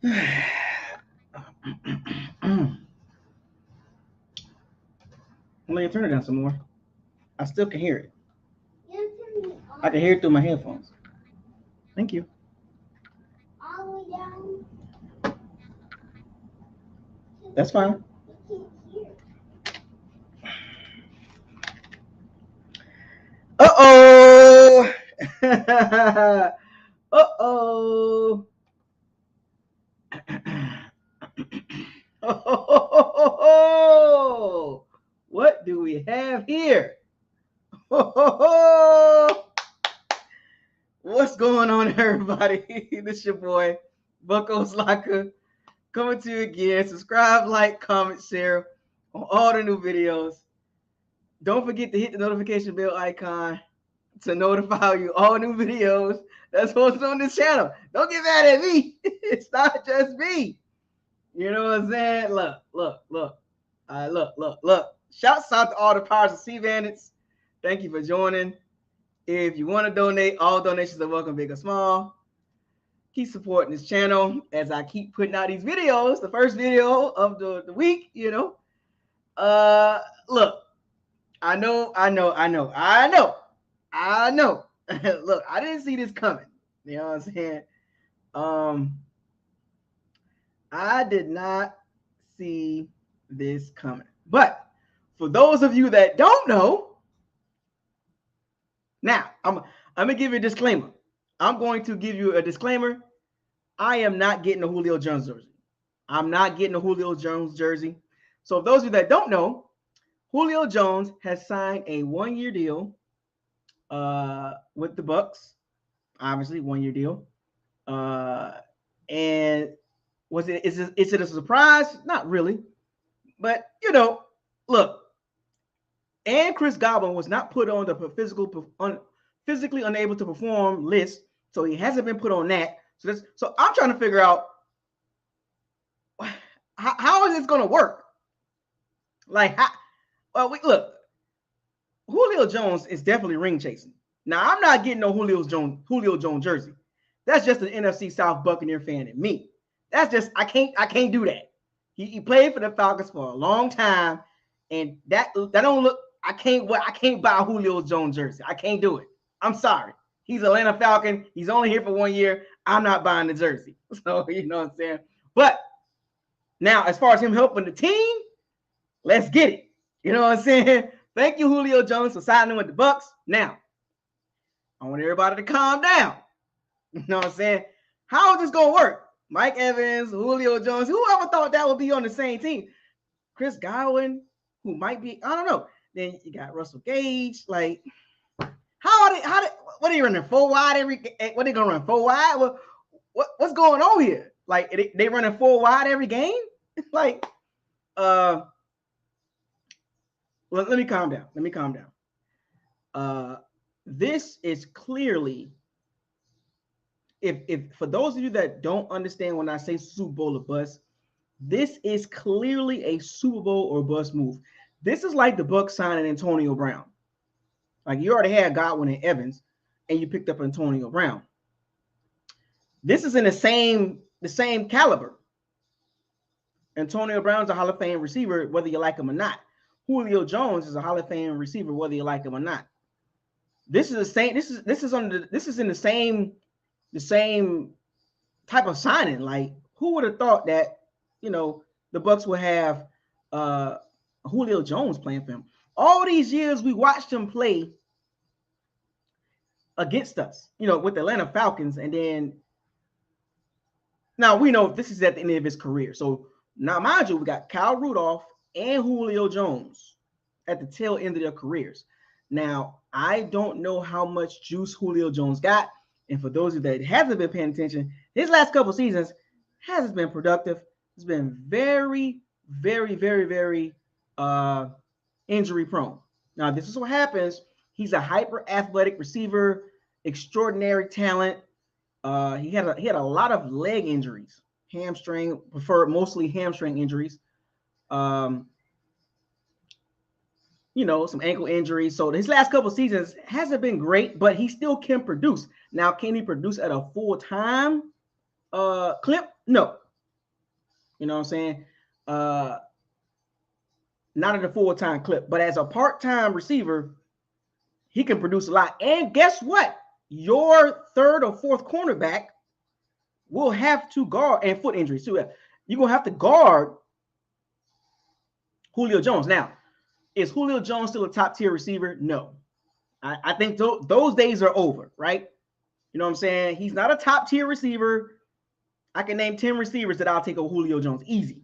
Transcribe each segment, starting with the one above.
Let me turn it down some more. I still can hear it. I can hear it through my headphones. Thank you. That's fine. Uh-oh. Uh-oh. Oh, what do we have here? What's going on, everybody? This your boy, Bucko's Locker, coming to you again. Subscribe, like, comment, share on all the new videos. Don't forget to hit the notification bell icon to notify you all new videos that's posted on this channel. Don't get mad at me. It's not just me. You know what I'm saying? Look. Look. Shouts out to all the Powers of Sea Bandits. Thank you for joining. If you want to donate, all donations are welcome, big or small. Keep supporting this channel as I keep putting out these videos. The first video of the week, you know. Look, I know. Look, I didn't see this coming. You know what I'm saying? I did not see this coming. But for those of you that don't know, now I'm gonna give you a disclaimer. I'm going to give you a disclaimer. I am not getting a Julio Jones jersey. I'm not getting a Julio Jones jersey. So for those of you that don't know, Julio Jones has signed a 1-year deal with the Bucs. Obviously, 1-year deal. And is it a surprise? Not really. But, you know, look, and Chris Godwin was not put on the physically unable to perform list, so he hasn't been put on that. So I'm trying to figure out how is this going to work? Like, look, Julio Jones is definitely ring chasing. Now, I'm not getting no Julio Jones jersey. That's just an NFC South Buccaneer fan in me. That's just I can't do that. He played for the Falcons for a long time, and that don't look. I can't buy a Julio Jones jersey. I can't do it. I'm sorry. He's Atlanta Falcon. He's only here for 1 year. I'm not buying the jersey. So you know what I'm saying. But now, as far as him helping the team, let's get it. You know what I'm saying. Thank you, Julio Jones, for signing with the Bucs. Now, I want everybody to calm down. You know what I'm saying. How is this gonna work? Mike Evans, Julio Jones, whoever thought that would be on the same team? Chris Godwin, who might be, I don't know. Then you got Russell Gage. Like, what are you running 4 wide what are they gonna run 4 wide? What's going on here? Like, they running 4 wide every game? Like, let me calm down. This is clearly, if for those of you that don't understand when I say Super Bowl or bust, this is clearly a Super Bowl or bust move. This is like the Bucs signing Antonio Brown. Like, you already had Godwin and Evans, and you picked up Antonio Brown. This is in the same caliber. Antonio Brown's a Hall of Fame receiver, whether you like him or not. Julio Jones is a Hall of Fame receiver, whether you like him or not. This is the same. This is in the same type of signing. Like, who would have thought that, you know, the Bucs would have Julio Jones playing for him? All these years we watched him play against us, you know, with the Atlanta Falcons, and then now we know this is at the end of his career. So now, mind you, we got Kyle Rudolph and Julio Jones at the tail end of their careers. Now, I don't know how much juice Julio Jones got. And for those of you that haven't been paying attention, his last couple of seasons hasn't been productive. It's been very, very, very, very injury prone. Now, this is what happens. He's a hyper athletic receiver, extraordinary talent. He had a lot of leg injuries, mostly hamstring injuries. You know, some ankle injuries. So his last couple of seasons hasn't been great, but he still can produce. Now, can he produce at a full-time clip? No. You know what I'm saying? Not at a full-time clip, but as a part-time receiver, he can produce a lot. And guess what? Your third or fourth cornerback will have to guard, and foot injuries too. You're going to have to guard Julio Jones. Now, is Julio Jones still a top-tier receiver? No. I think those days are over, right? You know what I'm saying? He's not a top-tier receiver. I can name 10 receivers that I'll take over Julio Jones. Easy.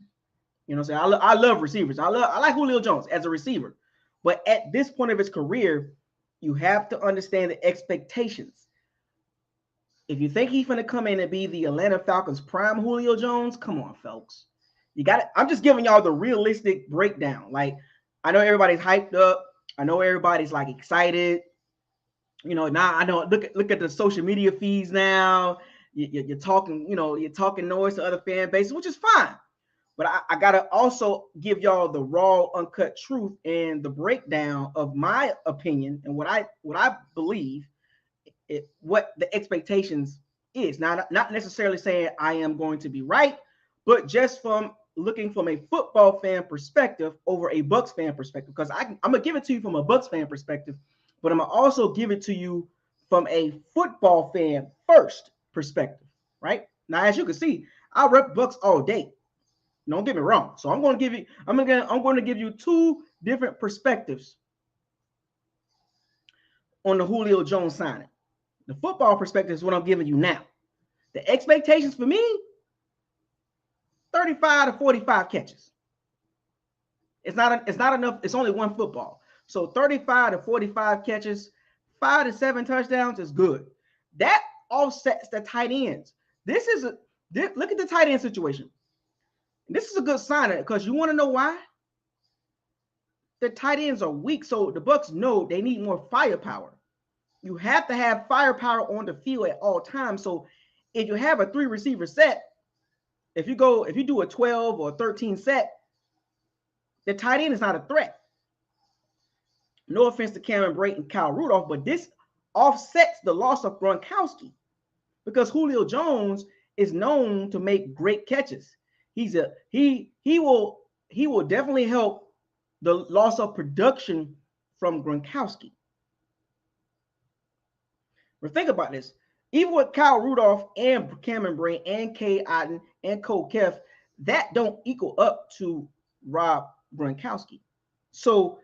You know what I'm saying? I love receivers. I like Julio Jones as a receiver. But at this point of his career, you have to understand the expectations. If you think he's going to come in and be the Atlanta Falcons prime Julio Jones, come on, folks. You got it. I'm just giving y'all the realistic breakdown. Like, I know everybody's hyped up. I know everybody's like excited. You know, now I know. Look at the social media feeds now. You're talking, you're talking noise to other fan bases, which is fine. But I gotta also give y'all the raw, uncut truth and the breakdown of my opinion and what I believe, what the expectations is. Now, not necessarily saying I am going to be right, but just from looking from a football fan perspective over a Bucs fan perspective, because I'm gonna give it to you from a Bucs fan perspective, but I'm gonna also give it to you from a football fan first perspective, right? Now, as you can see, I rep Bucs all day. Don't get me wrong. So I'm going to give you two different perspectives on the Julio Jones signing. The football perspective is what I'm giving you now. The expectations for me, 35 to 45 catches. It's not enough. It's only one football. So 35 to 45 catches, 5 to 7 touchdowns is good. That offsets the tight ends. Look at the tight end situation. This is a good sign because you want to know why? The tight ends are weak, so the Bucs know they need more firepower. You have to have firepower on the field at all times. So if you have a 3-receiver set, if you do a 12 or 13 set, the tight end is not a threat. No offense to Cameron Brate and Kyle Rudolph, but this offsets the loss of Gronkowski because Julio Jones is known to make great catches. He will definitely help the loss of production from Gronkowski. But think about this. Even with Kyle Rudolph and Cameron Brate and Kay Otten and Cole Kef, that don't equal up to Rob Gronkowski. So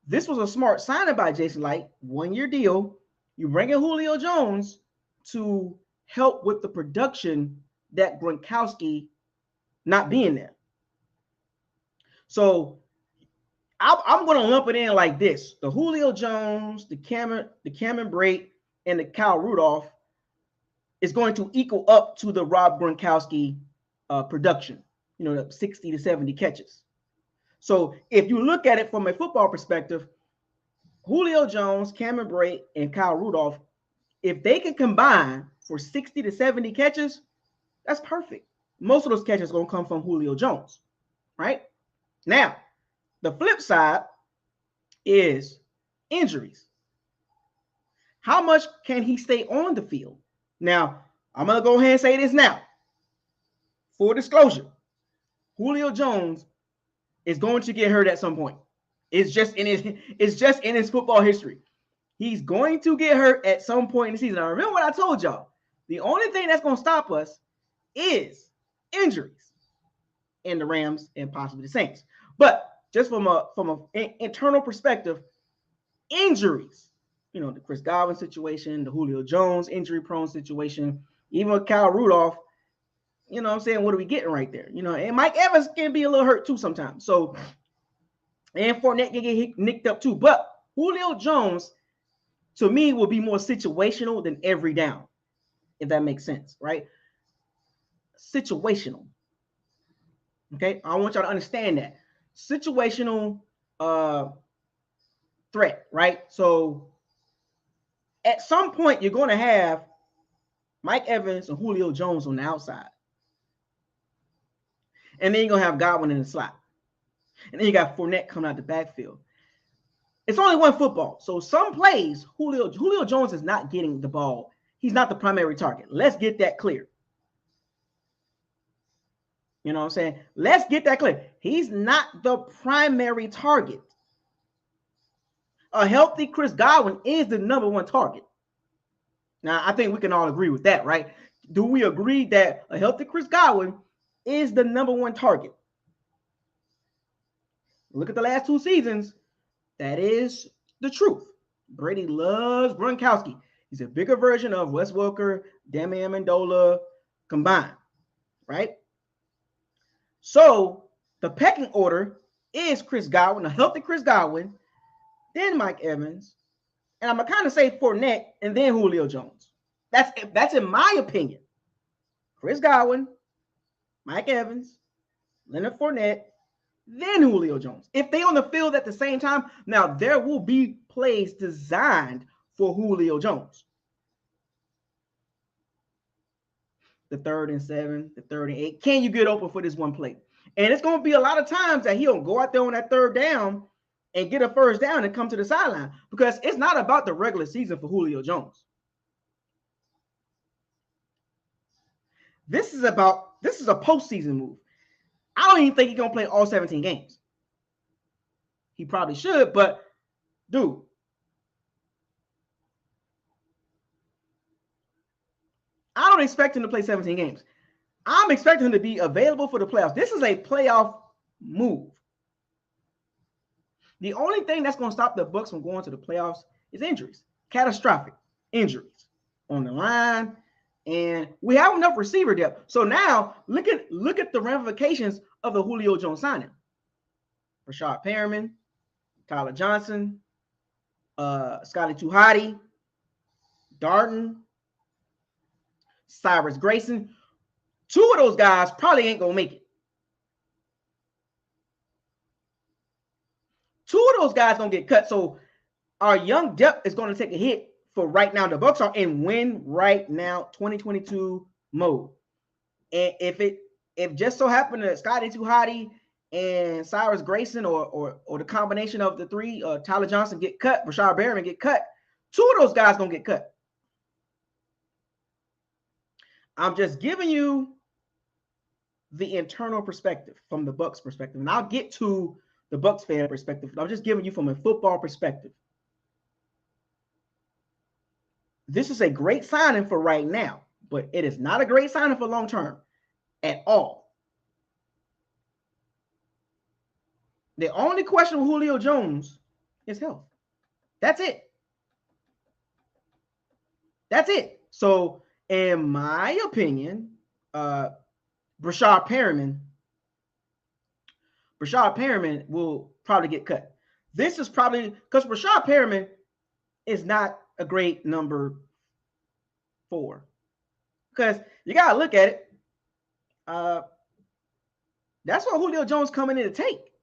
this was a smart signing by Jason Light, 1-year deal. You bring in Julio Jones to help with the production that Gronkowski not being there. So I'm going to lump it in like this. The Julio Jones, the Cameron Brate, and the Kyle Rudolph is going to equal up to the Rob Gronkowski production, the 60 to 70 catches. So if you look at it from a football perspective, Julio Jones, Cameron Brate, and Kyle Rudolph, if they can combine for 60 to 70 catches, that's perfect. Most of those catches are going to come from Julio Jones, right? Now, the flip side is injuries. How much can he stay on the field? Now, I'm going to go ahead and say this now. Full disclosure, Julio Jones is going to get hurt at some point. It's just in his football history. He's going to get hurt at some point in the season. Now, remember what I told y'all. The only thing that's going to stop us is injuries in the Rams and possibly the Saints. But just from an internal perspective, injuries, the Chris Godwin situation, the Julio Jones injury-prone situation, even with Kyle Rudolph, what I'm saying? What are we getting right there? And Mike Evans can be a little hurt too sometimes. So, and Fournette can get nicked up too. But Julio Jones, to me, will be more situational than every down, if that makes sense, right? Situational. Okay, I want y'all to understand that. Situational threat, right? So at some point, you're going to have Mike Evans and Julio Jones on the outside. And then you're going to have Godwin in the slot. And then you got Fournette coming out the backfield. It's only one football. So some plays, Julio Jones is not getting the ball. He's not the primary target. Let's get that clear. You know what I'm saying? Let's get that clear. He's not the primary target. A healthy Chris Godwin is the number one target. Now, I think we can all agree with that, right? Do we agree that a healthy Chris Godwin is the number one target? Look at the last 2 seasons. That is the truth. Brady loves Gronkowski. He's a bigger version of Wes Welker, Damian Amendola combined, right? So the pecking order is Chris Godwin, a healthy Chris Godwin, then Mike Evans, and I'm gonna kind of say Fournette, and then Julio Jones. That's in my opinion. Chris Godwin, Mike Evans, Leonard Fournette, then Julio Jones. If they on the field at the same time, now there will be plays designed for Julio Jones. The 3rd and 7, the 3rd and 8. Can you get open for this one play? And it's going to be a lot of times that he'll go out there on that 3rd down and get a 1st down and come to the sideline, because it's not about the regular season for Julio Jones. This is a postseason move. I don't even think he's going to play all 17 games. He probably should, but dude, I don't expect him to play 17 games. I'm expecting him to be available for the playoffs. This is a playoff move. The only thing that's going to stop the Bucs from going to the playoffs is injuries, catastrophic injuries on the line, and we have enough receiver depth. So now look at the ramifications of the Julio Jones signing. Rashad Perriman, Tyler Johnson, Scotty Tuhati, Darden, Cyrus Grayson. 2 of those guys probably ain't gonna make it. 2 of those guys gonna get cut. So our young depth is gonna take a hit for right now. The Bucs are in win right now 2022 mode. And if just so happened that Scotty Tuhati and Cyrus Grayson or the combination of the 3, Tyler Johnson get cut, Rashad Perriman get cut, 2 of those guys gonna get cut. I'm just giving you the internal perspective from the Bucs perspective, and I'll get to the Bucs fan perspective. I'm just giving you from a football perspective. This is a great signing for right now, but it is not a great signing for long term at all. The only question with Julio Jones is health. That's it. That's it. So, in my opinion, Rashad Perriman will probably get cut. This is probably because Rashad Perriman is not a great number 4. Because you got to look at it. That's what Julio Jones coming in to take.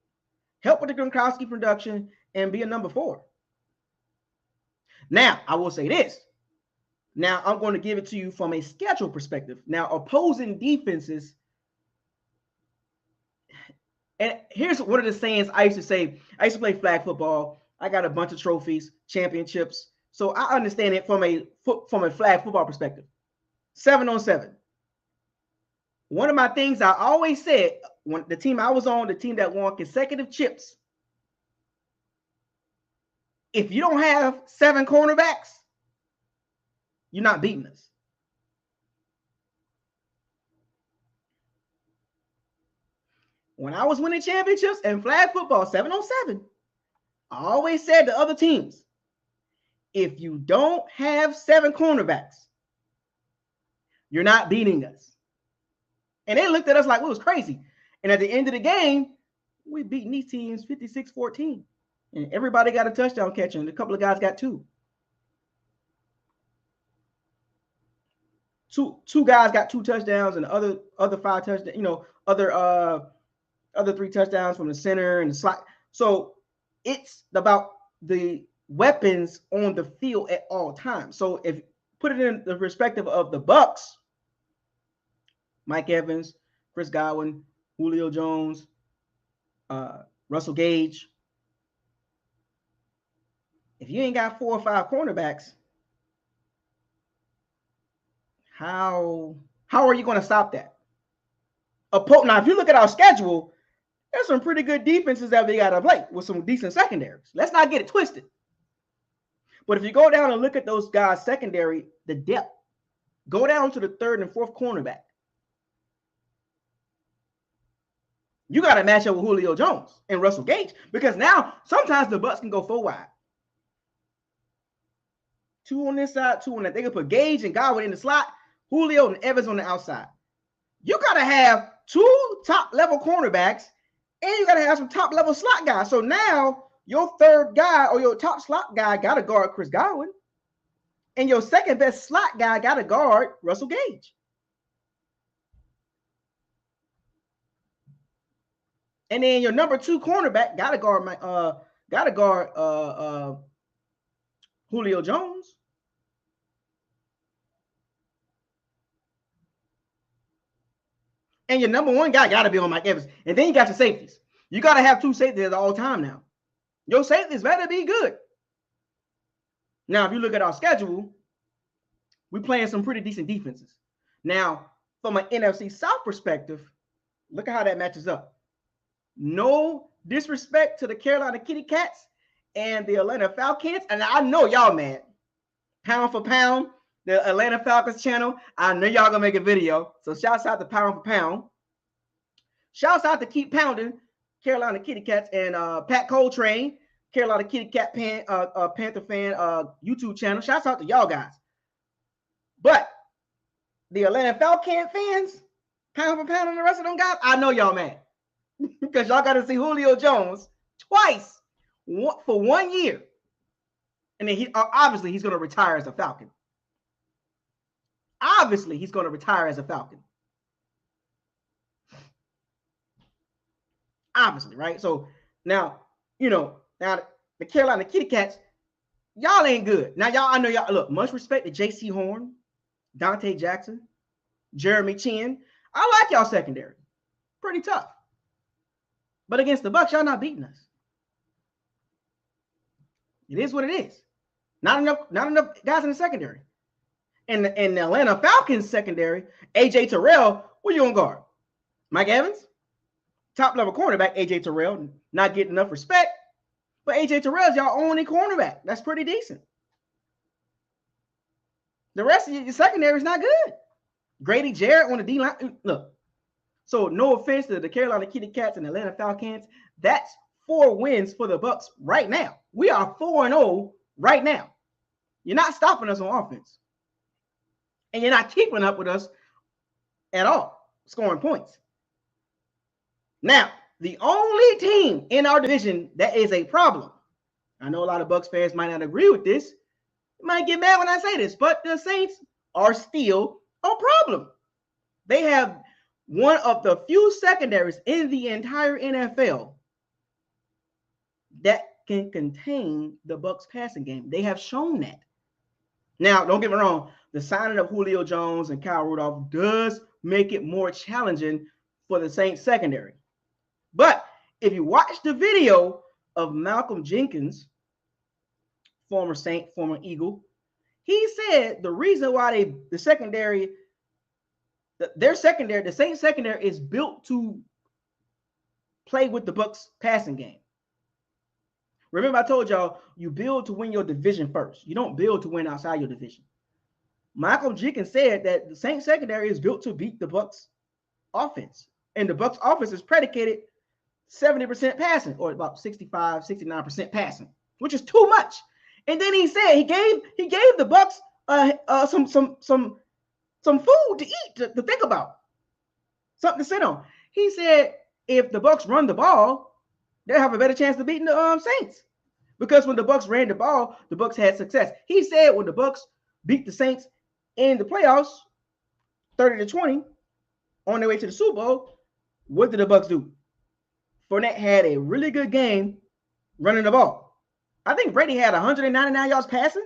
Help with the Gronkowski production and be a number 4. Now, I will say this. Now, I'm going to give it to you from a schedule perspective. Now, opposing defenses, and here's one of the sayings I used to say. I used to play flag football. I got a bunch of trophies, championships. So I understand it from a flag football perspective. 7-on-7. One of my things I always said, when the team I was on, the team that won consecutive chips, if you don't have 7 cornerbacks, you're not beating us. When I was winning championships and flag football 7-on-7, I always said to other teams, if you don't have 7 cornerbacks, you're not beating us. And they looked at us like we was crazy. And at the end of the game, we beating these teams 56-14. And everybody got a touchdown catch, and a couple of guys got 2. Two guys got 2 touchdowns, and the other 5 touchdowns, other 3 touchdowns from the center and the slot. So it's about the weapons on the field at all times. So if put it in the perspective of the Bucs, Mike Evans, Chris Godwin, Julio Jones, Russell Gage. If you ain't got 4 or 5 cornerbacks, how are you going to stop that? Now, if you look at our schedule, there's some pretty good defenses that we got to play with some decent secondaries. Let's not get it twisted. But if you go down and look at those guys' secondary, the depth, go down to the third and fourth cornerback. You got to match up with Julio Jones and Russell Gage, because now sometimes the Bucs can go 4 wide. 2 on this side, 2 on that. They can put Gage and Godwin in the slot, Julio and Evans on the outside. You got to have 2 top-level cornerbacks, and you got to have some top-level slot guys. So now your third guy or your top slot guy got to guard Chris Godwin, and your second best slot guy got to guard Russell Gage. And then your number 2 cornerback got to guard Julio Jones. And your number 1 guy got to be on Mike Evans. And then you got your safeties. You got to have 2 safeties at all time now. Your safeties better be good. Now, if you look at our schedule, we're playing some pretty decent defenses. Now, from an NFC South perspective, look at how that matches up. No disrespect to the Carolina Kitty Cats and the Atlanta Falcons. And I know y'all mad. Pound for pound, the Atlanta Falcons channel. I know y'all gonna make a video. So shouts out to Pound for Pound. Shouts out to Keep Pounding, Carolina Kitty Cats, and Pat Coltrane, Carolina Kitty Cat Panther fan YouTube channel. Shouts out to y'all guys. But the Atlanta Falcon fans, pound for pound on the rest of them guys, I know y'all mad. Because y'all got to see Julio Jones twice for 1 year. And then obviously he's going to retire as a Falcon. Obviously he's going to retire as a Falcon. Obviously, right? So now, now the Carolina Kitty Cats, y'all ain't good. Now, I know y'all, look, much respect to J.C. Horn, Dante Jackson, Jeremy Chin. I like y'all secondary. Pretty tough. But against the Bucs, y'all not beating us. It is what it is. Not enough guys in the secondary. And the Atlanta Falcons secondary, A.J. Terrell, what you gonna guard? Mike Evans? Top-level cornerback, A.J. Terrell, not getting enough respect. But A.J. Terrell's y'all only cornerback. That's pretty decent. The rest of your secondary is not good. Grady Jarrett on the D-line. Look, so no offense to the Carolina Kitty Cats and Atlanta Falcons, that's 4 wins for the Bucs right now. We are 4-0 right now. You're not stopping us on offense. And you're not keeping up with us at all, scoring points. Now, the only team in our division that is a problem, I know a lot of Bucs fans might not agree with this, might get mad when I say this, but the Saints are still a problem. They have one of the few secondaries in the entire NFL that can contain the Bucs passing game. They have shown that. Now, don't get me wrong, the signing of Julio Jones and Kyle Rudolph does make it more challenging for the Saints secondary. But if you watch the video of Malcolm Jenkins, former Saint, former Eagle, he said the reason why the Saints secondary is built to play with the Bucs passing game. Remember, I told y'all, you build to win your division first. You don't build to win outside your division. Malcolm Jenkins said that the Saints secondary is built to beat the Bucs offense. And the Bucs offense is predicated 70% passing, or about 65, 69% passing, which is too much. And then he said he gave the Bucs some food to eat, to think about, something to sit on. He said if the Bucs run the ball, they'll have a better chance of beating the Saints, because when the Bucs ran the ball, the Bucs had success. He said when the Bucs beat the Saints in the playoffs, 30-20, on their way to the Super Bowl, what did the Bucs do? Fournette had a really good game running the ball. I think Brady had 199 yards passing,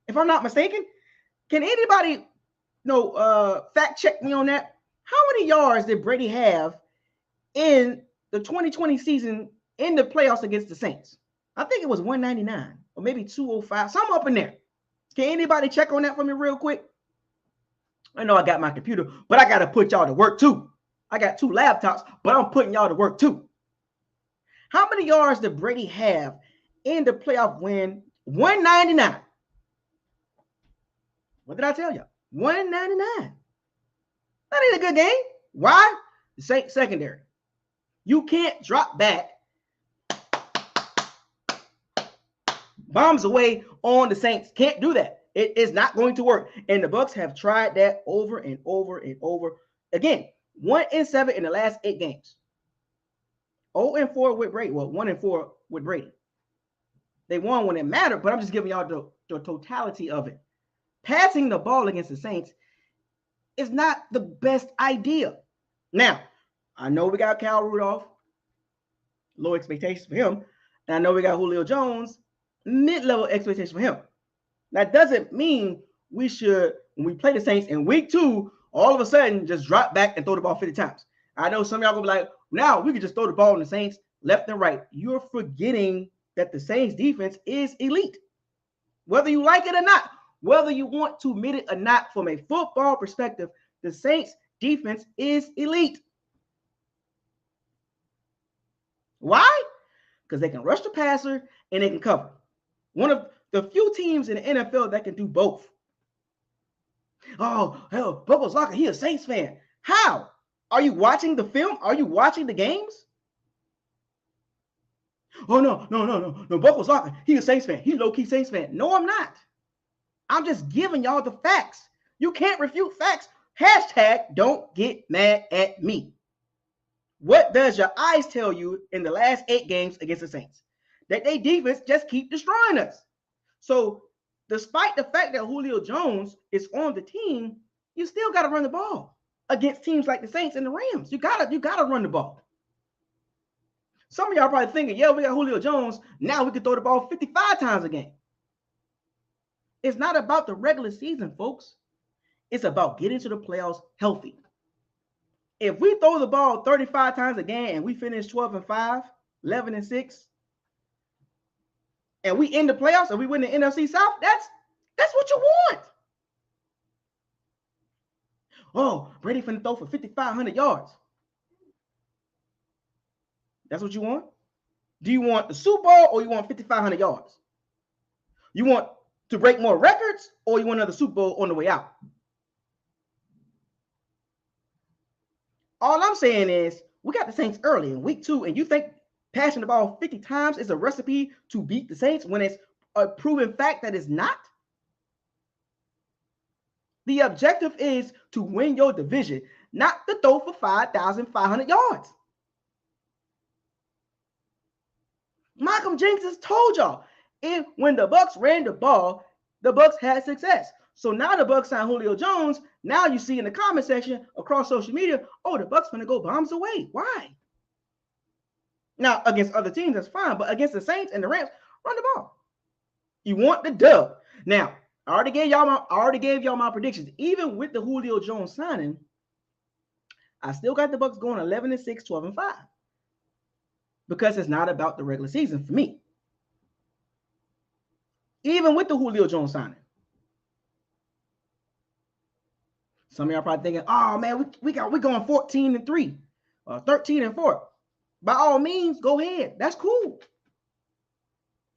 if I'm not mistaken. Can anybody fact check me on that? How many yards did Brady have in the 2020 season in the playoffs against the Saints? I think it was 199 or maybe 205, something up in there. Can anybody check on that for me real quick? I know I got my computer, but I got to put y'all to work too. I got 2 laptops, but I'm putting y'all to work too. How many yards did Brady have in the playoff win? 199. What did I tell you? 199. That ain't a good game. Why? The Saints secondary. You can't drop back bombs away on the Saints. Can't do that. It is not going to work. And the Bucs have tried that over and over and over. Again, 1-7 in the last 8 games. 0-4 with Brady. Well, 1-4 with Brady. They won when it mattered, but I'm just giving y'all the totality of it. Passing the ball against the Saints is not the best idea. Now, I know we got Kyle Rudolph, low expectations for him, and I know we got Julio Jones, mid-level expectations for him. That doesn't mean we should, when we play the Saints in week 2, all of a sudden just drop back and throw the ball 50 times. I know some of y'all gonna be like, now we can just throw the ball on the Saints left and right. You're forgetting that the Saints defense is elite. Whether you like it or not, whether you want to admit it or not, from a football perspective, the Saints defense is elite. Why? Because they can rush the passer and they can cover. One of the few teams in the NFL that can do both. Oh, hell, Bubba's Locker, he a Saints fan. How? Are you watching the film? Are you watching the games? Oh, no. Bubba's Locker, he a Saints fan. He low-key Saints fan. No, I'm not. I'm just giving y'all the facts. You can't refute facts. Hashtag don't get mad at me. What does your eyes tell you in the last 8 games against the Saints? That they defense just keep destroying us. So despite the fact that Julio Jones is on the team, you still got to run the ball against teams like the Saints and the Rams. You gotta run the ball. Some of y'all probably thinking, yeah, we got Julio Jones. Now we can throw the ball 55 times a game. It's not about the regular season, folks. It's about getting to the playoffs healthy. If we throw the ball 35 times a game and we finish 12-5, 11-6, and we end the playoffs and we win the NFC South, that's what you want. Oh, Brady finna throw for 5,500 yards. That's what you want? Do you want the Super Bowl or you want 5,500 yards? You want to break more records or you want another Super Bowl on the way out? All I'm saying is we got the Saints early in week 2, and you think passing the ball 50 times is a recipe to beat the Saints when it's a proven fact that it's not? The objective is to win your division, not to throw for 5,500 yards. Malcolm Jenkins told y'all, when the Bucs ran the ball, the Bucs had success. So now the Bucs signed Julio Jones. Now you see in the comment section across social media, oh, the Bucs gonna go bombs away. Why? Now, against other teams, that's fine. But against the Saints and the Rams, run the ball. You want the dub. Now, I already gave y'all my predictions. Even with the Julio Jones signing, I still got the Bucs going 11-6, 12-5. Because it's not about the regular season for me. Even with the Julio Jones signing. Some of y'all probably thinking, oh man, we going 14-3 or 13-4. By all means, go ahead. That's cool.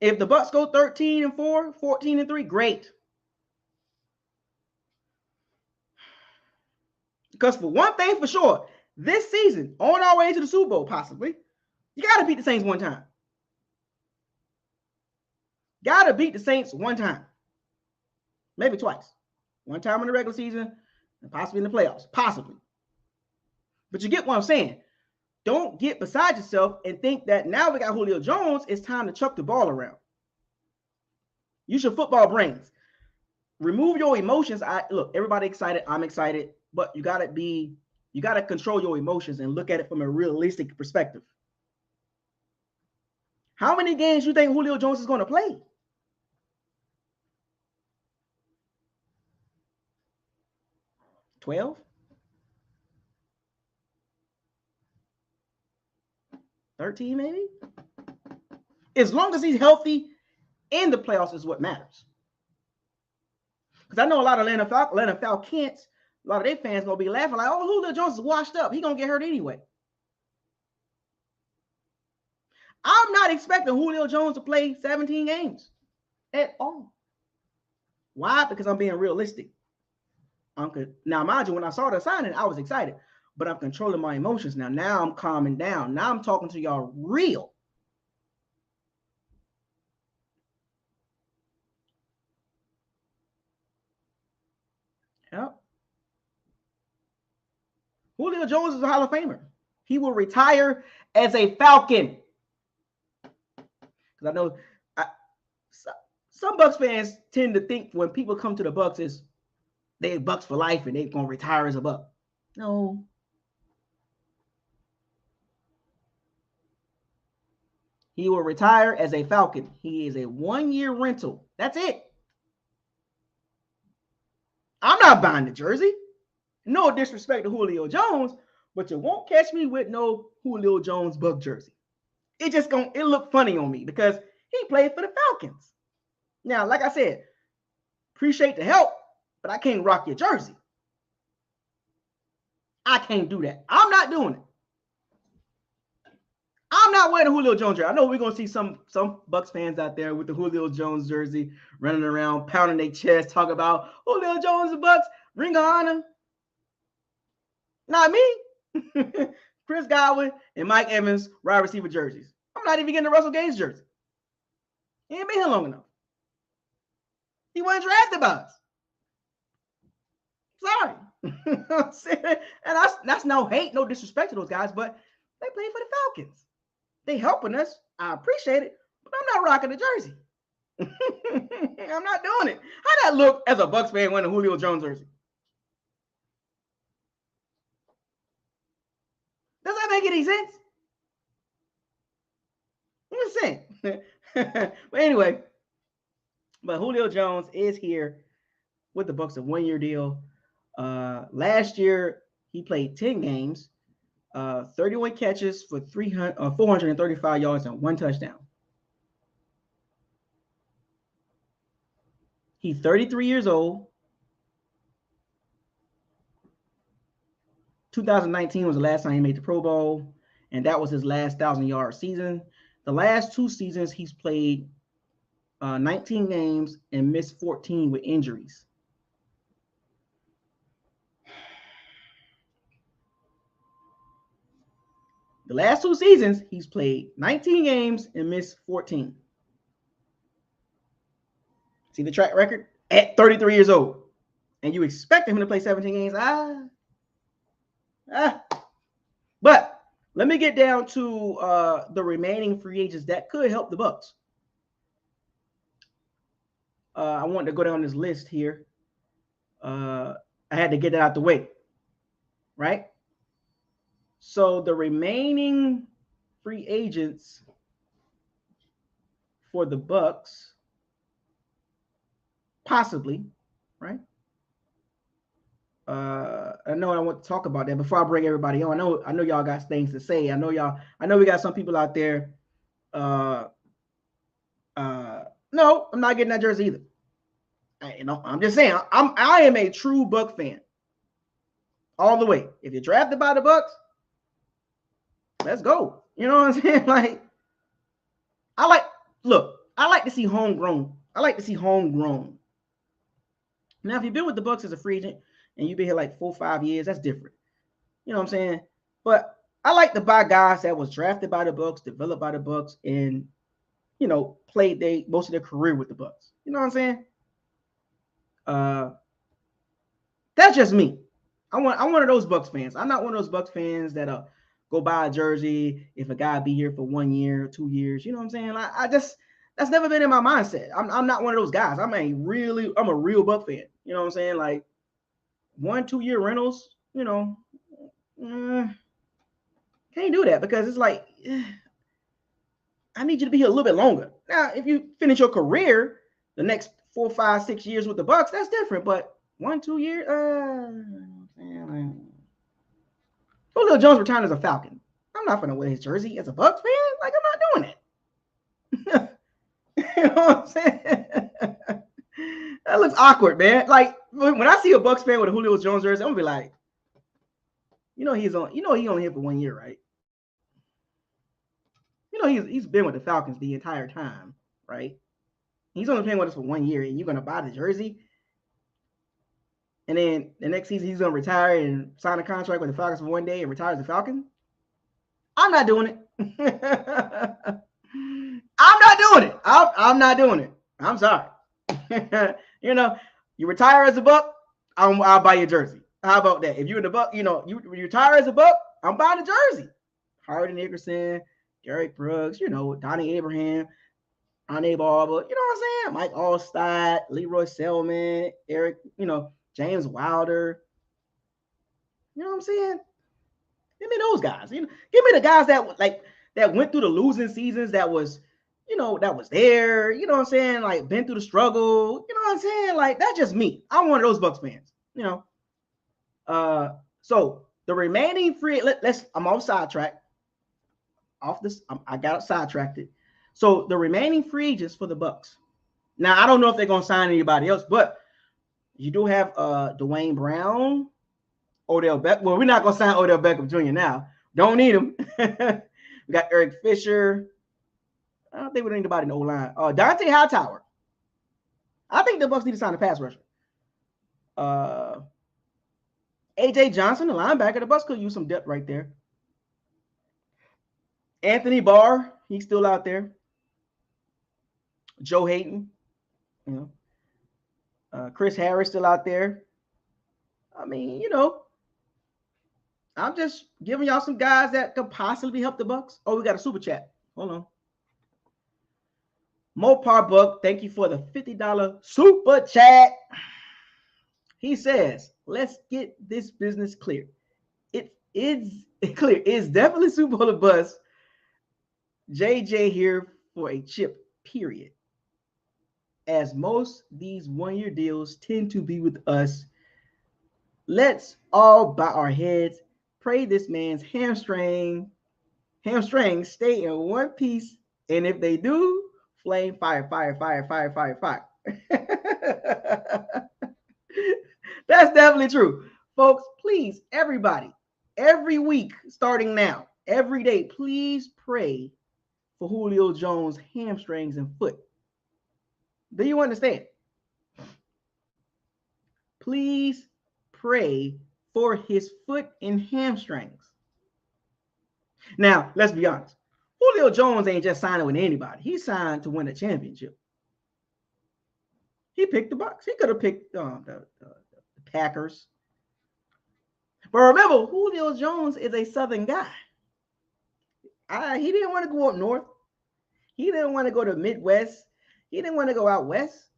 If the Bucs go 13-4, 14-3, great. Because for one thing for sure, this season, on our way to the Super Bowl, possibly, you got to beat the Saints one time. Got to beat the Saints one time. Maybe twice. One time in the regular season and possibly in the playoffs. Possibly. But you get what I'm saying. Don't get beside yourself and think that now we got Julio Jones, it's time to chuck the ball around. Use your football brains. Remove your emotions. Look, everybody excited. I'm excited. But you got to control your emotions and look at it from a realistic perspective. How many games do you think Julio Jones is going to play? 12? 13 maybe? As long as he's healthy in the playoffs is what matters. Because I know a lot of Atlanta Falcons A lot of their fans gonna be laughing like, oh, Julio Jones is washed up. He gonna get hurt anyway. I'm not expecting Julio Jones to play 17 games at all. Why? Because I'm being realistic. Now, mind you, when I saw the signing, I was excited, but I'm controlling my emotions now. Now I'm calming down. Now I'm talking to y'all real. Yep. Julio Jones is a Hall of Famer. He will retire as a Falcon. Because I know some Bucs fans tend to think when people come to the Bucs is they Bucs for life and they're going to retire as a Buc. No. He will retire as a Falcon. He is a 1-year rental. That's it. I'm not buying the jersey. No disrespect to Julio Jones, but you won't catch me with no Julio Jones Buc jersey. It look funny on me because he played for the Falcons. Now, like I said, appreciate the help, but I can't rock your jersey. I can't do that. I'm not doing it. I'm not wearing a Julio Jones jersey. I know we're going to see some Bucs fans out there with the Julio Jones jersey running around, pounding their chest, talking about Julio Jones and Bucs, Ring of Honor. Not me. Chris Godwin and Mike Evans, wide receiver jerseys. I'm not even getting the Russell Gage jersey. He ain't been here long enough. He wasn't drafted by us. Sorry. And that's no hate, no disrespect to those guys, but they play for the Falcons. They helping us. I appreciate it, but I'm not rocking the jersey. I'm not doing it. How that look as a Bucs fan wearing a Julio Jones jersey? Does that make any sense? I'm just saying. But anyway, Julio Jones is here with the Bucs, a 1-year deal. Last year, he played 10 games, 31 catches for 435 yards and 1 touchdown. He's 33 years old. 2019 was the last time he made the Pro Bowl, and that was his last 1,000-yard season. The last 2 seasons, he's played 19 games and missed 14 with injuries. The last 2 seasons, he's played 19 games and missed 14. See the track record? At 33 years old. And you expect him to play 17 games? But let me get down to the remaining free agents that could help the Bucs. I wanted to go down this list here. I had to get that out the way, right? So the remaining free agents for the Bucs, possibly, right? I know I want to talk about that before I bring everybody on. I know y'all got things to say. I know we got some people out there. No, I'm not getting that jersey either. I'm just saying, I am a true Buc fan. All the way. If you're drafted by the Bucs, let's go. You know what I'm saying? Like, I like to see homegrown. I like to see homegrown. Now, if you've been with the Bucs as a free agent and you've been here like 4 or 5 years, that's different. You know what I'm saying? But I like to buy guys that was drafted by the Bucs, developed by the Bucs, and played most of their career with the Bucs. You know what I'm saying? That's just me. I'm one of those Bucs fans. I'm not one of those Bucs fans that go buy a jersey if a guy be here for 1 year, 2 years. You know what I'm saying? That's never been in my mindset. I'm not one of those guys. I'm a real Buc fan. You know what I'm saying? Like 1-2 year rentals. Can't do that because it's like I need you to be here a little bit longer. Now, if you finish your career the next 4, 5, 6 years with the Bucs, that's different. But 1-2 years, Julio Jones retired as a Falcon. I'm not gonna wear his jersey as a Bucs fan. Like, I'm not doing it. You know what I'm saying? That looks awkward, man. Like when I see a Bucs fan with a Julio Jones jersey, I'm gonna be like, he only here for 1 year, right? He's been with the Falcons the entire time, right? He's only playing with us for 1 year, and you're gonna buy the jersey, and then the next season he's gonna retire and sign a contract with the Falcons for 1 day and retire as a Falcon. I'm not doing it. I'm not doing it. I'm not doing it. I'm sorry. You retire as a Buck, I'll buy your jersey. How about that? If you're in the Buck, you retire as a Buck, I'm buying a jersey. Harden Nickerson, Garrett Brooks, Donnie Abraham, Ane Barber, you know what I'm saying? Mike Allstott, Leroy Selman, Eric, James Wilder. You know what I'm saying? Give me those guys. Give me the guys that went through the losing seasons, that was there, you know what I'm saying? Like been through the struggle, you know what I'm saying? Like that's just me. I'm one of those Bucs fans, So the remaining free, I'm off sidetrack. I got sidetracked. So the remaining free agents for the Bucs. Now I don't know if they're gonna sign anybody else, but you do have Dwayne Brown, Odell Beckham. Well, we're not gonna sign Odell Beckham Jr. now. Don't need him. We got Eric Fisher. I don't think we need anybody in the O-line. Dante Hightower. I think the Bucs need to sign a pass rusher. AJ Johnson, the linebacker. The Bucs could use some depth right there. Anthony Barr, he's still out there. Joe Hayden, Chris Harris still out there. I mean, I'm just giving y'all some guys that could possibly help the Bucs. Oh, we got a super chat. Hold on. Mopar Buck, thank you for the $50 super chat. He says, let's get this business clear. It is clear. It's definitely Super Bowl bust. JJ here for a chip, period. As most these 1-year deals tend to be with us, let's all bow our heads, pray this man's hamstrings stay in one piece, and if they do, flame, fire. That's definitely true. Folks, please, everybody, every week, starting now, every day, please pray for Julio Jones' hamstrings and foot. Do you understand? Please pray for his foot and hamstrings. Now, let's be honest. Julio Jones ain't just signing with anybody. He signed to win a championship. He picked the Bucs. He could have picked the Packers. But remember, Julio Jones is a Southern guy. He didn't want to go up north. He didn't want to go to Midwest. He didn't want to go out west.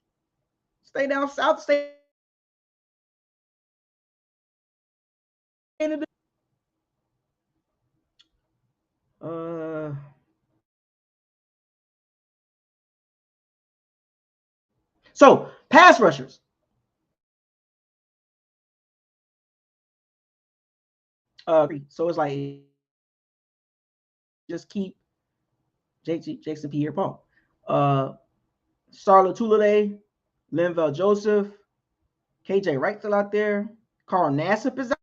Stay down south. Stay in the So, pass rushers. So it's like just keep Jason Pierre-Paul. Starla Tulade, Linval Joseph, KJ Wright still out there. Carl Nassib is out.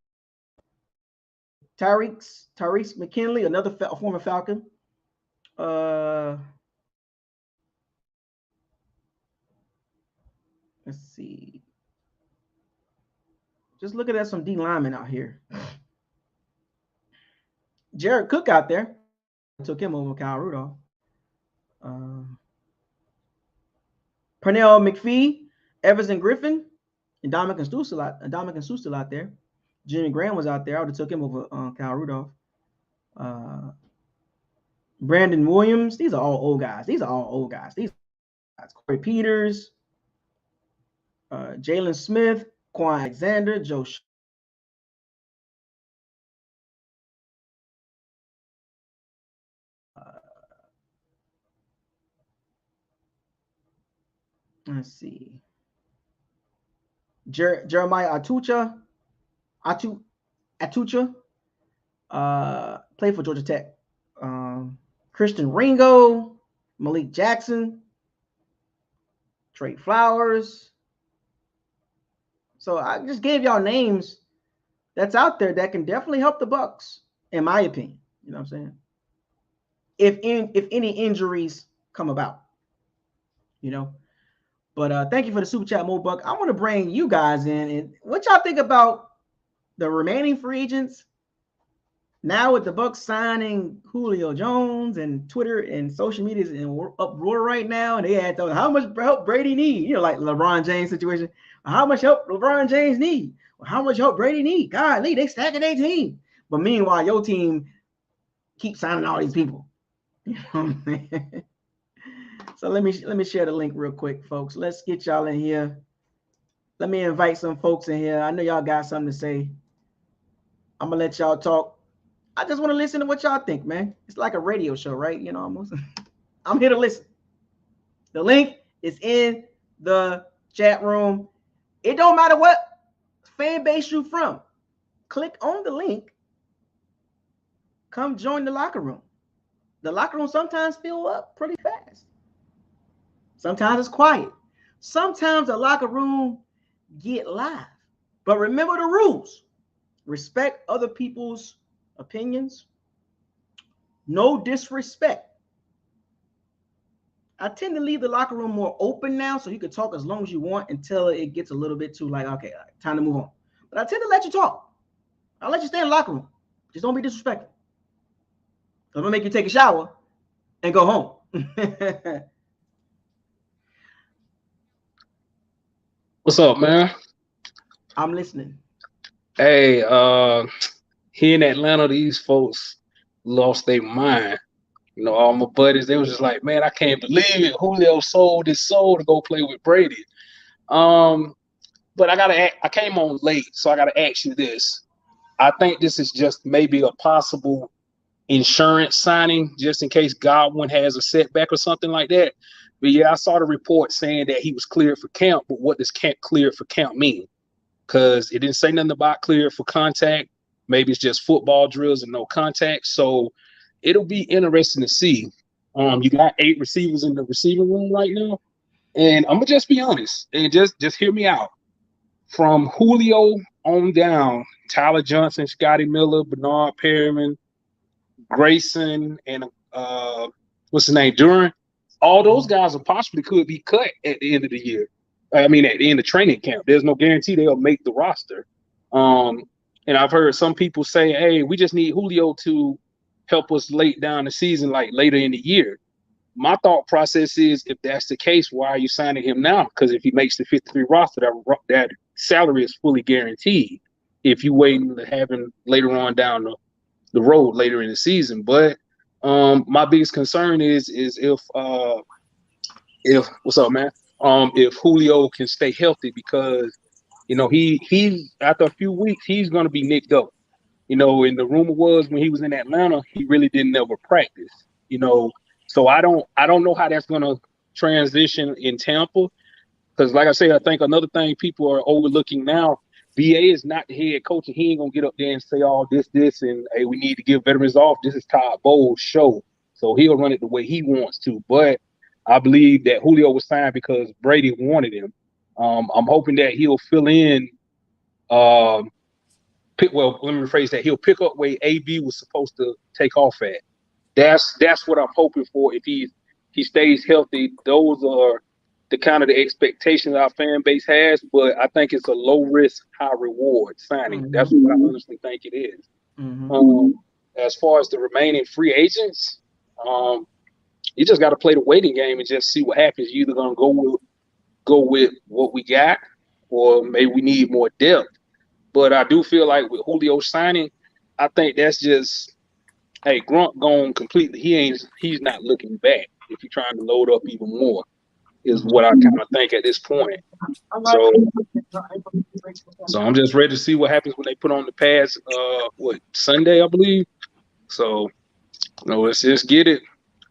Tariq McKinley, another former Falcon. Let's see. Just looking at some D linemen out here. Jared Cook out there. Took him over Kyle Rudolph. Pernell McPhee, Everson Griffin, and Dominican Sue still out there. Jimmy Graham was out there. I would have took him over Kyle Rudolph. Brandon Williams. These are all old guys. These Corey Peters, Jalen Smith, Quan Alexander, Joe. Let's see. Jeremiah Atucha. Played for Georgia Tech. Christian Ringo, Malik Jackson, Trey Flowers, So I just gave y'all names that's out there that can definitely help the Bucs, in my opinion. You know what I'm saying? If any injuries come about, you know. But thank you for the super chat, Mo Buck. I want to bring you guys in, and what y'all think about the remaining free agents now with the Bucs signing Julio Jones, and Twitter and social media is in uproar right now, and they had how much help Brady need? You know, like LeBron James situation. How much help LeBron James need? How much help Brady need? Golly, they stacking their team. But meanwhile, your team keeps signing all these people. You know what I'm saying? So let me share the link real quick, folks. Let's get y'all in here. Let me invite some folks in here. I know y'all got something to say. I'm gonna let y'all talk. I just want to listen to what y'all think, man. It's like a radio show, right? You know, almost. I'm here to listen. The link is in the chat room. It don't matter what fan base you from. Click on the link. Come join the locker room. The locker room sometimes fill up pretty fast. Sometimes it's quiet. Sometimes the locker room get live. But remember the rules. Respect other people's opinions. No disrespect. I tend to leave the locker room more open now, so you can talk as long as you want until it gets a little bit too like, okay, time to move on. But I tend to let you talk. I'll let you stay in the locker room. Just don't be disrespectful. I'm gonna make you take a shower and go home. What's up, man? I'm listening. Hey, here in Atlanta, these folks lost their mind. You know, all my buddies, they was just like, man, I can't believe it. Julio sold his soul to go play with Brady. But I came on late, so I gotta ask you this. I think this is just maybe a possible insurance signing, just in case Godwin has a setback or something like that. But yeah, I saw the report saying that he was cleared for camp, but what does cleared for camp mean? Because it didn't say nothing about cleared for contact. Maybe it's just football drills and no contact. So it'll be interesting to see. You got 8 receivers in the receiving room right now. And I'm gonna just be honest and just hear me out. From Julio on down, Tyler Johnson, Scotty Miller, Bernard Perriman, Grayson, and what's his name, Duran. All those guys are possibly could be cut at the end of the year. I mean, at the end of training camp. There's no guarantee they'll make the roster. And I've heard some people say, hey, we just need Julio to help us late down the season, like later in the year. My thought process is, if that's the case, why are you signing him now? Because if he makes the 53 roster, that salary is fully guaranteed. If you waiting to have him later on down the road later in the season. But my biggest concern is if what's up, man? If Julio can stay healthy, because you know he's after a few weeks he's gonna be nicked up. You know, and the rumor was when he was in Atlanta, he really didn't ever practice. You know, so I don't know how that's gonna transition in Tampa. Because like I say, I think another thing people are overlooking now, BA is not the head coach, and he ain't gonna get up there and say all this, and hey, we need to give veterans off. This is Todd Bowles' show, so he'll run it the way he wants to. But I believe that Julio was signed because Brady wanted him. I'm hoping that he'll fill in. Let me rephrase that. He'll pick up where AB was supposed to take off at. That's what I'm hoping for. If he stays healthy, those are the kind of the expectations our fan base has. But I think it's a low risk, high reward signing. Mm-hmm. That's what I honestly think it is. Mm-hmm. As far as the remaining free agents, you just got to play the waiting game and just see what happens. You're either gonna go with what we got, or maybe we need more depth. But I do feel like with Julio signing, I think that's just, hey, Grunt gone completely. He's not looking back. If you're trying to load up even more, is what I kind of think at this point. So I'm just ready to see what happens when they put on the pads. Sunday, I believe. So, let's just get it.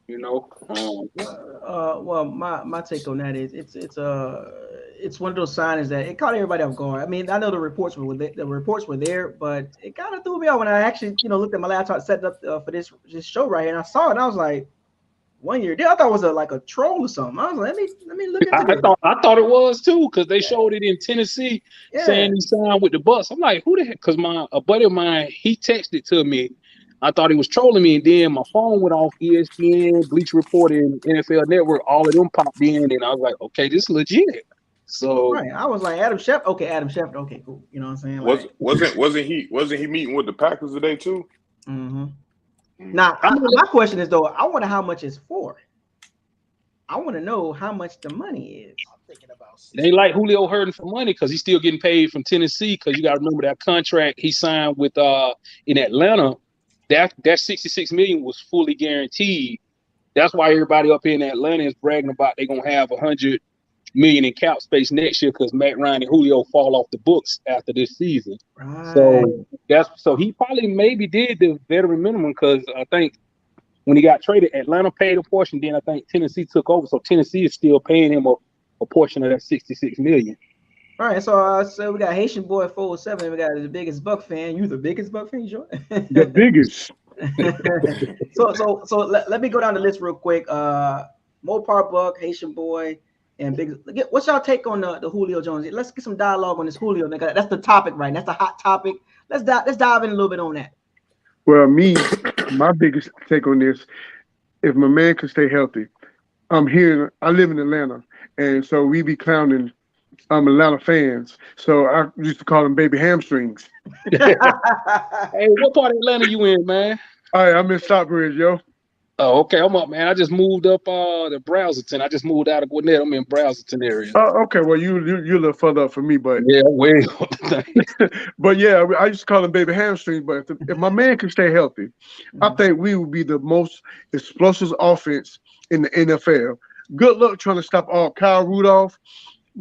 Well, my take on that is it's one of those signs that it caught everybody off guard. I mean, I know the reports were there, but it kind of threw me off when I actually looked at my laptop set up for this show right here, and I saw it, and I was like, 1 year deal. I thought it was like a troll or something. I was like, let me look into this. I thought it was too, because they showed it in Tennessee saying he signed with the Bucs. I'm like, who the heck? Because a buddy of mine, he texted to me. I thought he was trolling me, and then my phone went off. ESPN, Bleacher Report, and NFL Network, all of them popped in, and I was like, okay, this is legit. So right, I was like, Adam Schefter. Okay, Adam Schefter. Okay, cool. You know what I'm saying? Like, wasn't he meeting with the Packers today too? Mm-hmm. Now, my question is though, I wonder how much it's for. I want to know how much the money is. I'm thinking about. They like Julio hurting for money because he's still getting paid from Tennessee. Because you got to remember that contract he signed with in Atlanta. That $66 million was fully guaranteed. That's why everybody up here in Atlanta is bragging about they're gonna have $100 million in cap space next year because Matt Ryan and Julio fall off the books after this season. Right. So he probably maybe did the veteran minimum because I think when he got traded, Atlanta paid a portion. Then I think Tennessee took over, so Tennessee is still paying him a portion of that $66 million. All right, so we got Haitian boy 407. We got the biggest Buck fan. You the biggest Buck fan, Joy? The biggest. so let me go down the list real quick. Mopar Buck, Haitian boy, and big. What's y'all take on the Julio Jones? Let's get some dialogue on this Julio. That's the topic, right? That's the hot topic. Let's dive in a little bit on that. Well, my biggest take on this, if my man can stay healthy, I live in Atlanta, and so we be clowning Atlanta fans. So I used to call them baby hamstrings. Hey, what part of Atlanta you in, man? All right, I'm in Stockbridge, yo. Oh, okay. I'm up, man. I just moved up to Browserton. I just moved out of Gwinnett. I'm in Browserton area. Oh, okay. Well, you're a little further up from me, but yeah, way up. But yeah, I used to call them baby hamstrings. But if my man can stay healthy, I think we will be the most explosive offense in the NFL. Good luck trying to stop all Kyle Rudolph,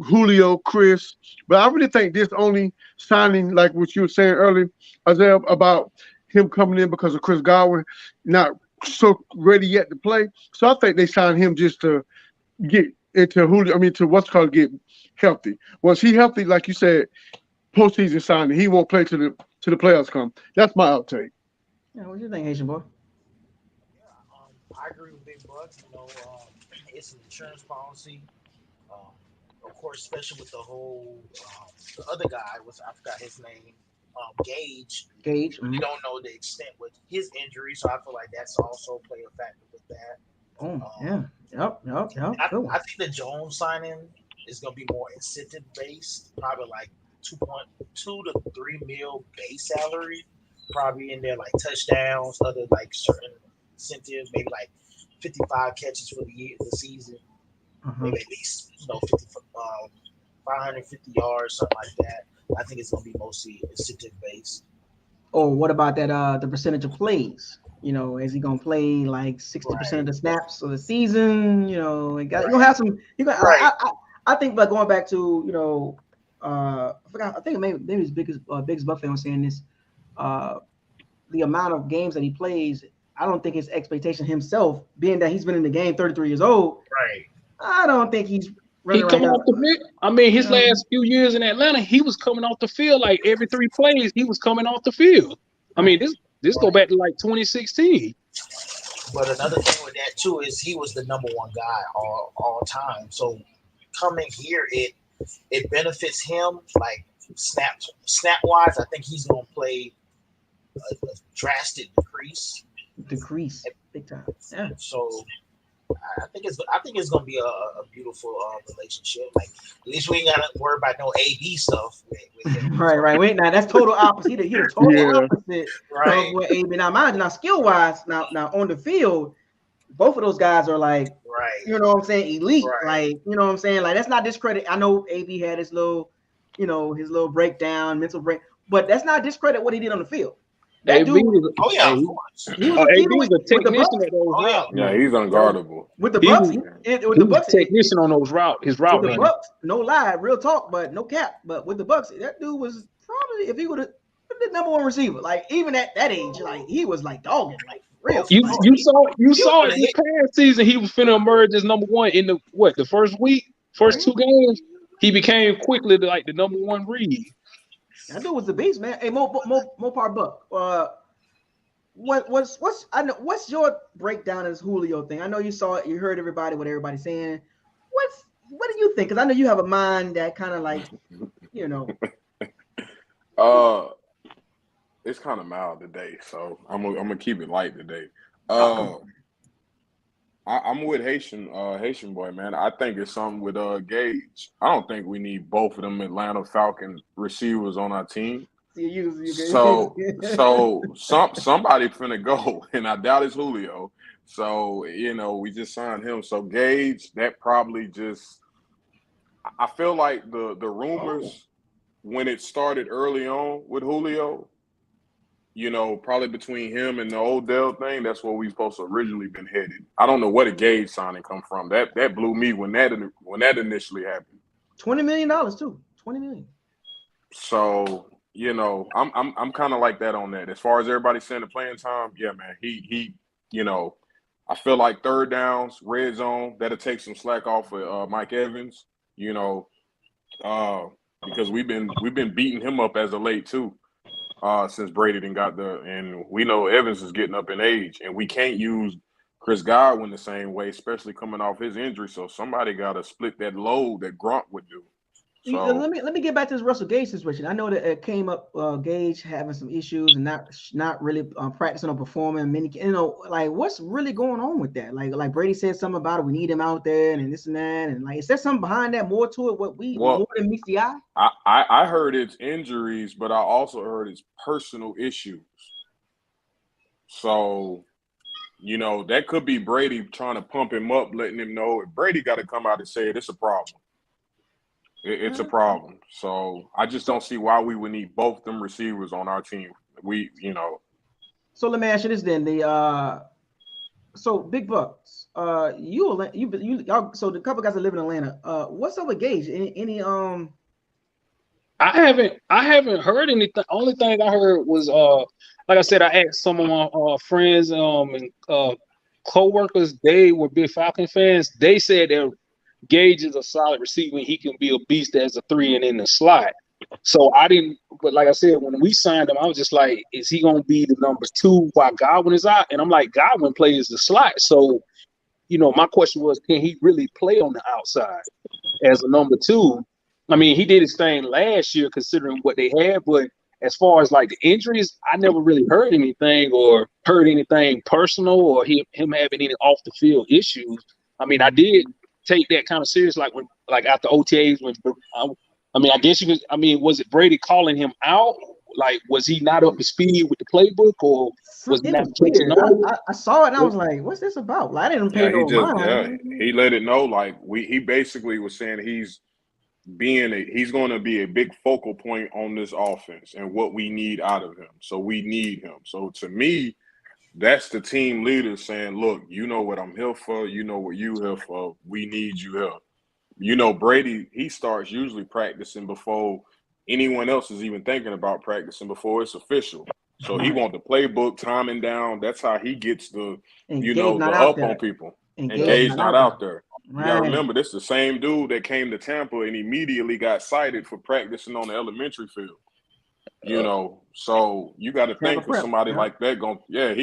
Julio, Chris. But I really think this only signing, like what you were saying earlier, Isaiah, about him coming in because of Chris Godwin, not so ready yet to play. So I think they signed him just to get into Julio. I mean, to get healthy. Once he healthy, like you said, postseason signing, he won't play to the playoffs come. That's my outtake. Yeah, what do you think, Haitian boy? Yeah, I agree with Big Buck. It's an insurance policy. Of course, especially with the whole the other guy I forgot his name. Gage. Mm-hmm. We don't know the extent with his injury, so I feel like that's also play a factor with that. Yeah. Yep. I think the Jones signing is going to be more incentive based, probably like 2.2 to 3 mil base salary, probably in there like touchdowns, other like certain incentives, maybe like 55 catches for the season, maybe at least 550 yards, something like that. I think it's going to be mostly incentive based. Oh, what about that? The percentage of plays. Is he gonna play like 60% of the snaps of the season? You're gonna have some. I think, but going back to I forgot. I think maybe his biggest Buck fan was saying this. The amount of games that he plays, I don't think his expectation himself, being that he's been in the game 33 years old. Right. I don't think he's. He coming off the field. I mean, his last few years in Atlanta, he was coming off the field like every 3 plays. He was coming off the field. I mean, this go back to like 2016. But another thing with that too is he was the number one guy all time. So coming here, it benefits him like snap wise. I think he's gonna play a drastic decrease big time. Yeah. So I think it's gonna be a beautiful relationship. Like at least we ain't gotta worry about no AB stuff with him. Right. Wait, now that's total opposite. He the total opposite right. of what AB. Now, mind you, now skill wise, now on the field, both of those guys are like, you know what I'm saying, elite. Right. Like, you know what I'm saying, like that's not discredit. I know AB had his little, his little breakdown, mental break, but that's not discredit what he did on the field. That dude, of course. He was a technician at those routes. Yeah, he's unguardable. With the Bucs, with the Bucs, technician on those routes. His route. With the Bucs, no lie, real talk, but no cap. But with the Bucs, that dude was probably, if he would have the number one receiver, like even at that age, like he was like dogging, like real. You saw it this past season. He was finna emerge as number one in the first week, first 2 games. He became quickly like the number one read. That dude was the beast, man. Hey, Mopar Buck. what's your breakdown of this Julio thing? I know you saw it, you heard what everybody's saying. What do you think? Because I know you have a mind that kind of like, you know. It's kind of mild today, so I'm gonna keep it light today. I'm with Haitian boy, man. I think it's something with Gage. I don't think we need both of them Atlanta Falcon receivers on our team. So somebody finna go, and I doubt it's Julio. So we just signed him. So Gage, that probably just. I feel like the rumors when it started early on with Julio. Probably between him and the Odell thing, that's where we supposed to originally been headed. I don't know where the Gage signing come from. That blew me when that initially happened. $20 million too. $20 million. So I'm kind of like that on that. As far as everybody saying the playing time, yeah, man. He I feel like third downs, red zone, that'll take some slack off of Mike Evans. Because we've been beating him up as of late too. Since Brady didn't and we know Evans is getting up in age, and we can't use Chris Godwin the same way, especially coming off his injury. So somebody got to split that load that Grunt would do. So let me get back to this Russell Gage situation. I know that it came up Gage having some issues and not really practicing or performing. Like what's really going on with that? Like Brady said something about it. We need him out there and this and that. And like, is there something behind that more to it? More than meets the eye? I heard it's injuries, but I also heard it's personal issues. So, that could be Brady trying to pump him up, letting him know if Brady got to come out and say it. It's a problem. It's a problem. So I just don't see why we would need both them receivers on our team. So let me ask you this then. So Big Bucs, y'all, so the couple guys that live in Atlanta. What's up with Gage? Any I haven't heard anything. Only thing I heard was like I said, I asked some of my friends and co-workers. They were big Falcon fans. They said that Gage is a solid receiver. He can be a beast as a 3 and in the slot. So I didn't, but like I said, when we signed him, I was just like, is he going to be the number 2 while Godwin is out? And I'm like, Godwin plays the slot. So, my question was, can he really play on the outside as a number 2? I mean, he did his thing last year considering what they had, but as far as like the injuries, I never really heard anything or heard anything personal or him having any off the field issues. I mean, I did take that kind of serious, like after OTAs when I guess you was. I mean, was it Brady calling him out? Like, was he not up to speed with the playbook, or was he not catching on? I saw it and I was like, "What's this about?" Like, I didn't pay no mind. He let it know. Like he basically was saying he's going to be a big focal point on this offense and what we need out of him. So we need him. So to me, that's the team leader saying, look, you know what I'm here for. You know what you here for. We need you here. Brady, he starts usually practicing before anyone else is even thinking about practicing before it's official. So he wants the playbook, timing down. That's how he gets the up on people. And Gage not out there. Right. You got to remember, this is the same dude that came to Tampa and immediately got cited for practicing on the elementary field. So you got to think of somebody like that.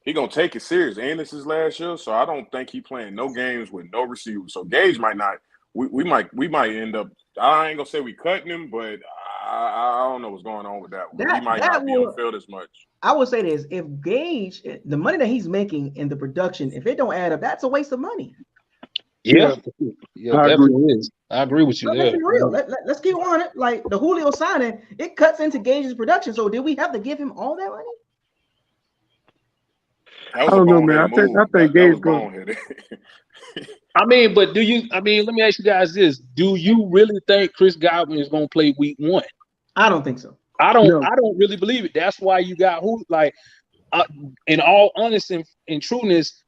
He gonna take it serious. And this is last year, so I don't think he playing no games with no receivers. So Gage might not. We might end up. I ain't gonna say we cutting him, but I don't know what's going on with that one. He might not be on the field as much. I would say this: if Gage, the money that he's making in the production, if it don't add up, that's a waste of money. Yeah, definitely is. I agree with you there. Let's be real. Let's keep on it. Like the Julio signing, it cuts into Gage's production. So did we have to give him all that money? I don't know, man. I think Gage going. I mean, but let me ask you guys this: do you really think Chris Godwin is going to play week 1? I don't think so. I don't really believe it. That's why you got in all honesty and trueness.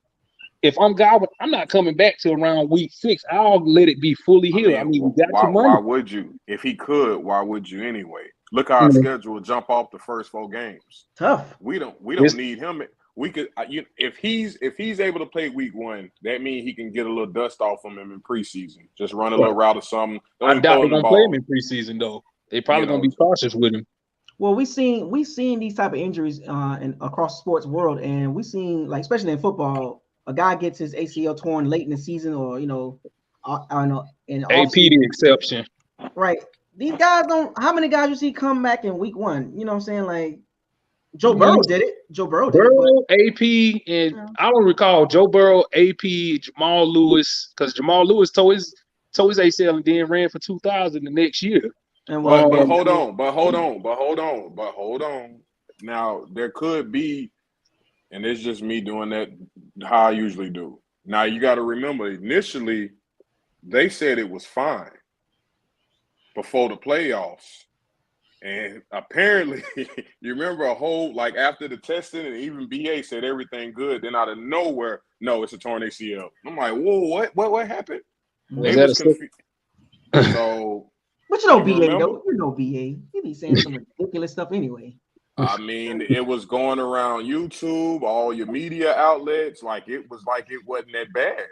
If I'm Godwin, I'm not coming back to around week 6. I'll let it be fully healed. I mean, we got your money. Why would you? If he could, why would you anyway? Look how our schedule jump off the first 4 games. Tough. We don't need him. We could, if he's able to play week 1, that means he can get a little dust off him in preseason. Just run a little route or something. I doubt they're gonna play him in preseason though. They probably gonna be cautious with him. Well, we seen these type of injuries across the sports world, and we seen, like, especially in football, a guy gets his ACL torn late in the season, or in AP the exception. Right. These guys don't. How many guys you see come back in week one? You know what I'm saying? Like Joe Burrow did it. Burrow, AP, and I don't recall Joe Burrow, AP, Jamal Lewis, because Jamal Lewis tore his ACL and then ran for 2,000 the next year. And but hold on. Now there could be, and it's just me doing that how I usually do. Now you got to remember, initially they said it was fine before the playoffs, and apparently you remember a whole, like, after the testing, and even BA said everything good. Then out of nowhere, no, it's a torn ACL. I'm like, whoa, what happened? Was that confused. So. But you know, BA though. You know, BA. He be saying some ridiculous stuff anyway. I mean, it was going around YouTube, all your media outlets. It wasn't that bad.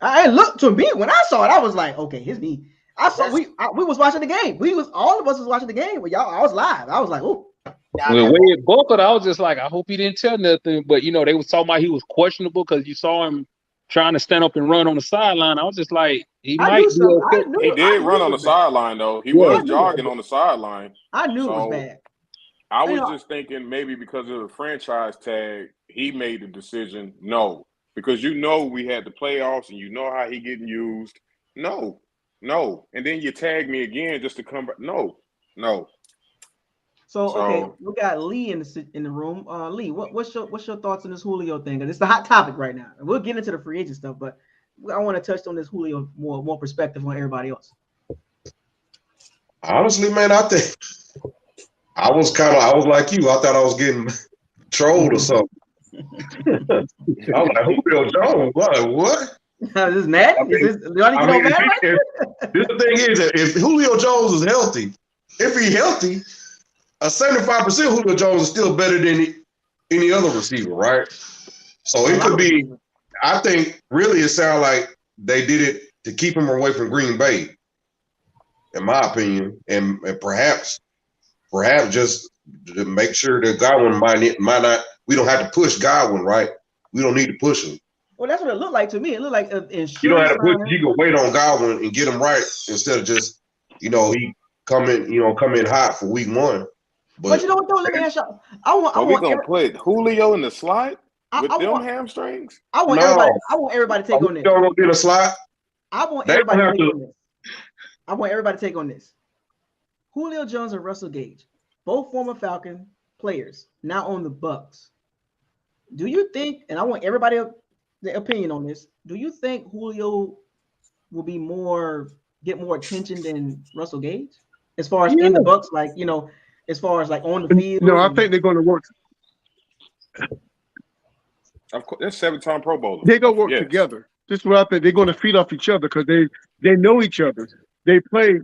I looked, to me when I saw it, I was like, okay, his knee. We was watching the game. All of us was watching the game. But y'all, I was live. I was like, oh. When way it buckled, I was just like, I hope he didn't tell nothing. But they was talking about he was questionable because you saw him trying to stand up and run on the sideline. I was just like, he might be okay. He did run on the sideline though. He was jogging on the sideline. I knew it was bad. I was just thinking maybe because of the franchise tag, he made the decision. No, because we had the playoffs and you know how he getting used. No, and then you tag me again just to come back. No. So okay, we got Lee in the room. Lee, what's your thoughts on this Julio thing? Because it's the hot topic right now. We'll get into the free agent stuff, but I want to touch on this Julio more perspective on everybody else. Honestly, man, I think I was like you. I thought I was getting trolled or something. I was like, Julio Jones, what? Is this mad? This the thing is that if Julio Jones is healthy, if he's healthy, a 75% Julio Jones is still better than any other receiver, right? So it could be. I think really it sounds like they did it to keep him away from Green Bay, in my opinion, and perhaps just to make sure that Godwin might not. We don't have to push Godwin, right? We don't need to push him. Well, that's what it looked like to me. It looked like insurance. You don't have to push. You can wait on Godwin and get him right instead of just he come in hot for week one. But you know what though? Let me ask y'all. Are we gonna put Julio in the slot with them hamstrings? I want everybody to take on this. You don't get a slot. I want everybody to take on this. Julio Jones and Russell Gage, both former Falcon players, now on the Bucs. Do you think? And I want everybody the opinion on this. Do you think Julio will get more attention than Russell Gage as far as in the Bucs, as far as on the field? No, I think they're going to work. Of course, they're 7-time Pro Bowlers. They're going to work together. This is what I think. They're going to feed off each other because they know each other. They play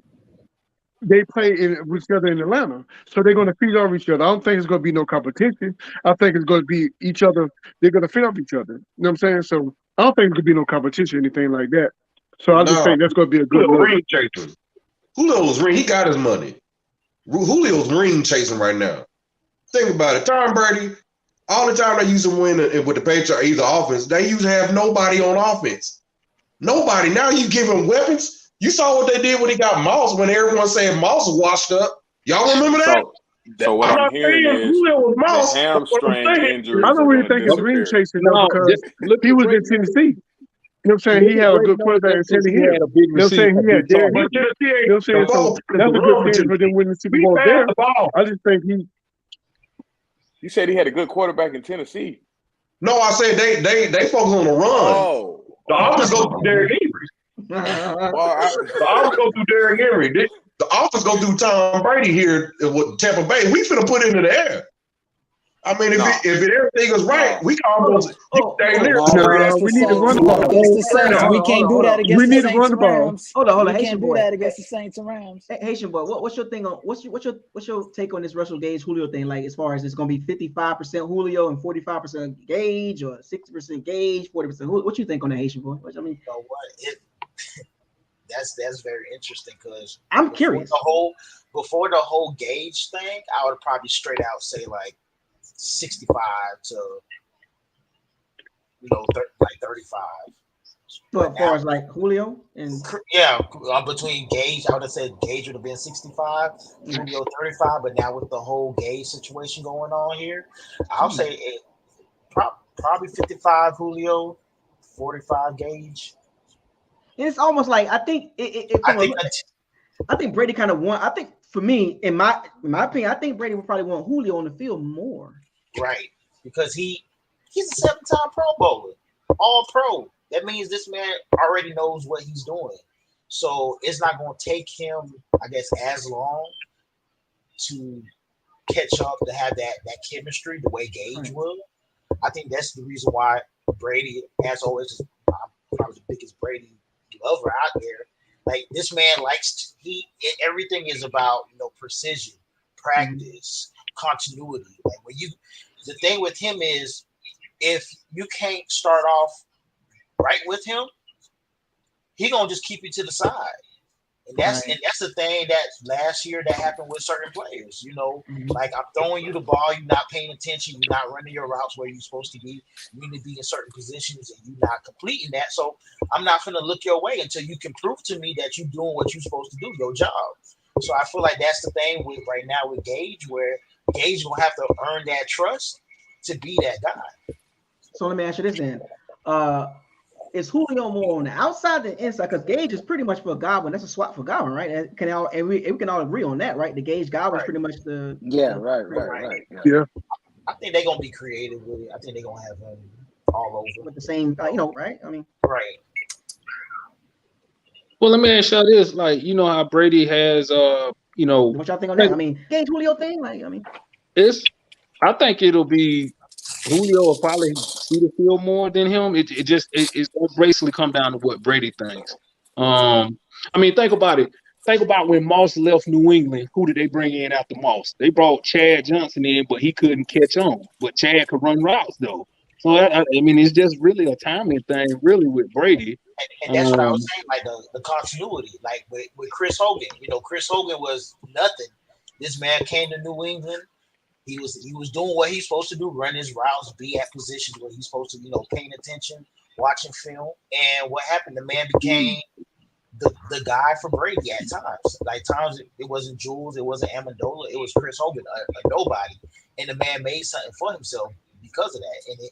with each other in Atlanta, so they're going to feed off each other. I don't think it's going to be no competition. I think it's going to be each other. They're going to feed off each other. You know what I'm saying? So I don't think it's going to be no competition or anything like that. So I just think that's going to be a good ring chaser. Julio's ring. He got his money. Julio's ring chasing right now. Think about it. Tom Brady, all the time they used to win with the Patriots, either offense, they used to have nobody on offense. Nobody. Now you give him weapons. You saw what they did when he got Moss, when everyone said Moss was washed up. Y'all remember that? So what I'm hearing is the hamstring injury. I don't really think it's ring chasing because he was in Tennessee. You know what I'm saying? He had a good quarterback in Tennessee. You know what I'm saying? He had Derrick Henry. You know what I'm saying? So that's a good thing for them winning the Super Bowl there. I just think You said he had a good quarterback in Tennessee. No, I said they focus on the run. Oh. The offense go through Derrick Henry. The offense go through Derrick Henry. The offense go through Tom Brady here with Tampa Bay. We finna put it into the air. I mean, if everything is right, we can almost. We need to run the ball. We can't do that against the Saints and Rams. Hold on. We can't do that against the Saints and Rams. Haitian boy, what's your thing on what's your take on this Russell Gage Julio thing? Like, as far as it's gonna be 55% Julio and 45% Gage, or 60% Gage, 40%. What you think on the Haitian boy? I mean, you know what? that's very interesting because I'm curious. Before the whole Gage thing, I would probably straight out say like 65 to like 35. So as far as like Julio and between Gage, I would have said Gage would have been 65, Julio 35. But now with the whole Gage situation going on here, I'll say probably 55 Julio, 45 Gage. It's almost like I think I think Brady kind of won. I think for me, in my opinion, I think Brady would probably want Julio on the field more. Right, because he's a 7-time Pro Bowler, All Pro. That means this man already knows what he's doing. So it's not going to take him, I guess, as long to catch up to have that chemistry the way Gage will. I think that's the reason why Brady, as always, is probably the biggest Brady lover out there. Like this man everything is about precision, practice, continuity. Like the thing with him is if you can't start off right with him, he gonna just keep you to the side. And that's the thing that last year that happened with certain players. Like I'm throwing you the ball, you're not paying attention, you're not running your routes where you're supposed to be. You need to be in certain positions and you're not completing that. So I'm not gonna look your way until you can prove to me that you're doing what you're supposed to do, your job. So I feel like that's the thing with right now with Gage, where Gage gonna have to earn that trust to be that guy. So let me ask you this then. Is Julio more on the outside than inside? Because Gage is pretty much for Godwin. That's a swap for Godwin, right? And we can all agree on that, right? The Gage Godwin is pretty much the right. Yeah. I think they're gonna be creative with it. I think they're gonna have him all over with the same, right? I mean, right. Well, let me ask y'all this: like, how Brady has, what y'all think on that? I mean, Gage Julio thing, like, I mean, I think it'll be. Julio will probably see the field more than him. It's basically come down to what Brady thinks. I mean, think about it. Think about when Moss left New England. Who did they bring in after Moss? They brought Chad Johnson in, but he couldn't catch on. But Chad could run routes though. So I mean, it's just really a timing thing, really, with Brady. And that's what I was saying, like the continuity, like with Chris Hogan. Chris Hogan was nothing. This man came to New England. He was doing what he's supposed to do, run his routes, be at positions where he's supposed to, paying attention, watching film. And what happened? The man became the guy for Brady at times. Like times it wasn't Jules, it wasn't Amendola, it was Chris Hogan, a nobody. And the man made something for himself because of that. And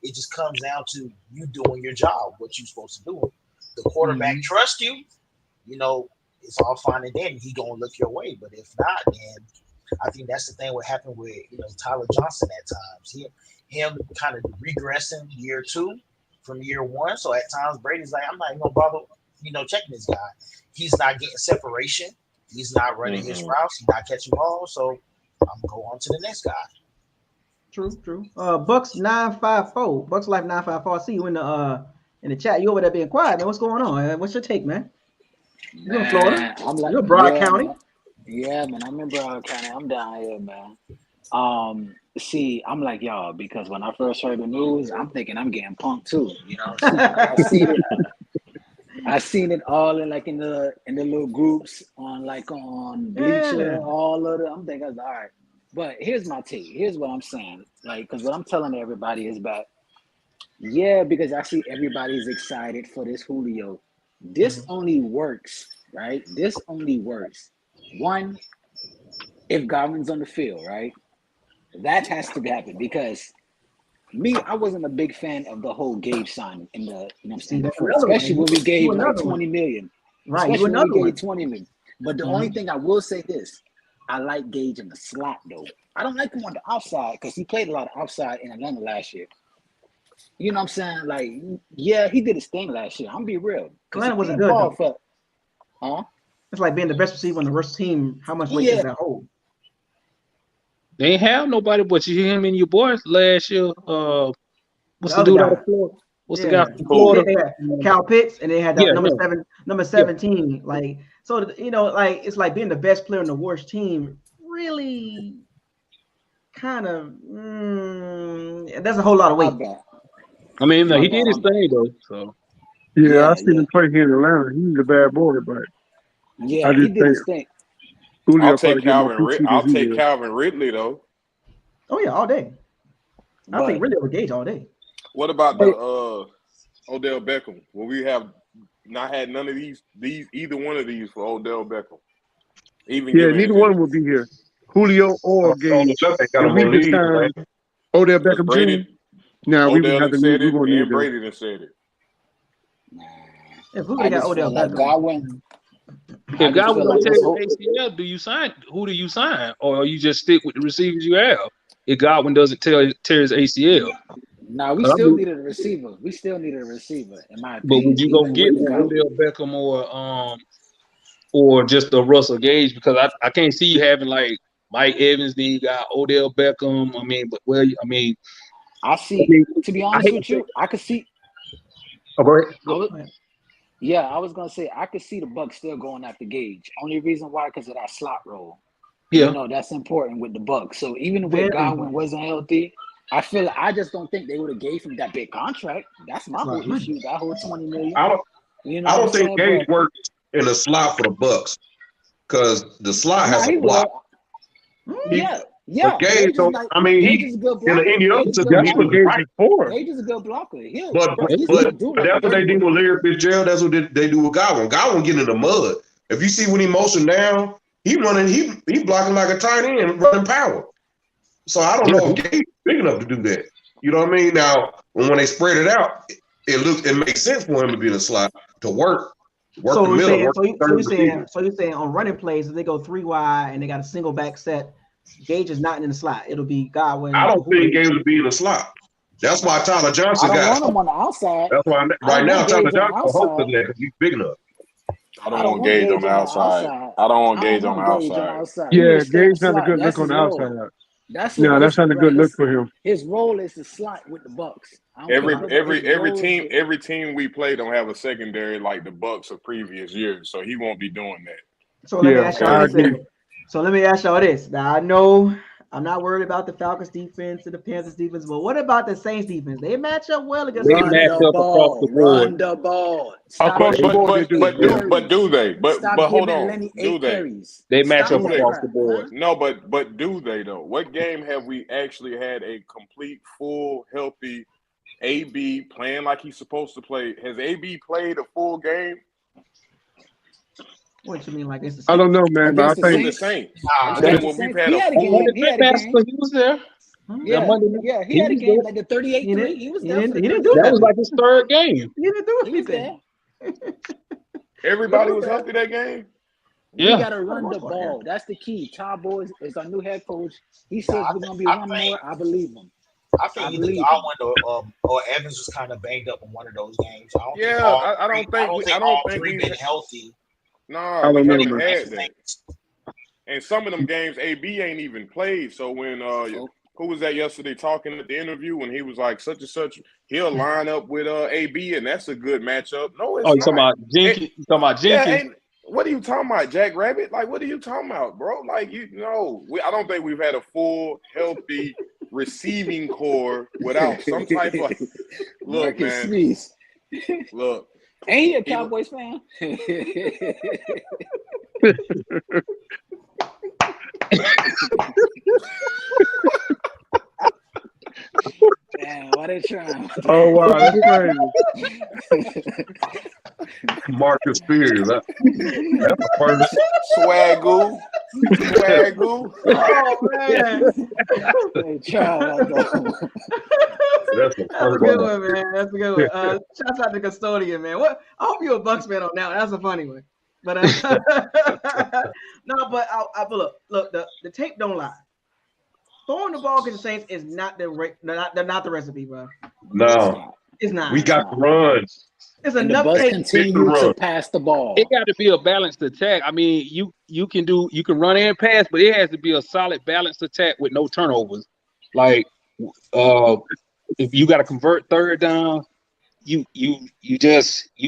it just comes down to you doing your job, what you're supposed to do. The quarterback trusts you, it's all fine and dandy. He gonna look your way. But if not, then I think that's the thing what happened with Tyler Johnson at times. Him kind of regressing year 2 from year 1. So at times Brady's like, I'm not even gonna bother, checking this guy. He's not getting separation. He's not running his routes. He's not catching balls. So I'm gonna go on to the next guy. True. Bucs 954. Bucs Life 954. I see you in the chat. You over there being quiet, man. What's going on? What's your take, man? You in Florida? You're in Broward County. Yeah, man, I'm in Broward County. I'm down here, man. See, I'm like y'all because when I first heard the news, I'm thinking I'm getting punked too. I seen it all in the little groups on Bleacher, all of it. I'm thinking, all right. But here's my take. Here's what I'm saying. Because what I'm telling everybody is that, because I see everybody's excited for this Julio. This only works, right? This only works. One, if Godwin's on the field, right? That has to happen because I wasn't a big fan of the whole Gage signing in the, especially when we gave like $20 million. Right, especially when we gave $20 million. But the only thing I will say this, I like Gage in the slot though. I don't like him on the outside because he played a lot of outside in Atlanta last year. You know what I'm saying? Like, yeah, he did his thing last year. I'm gonna be real. Atlanta wasn't good though. It's like being the best receiver on the worst team. How much weight does that hold? They ain't have nobody but him and your boys last year. What's the dude out of Florida? What's the guy from Florida? They had Cal Pitts, and they had number 17. Like, so it's like being the best player on the worst team. Really, kind of. That's a whole lot of weight. I mean, he did his thing though. So Yeah, I seen him play here in Atlanta. He's a bad boy, but Yeah, I he just did his think thing. Julio I'll probably take get more PC I'll than he take will. Calvin Ridley though. Oh yeah, all day. I'll take But really over Gage all day. What about the Odell Beckham? Well, we have not had none of these either one of these for Odell Beckham. Even Yeah, given his neither one injury. will be here. Julio or Gage. Got If him we on just leave, man. sign Odell Because Beckham Jr., Brady, now we would Odell have done to need. said We it, won't need and them. Brady done said it. nah, If we I got just Odell feel like Beckham, Godwin. I If just God feel want like to this tear whole his ACL, do you sign? Who do you sign, or you just stick with the receivers you have? If Godwin doesn't tear his ACL, Nah, we I still mean, needed a receiver. We still needed a receiver, in my but would opinion, you go even get with the one guy. Odell Beckham or just a Russell Gage? Because I can't see you having like Mike Evans. Then you got Odell Beckham. I mean, I see. To be I honest hate with to say. you, I could see. Oh, go ahead. I was gonna say I could see the Bucs still going after Gage. Only reason why, because of that slot role. Yeah. You know, that's important with the Bucs. So even Very if Godwin important. wasn't healthy, I just don't think they would have gave him that big contract. That's my That's a lot whole of money. issue. That whole $20 million. I don't. You know I what I'm don't think saying? Gage But works in a slot for the Bucks because the slot has nah, a he block. will. He- Yeah. But Gage Gage is don't. like I mean, Gage is a good in blocker. any other Gage is a good system, That's he what was blocker. Gage right. is for. Gage is a good blocker. But He's but gonna do that's like what they 30 do with with him. Larry Fitzgerald. That's what they do with Godwin. Godwin get in the mud. If you see when he motion down, he running. He blocking like a tight end, running power. So I don't know if Gage is big enough to do that. You know what I mean? Now when they spread it out, it makes sense for him to be in the slot to work So the you're middle, saying, work the third receiver. so you're saying on running plays, if they go 3 wide and they got a single back set, Gage is not in the slot. It'll be Godwin. I don't think Gage would be in the slot. That's why Tyler I Johnson don't got. want him on the outside. That's why I right don't now want Tyler Gage on the Johnson hope outside. to that because he's big enough. I don't want Gage on the outside. I don't want Gage on the outside. He need Yeah, to stay in Gage the not a slot. good That's look on his the role. outside. That's No, that's not a good look for him. His role is to slot with the Bucs. Every team we play don't have a secondary like the Bucs of previous years, so he won't be doing that. So let me Yeah, ask y'all I this. agree. So let me ask y'all this. Now I know I'm not worried about the Falcons defense and the Panthers defense, but what about the Saints defense? They match up well against They the match defense. up across the board. Run the ball. Across the board, they do. But do they? But hold on. Lenny Do 8 they? carries. They match Stop up that across crap, the board. man. No, but do they though? What game have we actually had a complete, full, healthy AB playing like he's supposed to play? Has AB played a full game? What you mean, like it's the Saints? I don't know, man, but I Against the think The Saints. I'm Against saying the when we've Saints. had He a had a full. game. He had a game. He was there. Yeah, he had a game like the 38-3. He was there. He didn't do That that. was like his third game. He didn't do He was anything. there. Everybody was healthy that game. We Yeah. gotta run the ball. That's the key. Todd Boyd is our new head coach. He says we're gonna be one more. I believe him. I think either Godwin or Evans was kind of banged up in one of those games. I don't think all we've three been healthy. No, we know, haven't man. had that. And some of them games, AB ain't even played. So when who was that yesterday talking at the interview when he was like such and such, he'll line up with AB, and that's a good matchup. No, it's Oh, you not. talking about Jenkins? You talking about Jenkins? What are you talking about, Jack Rabbit? Like, what are you talking about, bro? Like, I don't think we've had a full, healthy receiving core without some type of look, Marcus man. Smith. Look. Ain't he a Cowboys fan? Damn, why they trying? Oh wow, that's crazy. Marcus Spears. That's the first. Swagoo. Oh man, They trying. That's the that's a first good one. one, man. That's a good one. Shouts out to Custodian, man. What? I hope you're a Bucs fan on that one. That's a funny one. But no, but I look. The tape don't lie. Throwing the ball against the Saints is not the recipe, bro. No, It's not. we got to run. It's And the enough Bucs tape. continue to pass the ball. It got to be a balanced attack. I mean, you can run and pass, but it has to be a solid balanced attack with no turnovers. Like, if you got to convert third down, you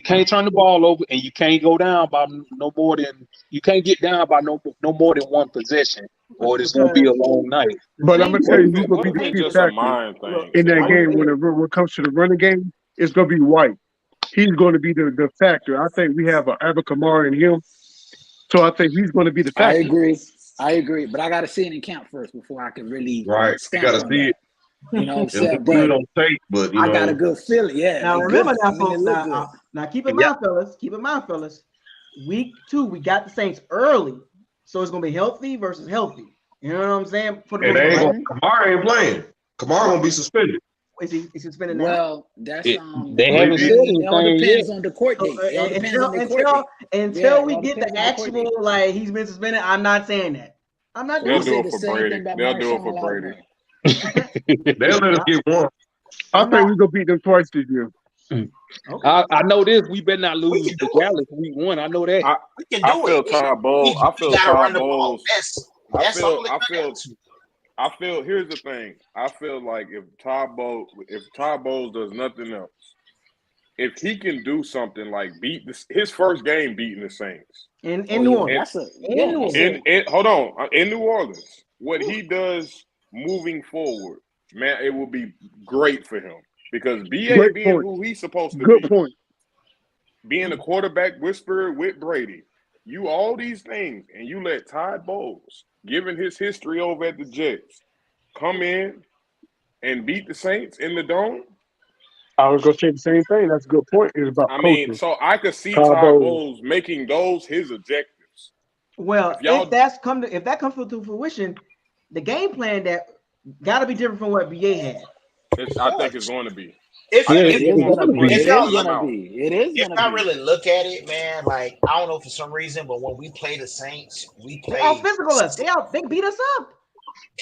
can't turn the ball over, and you can't go down by no more than no more than one possession, or it's gonna be a long night. But I'm gonna tell you who's gonna be the key just a factor mind thing in that game when it comes to the running game. It's gonna be White. he's going to be the factor. I think we have an Kamara in him, so I think he's going to be the factor. I agree, but I got to see it in camp first before I can really right. You got to see that. it. You know what I'm It saying? look good on tape, but you I know, got a good feeling. Yeah. Now remember now, folks. Now keep in mind, fellas. Week 2, we got the Saints early, so it's gonna be healthy versus healthy. You know what I'm saying? Kamara ain't playing. Kamara gonna be suspended. Is he suspended now? Well, that's they haven't said anything it all depends yet. on the court date. It all depends on the court date. Until we get the actual like he's been suspended, I'm not saying that. I'm not doing They'll do it for Brady. They'll do it for Brady. They'll let us get one. I think we're gonna beat them twice this year. Okay. I know this. We better not lose to Dallas week 1. I know that. We can do I feel Todd Bowles. I feel. Here's the thing. I feel like if Todd Bowles does nothing else, if he can do something like his first game beating the Saints in New Orleans, in New Orleans, what he does moving forward, man, it will be great for him because BA being who he's supposed to be, being a quarterback whisperer with Brady, you all these things, and you let Todd Bowles, given his history over at the Jets, come in and beat the Saints in the Dome. I was gonna say the same thing. That's a good point. It's about coaching. So I could see Todd Bowles making those his objectives. Well, if that comes to fruition, the game plan that got to be different from what BA had. I think it's going to be. If I really look at it, man, like I don't know for some reason, but when we play the Saints, we play. They physical us. They beat us up.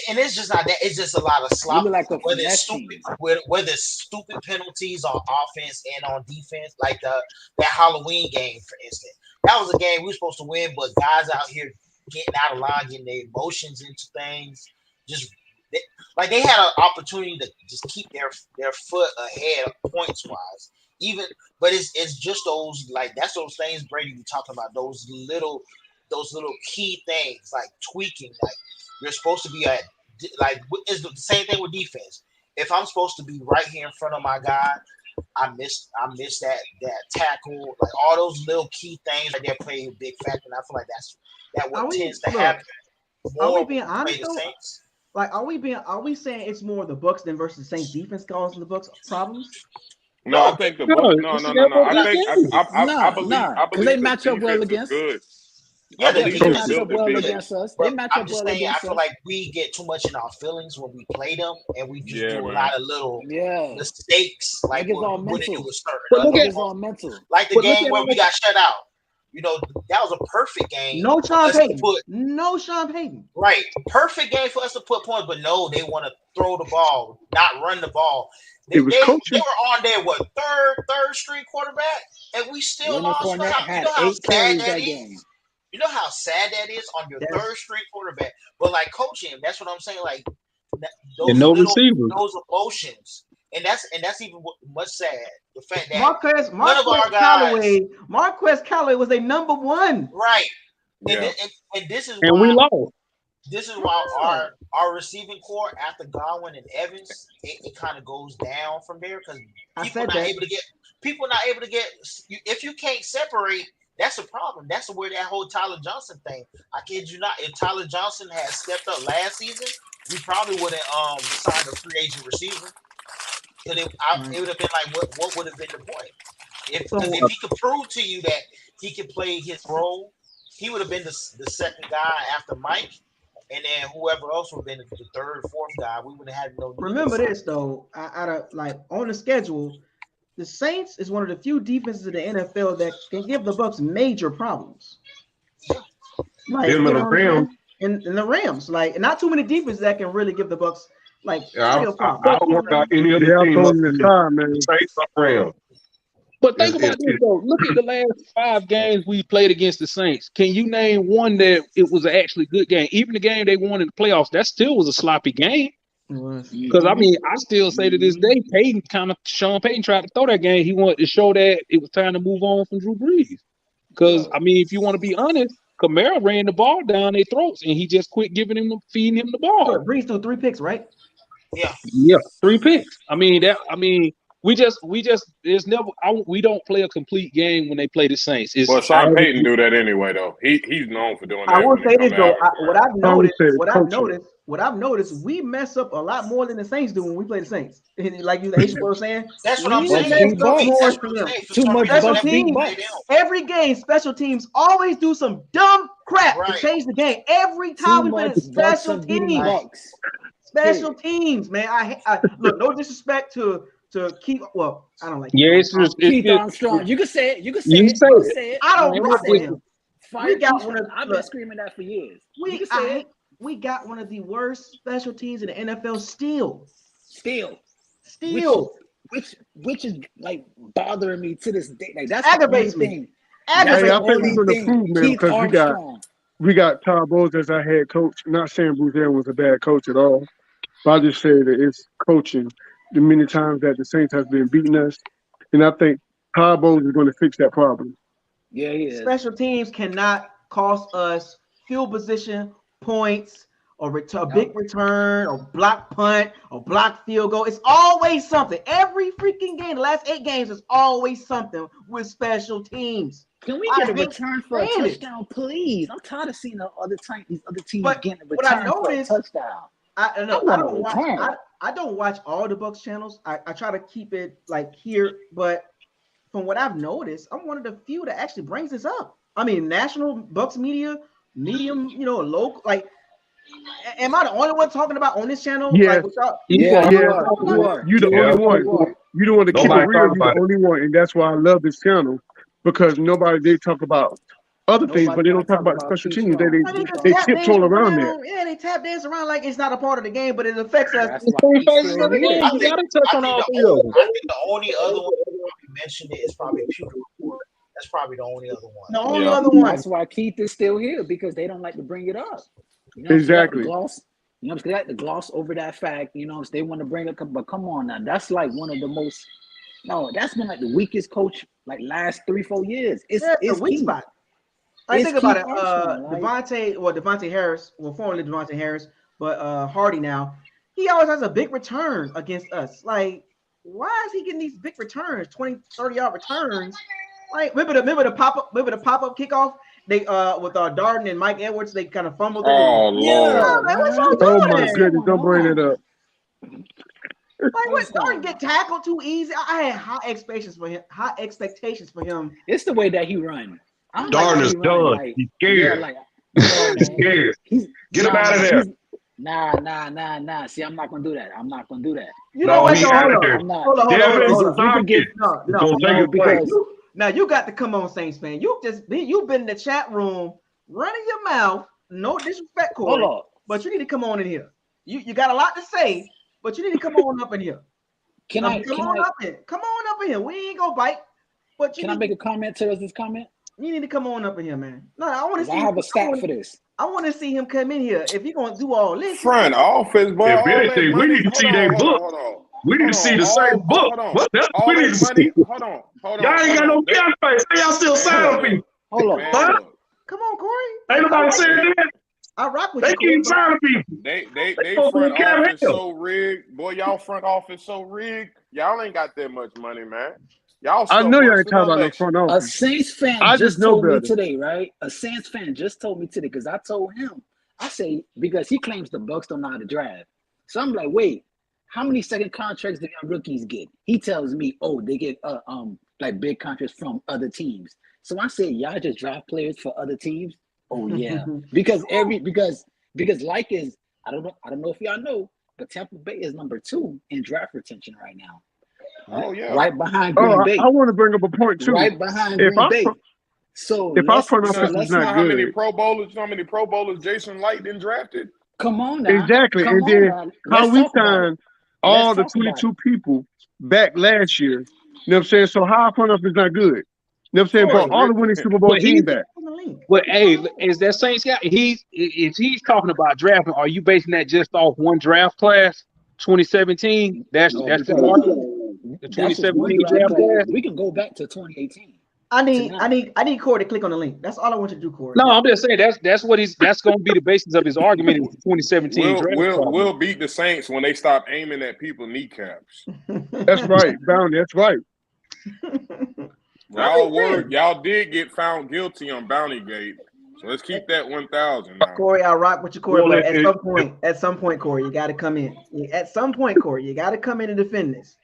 And it's just not that. It's just a lot of slop. Like whether it's stupid penalties on offense and on defense, like that Halloween game, for instance. That was a game we were supposed to win, but guys out here getting out of line, getting their emotions into things, they had an opportunity to just keep their foot ahead points wise. But it's just those that's those things Brady was talking about, those little key things like tweaking, like you're supposed to be it's the same thing with defense. If I'm supposed to be right here in front of my guy, I missed that tackle, like all those little key things right there play a big factor, and I feel like that what tends to happen. Are we being honest though? Like, are we saying it's more the Bucs than versus Saints defense causing the Bucs problems? No, I think the Bucs. No. I believe they match up well against us. Yeah, they match up well against us. They match up well against us. I feel like we get too much in our feelings when we play them, and we just do a lot of little mistakes. Like it's all mental. It's all mental. Like the game where we got shut out. You know, that was a perfect game. No Sean Payton. Right. Perfect game for us to put points, but no, they want to throw the ball, not run the ball. They were on their third string quarterback, and we still lost. You know how sad that is? You know how sad that is on your third string quarterback. But like coaching, that's what I'm saying. Like those emotions. And that's even much sad. The fact that Marquez Callaway was a number 1. Right. Yeah. And this is why we lost. This is why our receiving core after Godwin and Evans, it kind of goes down from there because people not able to get if you can't separate, that's a problem. That's where that whole Tyler Johnson thing. I kid you not. If Tyler Johnson had stepped up last season, we probably would have signed a free agent receiver. Because it would have been like, what would have been the point? If he could prove to you that he could play his role, he would have been the second guy after Mike, and then whoever else would have been the third, fourth guy. We would have had no. Remember this though, on the schedule, the Saints is one of the few defenses in the NFL that can give the Bucs major problems. Like in the Rams, like not too many defenses that can really give the Bucs. I don't work out any other team in the time, man. But think about this though. Look at the last 5 games we played against the Saints. Can you name one that it was an actually good game? Even the game they won in the playoffs, that still was a sloppy game. Because I still say to this day, Sean Payton tried to throw that game. He wanted to show that it was time to move on from Drew Brees. Because if you want to be honest, Kamara ran the ball down their throats, and he just quit feeding him the ball. Brees threw 3 picks, right? Yeah, 3 picks. We just there's never we don't play a complete game when they play the Saints. Well, Sean Payton do that anyway, though. He's known for doing that. I will say this though. What I've noticed, we mess up a lot more than the Saints do when we play the Saints. Like you were saying, that's what I'm saying. Too much special teams. Every game, special teams always do some dumb crap to change the game. Every time we play the special teams. Special teams, man. I look, no disrespect to keep. Well, I don't like. Yeah, it's Keith Armstrong. You can say it. You can say it. I don't rock with him. We got one. I've been screaming that for years. We got one of the worst special teams in the NFL. Still. Which is like bothering me to this day. Like that's aggravates me. I think we're gonna prove, man, because we got Todd Bowles as our head coach. Not saying Bruce Arians was a bad coach at all, but I just say that it's coaching. The many times that the Saints have been beating us, and I think Todd Bowles is going to fix that problem. Yeah, he is. Special teams cannot cost us field position, points, or a big return, or block punt, or block field goal. It's always something. Every freaking game, the last 8 games, is always something with special teams. Can we get a return for a touchdown, please? I'm tired of seeing these other teams getting a return for a touchdown. I don't watch all the Bucs channels. I try to keep it like here, but from what I've noticed, I'm one of the few that actually brings this up. I mean, national Bucs media, medium, local. Like, am I the only one talking about on this channel? Yeah, like, you are. You're the only one. You don't want to keep it real. You're the only one, and that's why I love this channel, because they talk about other things, but they don't talk about special teams. They tiptoe around there. Yeah, they tap dance around like it's not a part of the game, but it affects us. I think the only other one you mentioned is probably Pewter Report. That's probably the only other one. The only other one. That's why Keith is still here, because they don't like to bring it up. Exactly. They like to gloss over that fact. They want to bring it up, but come on now. That's like one of the most. No, that's been like the weakest coach like last 3-4 years. It's a weak spot. I think about it. Devontae Harris, formerly Devontae Harris, but Hardy now, he always has a big return against us. Like, why is he getting these big returns, 20, 30-yard returns? Like, remember the pop-up kickoff? They with Darden and Mike Edwards, they kind of fumbled. Oh Lord! Man, what's y'all doing? Oh my goodness! Don't bring it up. Like, what? Darden get tackled too easy. I had high expectations for him. It's the way that he runs. Darden is done. He's scared. He's scared. Get him out of there. Nah. See, I'm not gonna do that. You know what? Hold on. Now you got to come on, Saints fan. You've been in the chat room running your mouth. No disrespect, Corey. But you need to come on in here. You got a lot to say, but you need to come on up in here. Come on up in here. We ain't gonna bite. But can I make a comment to this comment? You need to come on up in here, man. No, I want to see. I have a stat for this. I want to see him come in here. If you're gonna do all this, front office, boy. If anything, we need to see that book. We need to see the same book. What else we need to see? Hold on. Y'all ain't got no campaign. How y'all still signing people? Hold on. Come on, Corey. Ain't nobody saying that. I rock with you. They keep signing people. They front office so rigged. Boy, y'all front office so rigged. Y'all ain't got that much money, man. I know y'all ain't talking about no front office. A Saints fan just told me today, right? A Saints fan just told me today, because I told him, I say, because he claims the Bucs don't know how to draft. So I'm like, wait, how many second contracts do young rookies get? He tells me, they get like big contracts from other teams. So I said, y'all just draft players for other teams? Oh yeah, because like is I don't know if y'all know, but Tampa Bay is number 2 in draft retention right now. Oh yeah, right behind Green Bay. I want to bring up a point too. Right behind Green Bay. So if our front office is not how good, many Pro Bowlers Jason Light didn't drafted? Come on now. Exactly, and then how we signed all the 22 people back last year. You know what I'm saying? So how our front office is not good. You know what I'm saying? But all the winning Super Bowl team back. But hey, is that Saints guy? If he's talking about drafting, are you basing that just off one draft class, 2017? That's the 2017 draft class. We can go back to 2018. I need Corey to click on the link. That's all I want you to do, Corey. No, I'm just saying that's going to be the basis of his argument in the 2017 draft. We'll beat the Saints when they stop aiming at people kneecaps. That's right, Bounty. That's right. Y'all did get found guilty on Bountygate, so let's keep that 1,000. Corey, I'll rock with you, Corey. But at some point, Corey, you got to come in. At some point, Corey, you got to come in and defend this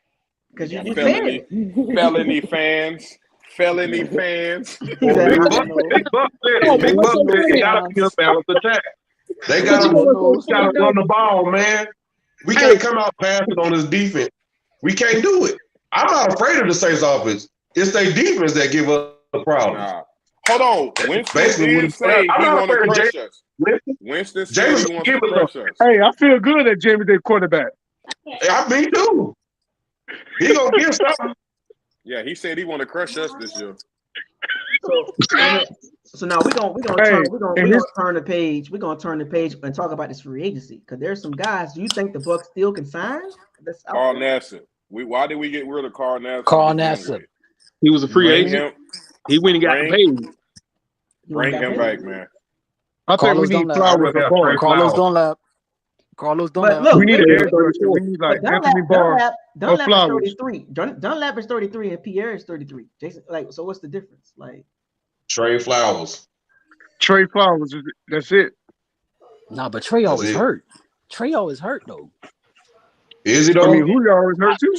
because you felony fans. Felony fans. Big Buck said it got to be a balanced attack. They got to run the ball, man. We can't come out passing on this defense. We can't do it. I'm not afraid of the Saints offense. It's their defense that give us the problem. Nah. Hold on. Winston did say he want to crush us. Winston said he wants to crush us. Hey, I feel good that James their quarterback. Me too. He gonna get something. Yeah, he said he want to crush us this year. So now we're gonna turn the page. We're gonna turn the page and talk about this free agency because there's some guys. Do you think the Bucs still can sign? Carl Nassib. Why did we get rid of Carl Nassib? Carl Nassib. He was a free agent. He went and got paid. Bring him back, man. I think we need Flowers. Carlos Dunlap. Look, we need we need like Anthony Barr or Flowers. Dunlap is 33 and Pierre is 33. Jason, so what's the difference? Trey Flowers. That's it. Nah, but Trey always hurt. Trey always hurt though. Is he though? I mean, Julio always hurt too.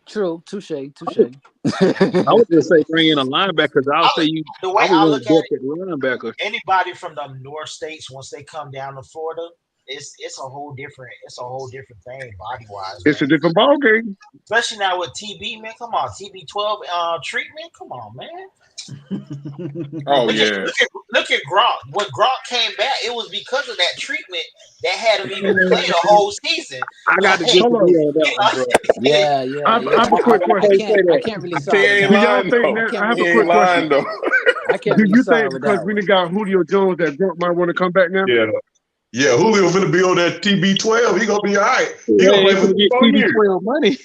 True, touche. I would just say bring in a linebacker because I'll say you. The way I look at it, linebacker. Anybody from the North States once they come down to Florida, it's a whole different thing body wise. It's a different ball game. Especially now with TB, man. Come on, TB12 treatment. Come on, man. Oh yeah. Look at Gronk. When Gronk came back, it was because of that treatment that had him even play the whole season. I got to get on that one, bro. Yeah. I have a quick question. I can't really He ain't lying though. I have a quick question. Do you think because we got Julio Jones that Gronk might want to come back now? Yeah, Julio finna be on that TB12. He gonna be all right. He gonna play for the TB12 money.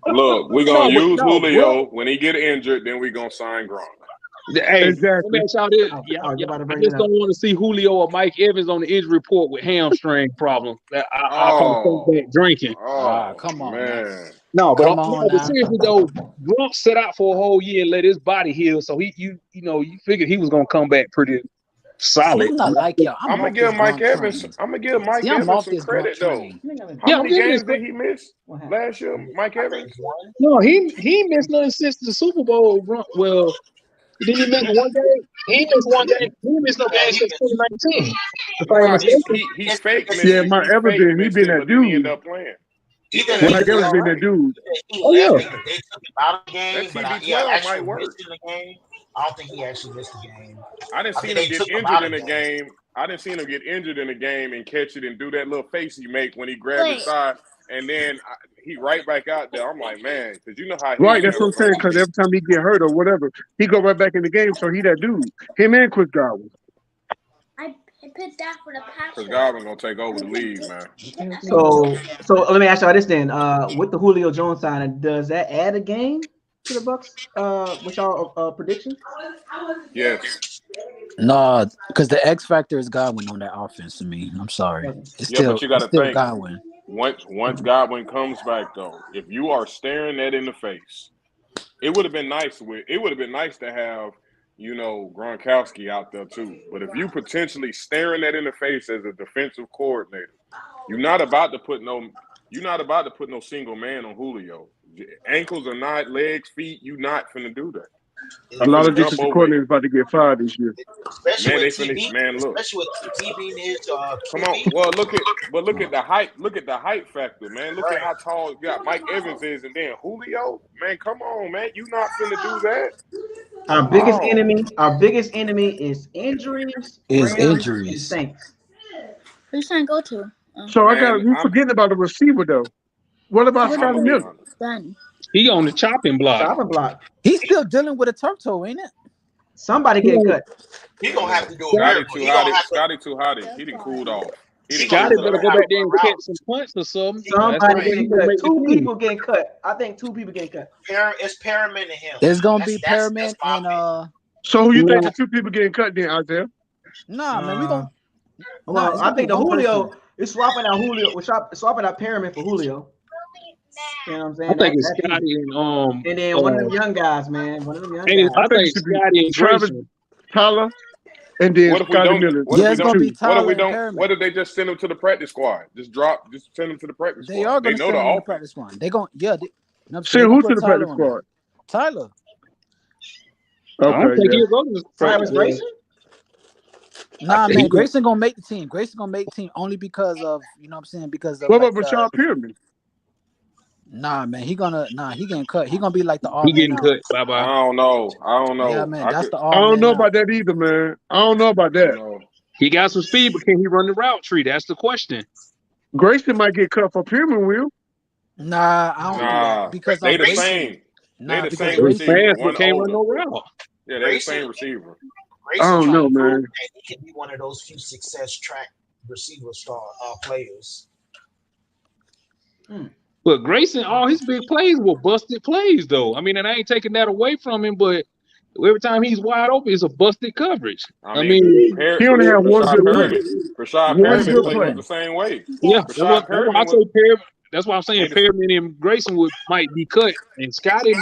Look, we're gonna use Julio when he get injured. Then we're gonna sign Gronk. Hey, exactly. I just don't want to see Julio or Mike Evans on the injury report with hamstring problems. I'll come back drinking. Come on, man. No, but seriously though, Gronk set out for a whole year and let his body heal. So you figured he was gonna come back pretty solid. I'm not like y'all. I'm gonna give Mike Evans. I'm gonna give Mike Evans some credit though. How many games did he miss last year, Mike Evans? No, he missed nothing since the Super Bowl. Well, did he miss one game? He missed one game. He missed no game since 2019. He's fake. Yeah, Mike Evans did. He been that dude. He ended up playing. Mike Evans been that dude. Oh yeah. They took him out of the game, but actually missed in the game. I don't think he actually missed the game. I didn't see him get injured in the game. I didn't see him get injured in the game and catch it and do that little face he make when he grabbed his side, and then he right back out there. I'm like, man, because you know how. Right, that's what I'm saying. Because every time he get hurt or whatever, he go right back in the game. So he that dude. Him and Chris Godwin. I picked that for the pass. Chris Godwin gonna take over the league, man. So let me ask y'all this then. With the Julio Jones signing, does that add a game to the Bucs? With y'all prediction? Yes. No, because the X factor is Godwin on that offense to me. I'm sorry. But you got to think. Godwin. Once Godwin comes back, though, if you are staring that in the face, it would have been nice. It would have been nice to have, Gronkowski out there too. But if you potentially staring that in the face as a defensive coordinator, you're not about to put no single man on Julio. Ankles are not legs, feet. You not finna do that. A lot of defensive coordinators about to get fired this year. Especially with TB being his. Come on, well look at the height. Look at the height factor, man. Look at how tall you got Mike Evans is, and then Julio. Man, come on, man. You not finna do that. Our biggest enemy is injuries. And Saints. Who's trying to go to? So you forgetting about the receiver though. What about Scotty Miller? Done. He on the chopping block. He's still dealing with a turf toe, ain't it? Somebody get cut. He gonna have to do it. Scotty too hotty. He done cooled off. Scotty better go back there and catch some punts or something. Somebody getting cut. Two people getting cut. I think 2 people getting cut. It's Perriman and him. It's gonna be Perriman and So who you think the 2 people getting cut then out there? Nah, man, we gonna. Well, I think the Julio is swapping out Julio. We're swapping out Perriman for Julio. You know what I'm saying? I think it's Scotty and then one of them young guys, man. One of them young guys. I think it's Scotty and Travis, Tyler, and then Scotty Miller. It's gonna be Tyler and Perriman. What if they just send them to the practice squad? Just send them to the practice squad. They are gonna send them to the practice squad. They gonna send who to the practice squad? Tyler. Okay, Travis Grayson? Nah, man, Grayson gonna make the team. Grayson gonna make the team only because of because of. What about Rashad Perriman? Nah, man, he getting cut. He gonna be like the He getting cut. Bye bye. I don't know. Yeah, man, that's the I don't know about that either, man. I don't know about that. He got some speed, but can he run the route tree? That's the question. Grayson might get cut for Perriman, will? Nah, I don't know because they the same. They the same receiver. One can't run no route. Yeah, they the same receiver. I don't know, man. He can be one of those few success track receiver star players. But Grayson, all his big plays were busted plays, though. I mean, and I ain't taking that away from him, but every time he's wide open, it's a busted coverage. I mean he only had one good play. Rashad Perriman played the same way. Yeah, that's why I'm saying Perriman and Grayson might be cut, and Scotty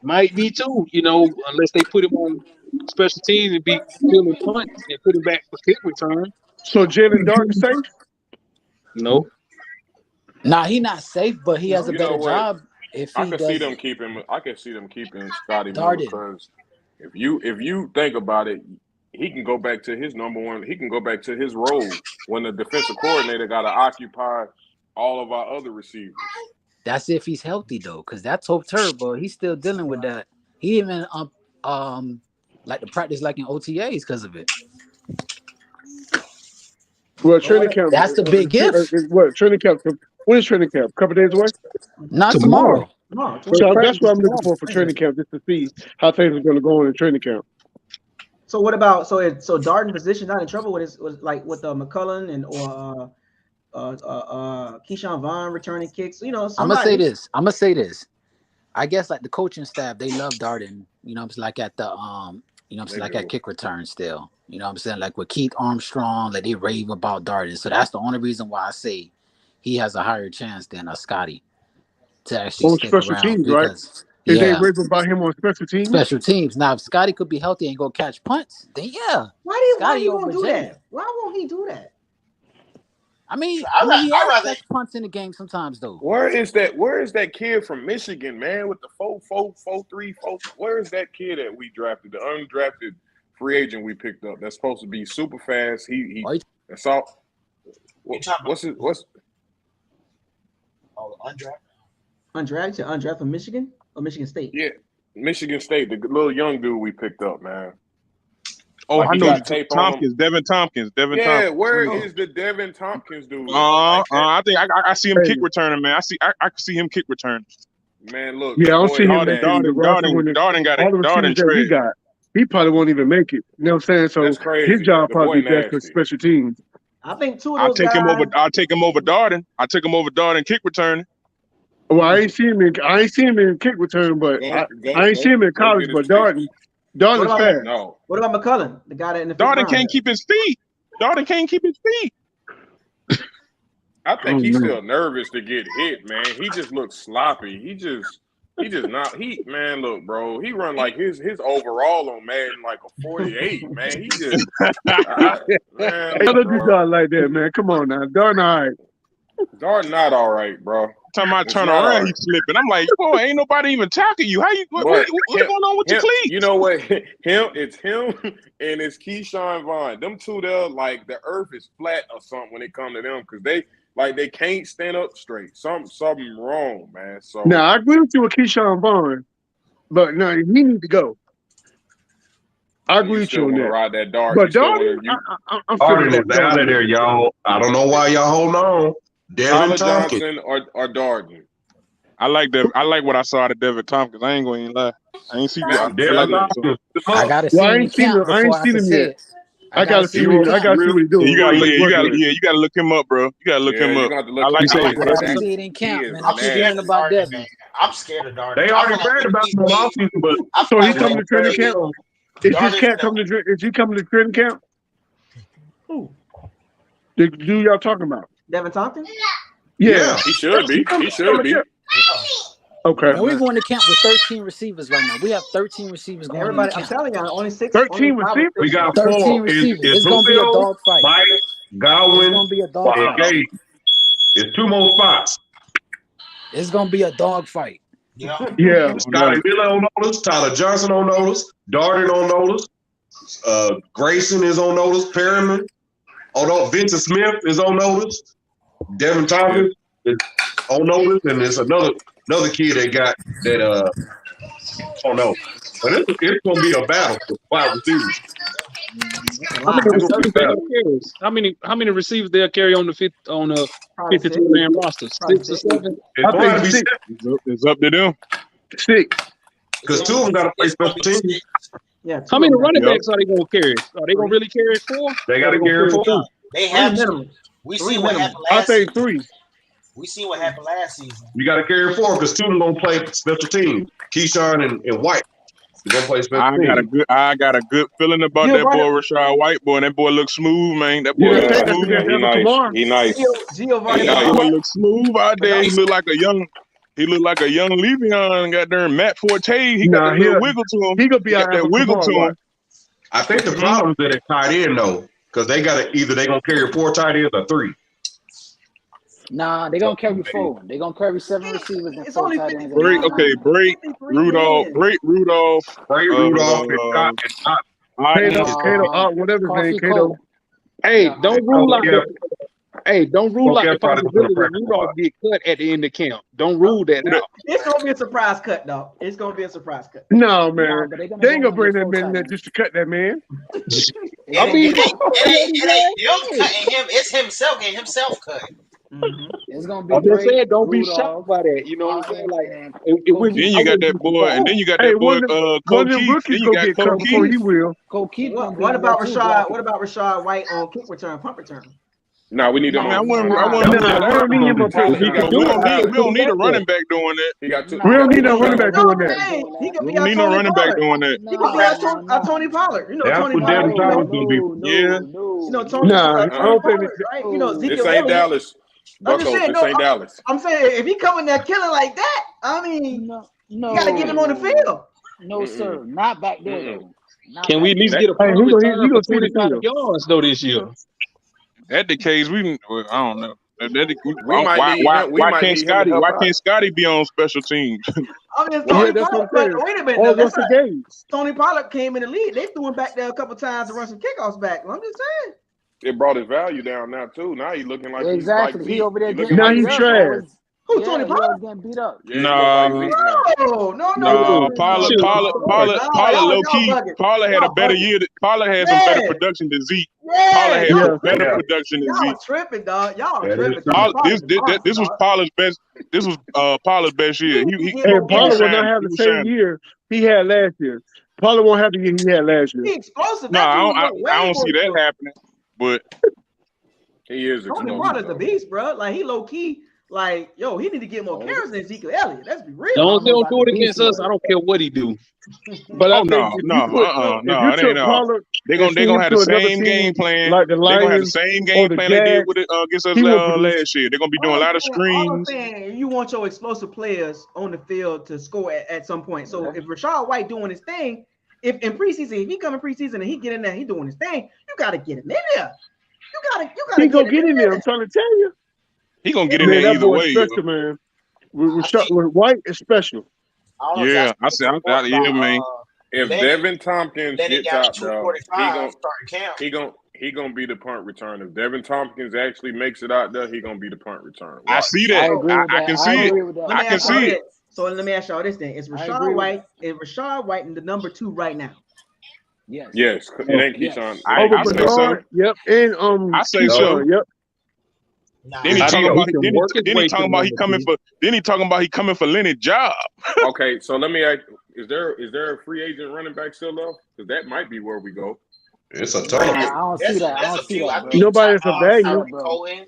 might be too. You know, unless they put him on special teams and be filling punts and put him back for kick return. So Jalen Darden safe? No. Nah, he not safe, but he has a better job. If I can see them keeping Scotty Miller because if you think about it, he can go back to his number one. He can go back to his role when the defensive coordinator got to occupy all of our other receivers. That's if he's healthy though, because that's Hope Turbo. He's still dealing with that. He even like the practice like in OTAs because of it. Well, training camp. That's the big gift. What training camp? When is training camp? A couple days away? Not tomorrow. So that's what I'm looking for training camp, just to see how things are going to go on in training camp. So what about so Darden position not in trouble with McCullen and or Keyshawn Vaughn returning kicks? You know, I'm gonna say this. I guess like the coaching staff, they love Darden. You know, it's like at the like at kick return still. You know what I'm saying? Like with Keith Armstrong, like they rave about Darden. So that's the only reason why I say he has a higher chance than a Scotty to actually on stick special around teams, because, right? If they rave about him on special teams? Special teams. Now, if Scotty could be healthy and go catch punts, then yeah. Why he won't do that? Why won't he do that? I mean, he has catch punts in the game sometimes, though. Where is that kid from Michigan, man, with the 4.3? Where is that kid that we drafted, the undrafted free agent we picked up? That's supposed to be super fast. That's all. What's undrafted from Michigan or Michigan State? Yeah, Michigan State, the little young dude we picked up, man. Oh, I know Devin Tompkins. Where is the Devin Tompkins dude? I think I see him kick returning, man. I can see him kick return. Man, look. Yeah, I don't see him. Darden got it. Darden trade. He probably won't even make it. You know what I'm saying? So his job probably be best for special teams. I think two of those I'll take him over Darden. I take him over Darden kick returning. Well, I ain't seen him in kick return, but I ain't seen him in college. But Darden's fast. No. What about McCullen, the guy that in the Darden can't keep his feet. I think he's still nervous to get hit, man. He just looks sloppy. He just not. Man, look, bro. He run like his overall on Madden like a 48, man. He just man. How does you Darden like that, man? Come on now, Darden all right. Darden not all right, bro. Time I turn around, he's slipping. I'm like, boy, ain't nobody even tackling you. How you? What's going on with your cleats? You know what? It's him and it's Keyshawn Vaughn. Them two there, like the earth is flat or something when it comes to them because they can't stand up straight. Something wrong, man. So now I agree with you with Keyshawn Vaughn, but no, he need to go. I agree with you on that. Ride that Darden. But Darden, I'm Darden is out of there, y'all. I don't know why y'all hold on. Tyler Johnson or Darden. I like what I saw out of Devin Tompkins. I ain't going to lie. I ain't see that. I gotta see him in camp before I can say it. I gotta see what he's doing. You gotta look him up, bro. You gotta look him up. I like see it in camp, man. I'm scared about Devin. I'm scared of Darden. They already heard about him all season, but so he coming to training camp. Is this cat coming to? Is he coming to training camp? Who? The dude y'all talking about? Devin Tompkins? Yeah. He should be. He should be. Okay. Now we're going to camp with 13 receivers right now. We have 13 receivers going. Everybody, to I'm telling y'all, only 6. 13 receivers. We got 13 4. receivers. It's gonna be a dog fight. Mike, Godwin, It's gonna be a dog and fight. Gage. It's 2 more spots. It's gonna be a dog fight. Yeah. Scotty Miller on notice. Tyler Johnson on notice. Darden on notice. Grayson is on notice. Perriman. Although Vincent Smith is on notice. Devin Thomas is on notice, and there's another kid they got that I don't know. But it's gonna be a battle for wide receivers. How many receivers they'll carry on the 52-man roster? 6 or 7? I think 6. It's up to them. 6. Because 2 of them got to play special teams. Yeah. How many running backs are they going to carry? Are they going to really carry 4? They got to carry 4. They have to. We see what happened last season. I say 3. We see what happened last season. You got to carry 4 because 2 of them going to play special teams. Keyshawn and White. They're going to play special teams. I got a good feeling about that boy, Rashad White, boy. That boy looks smooth, man. That boy looks smooth. He nice. That boy looks smooth out there. He look like a young Le'Veon. Got there, Matt Forte. He got that little wiggle to him. He gonna be got that wiggle to him. I think the problem is that it's tight end though, because they got to either they gonna carry 4 tight ends or 3. Nah, they're gonna carry 4. They're gonna carry 7 receivers and 4 tight ends. Bray Rudolph, and Scott Kato, whatever his name, Kato. Hey, don't rule out. Don't rule out the possibility that Rudolph get cut at the end of camp. Don't rule that out. It's gonna be a surprise cut, dog. It's gonna be a surprise cut. No, man. They ain't gonna bring that man there just to cut that man. I mean, it ain't them cutting him. It's himself getting himself cut. It's gonna be. I'm just saying, don't be shocked by that. You know what I'm saying? Like, then you got that boy, and then you got that boy, Cole Keith. Then you got Cole Keith. He will. Cole Keith. What about Rashad? What about Rashad White on kick return, punt return? No, we need him. We don't need a running back doing that. He got 2. We don't need no running back doing that. He can We be don't need no running back doing that. He can be our Tony Pollard. You know, That's Tony what Devin Pollard. Thomas gonna be. Yeah. You know, Tony Nah, Pollard, right? You know, This ain't Dallas. Bucko, this ain't Dallas. I'm saying if he coming there killing like that, I mean, you gotta get him on the field. No, sir, not back there. Can we at least get a punt return for 25 yards though this year? At the case, I don't know. Why can't Scotty be on special teams? I mean, Tony Pollard, wait a minute. That's the game. Tony Pollard came in the league. They threw him back there a couple times to run some kickoffs back. I'm just saying. It brought his value down now too. Now he's looking like exactly. He over there getting now he's trash. Who, Tony Pollard? Getting beat up. No. Pollard low key. Pollard had a better year. Pollard had some better production than Zeke. Pollard had some better production than Zeke. Y'all tripping, dog. Y'all tripping. This was Pollard's best. This was Pollard's best year. And Pollard will not have the same year he had last year. Pollard won't have the year he had last year. He's explosive. No, I don't see that happening. But he is explosive. Tony Pollard's the beast, bro. Like he low key. Like, yo, he need to get more carries than Ezekiel Elliott. Let's be real. Don't do it against us. I don't care what he do. But no, it ain't all. They're gonna have the same game plan. Like the Lions, they're gonna have the same game plan they did with it against us last year. They're gonna be doing a lot of screens. You want your explosive players on the field to score at some point. So if Rashad White doing his thing, if in preseason, if he come in preseason and he get in there, he doing his thing, you gotta get him in there. You gotta he gonna get in there. I'm trying to tell you. He gonna get in there either way. Special, man. With White is special. Yeah, man. If Devin Tompkins gets out, though, he gonna be the punt return. If Devin Tompkins actually makes it out there, he gonna be the punt return. I see that. I can see it. I can see it. So let me ask y'all this thing: Is Rashad White in the number 2 right now? Yes. It ain't Keyshawn. I say so. Yep. And I say so. Yep. Then he talking about he coming for Lenny's job. Okay, so let me ask: Is there a free agent running back still though? Because that might be where we go. It's a I ton. don't see that. I There's don't a see few. I that, bro. think Nobody that's a value. Tyreek bro. Cohen.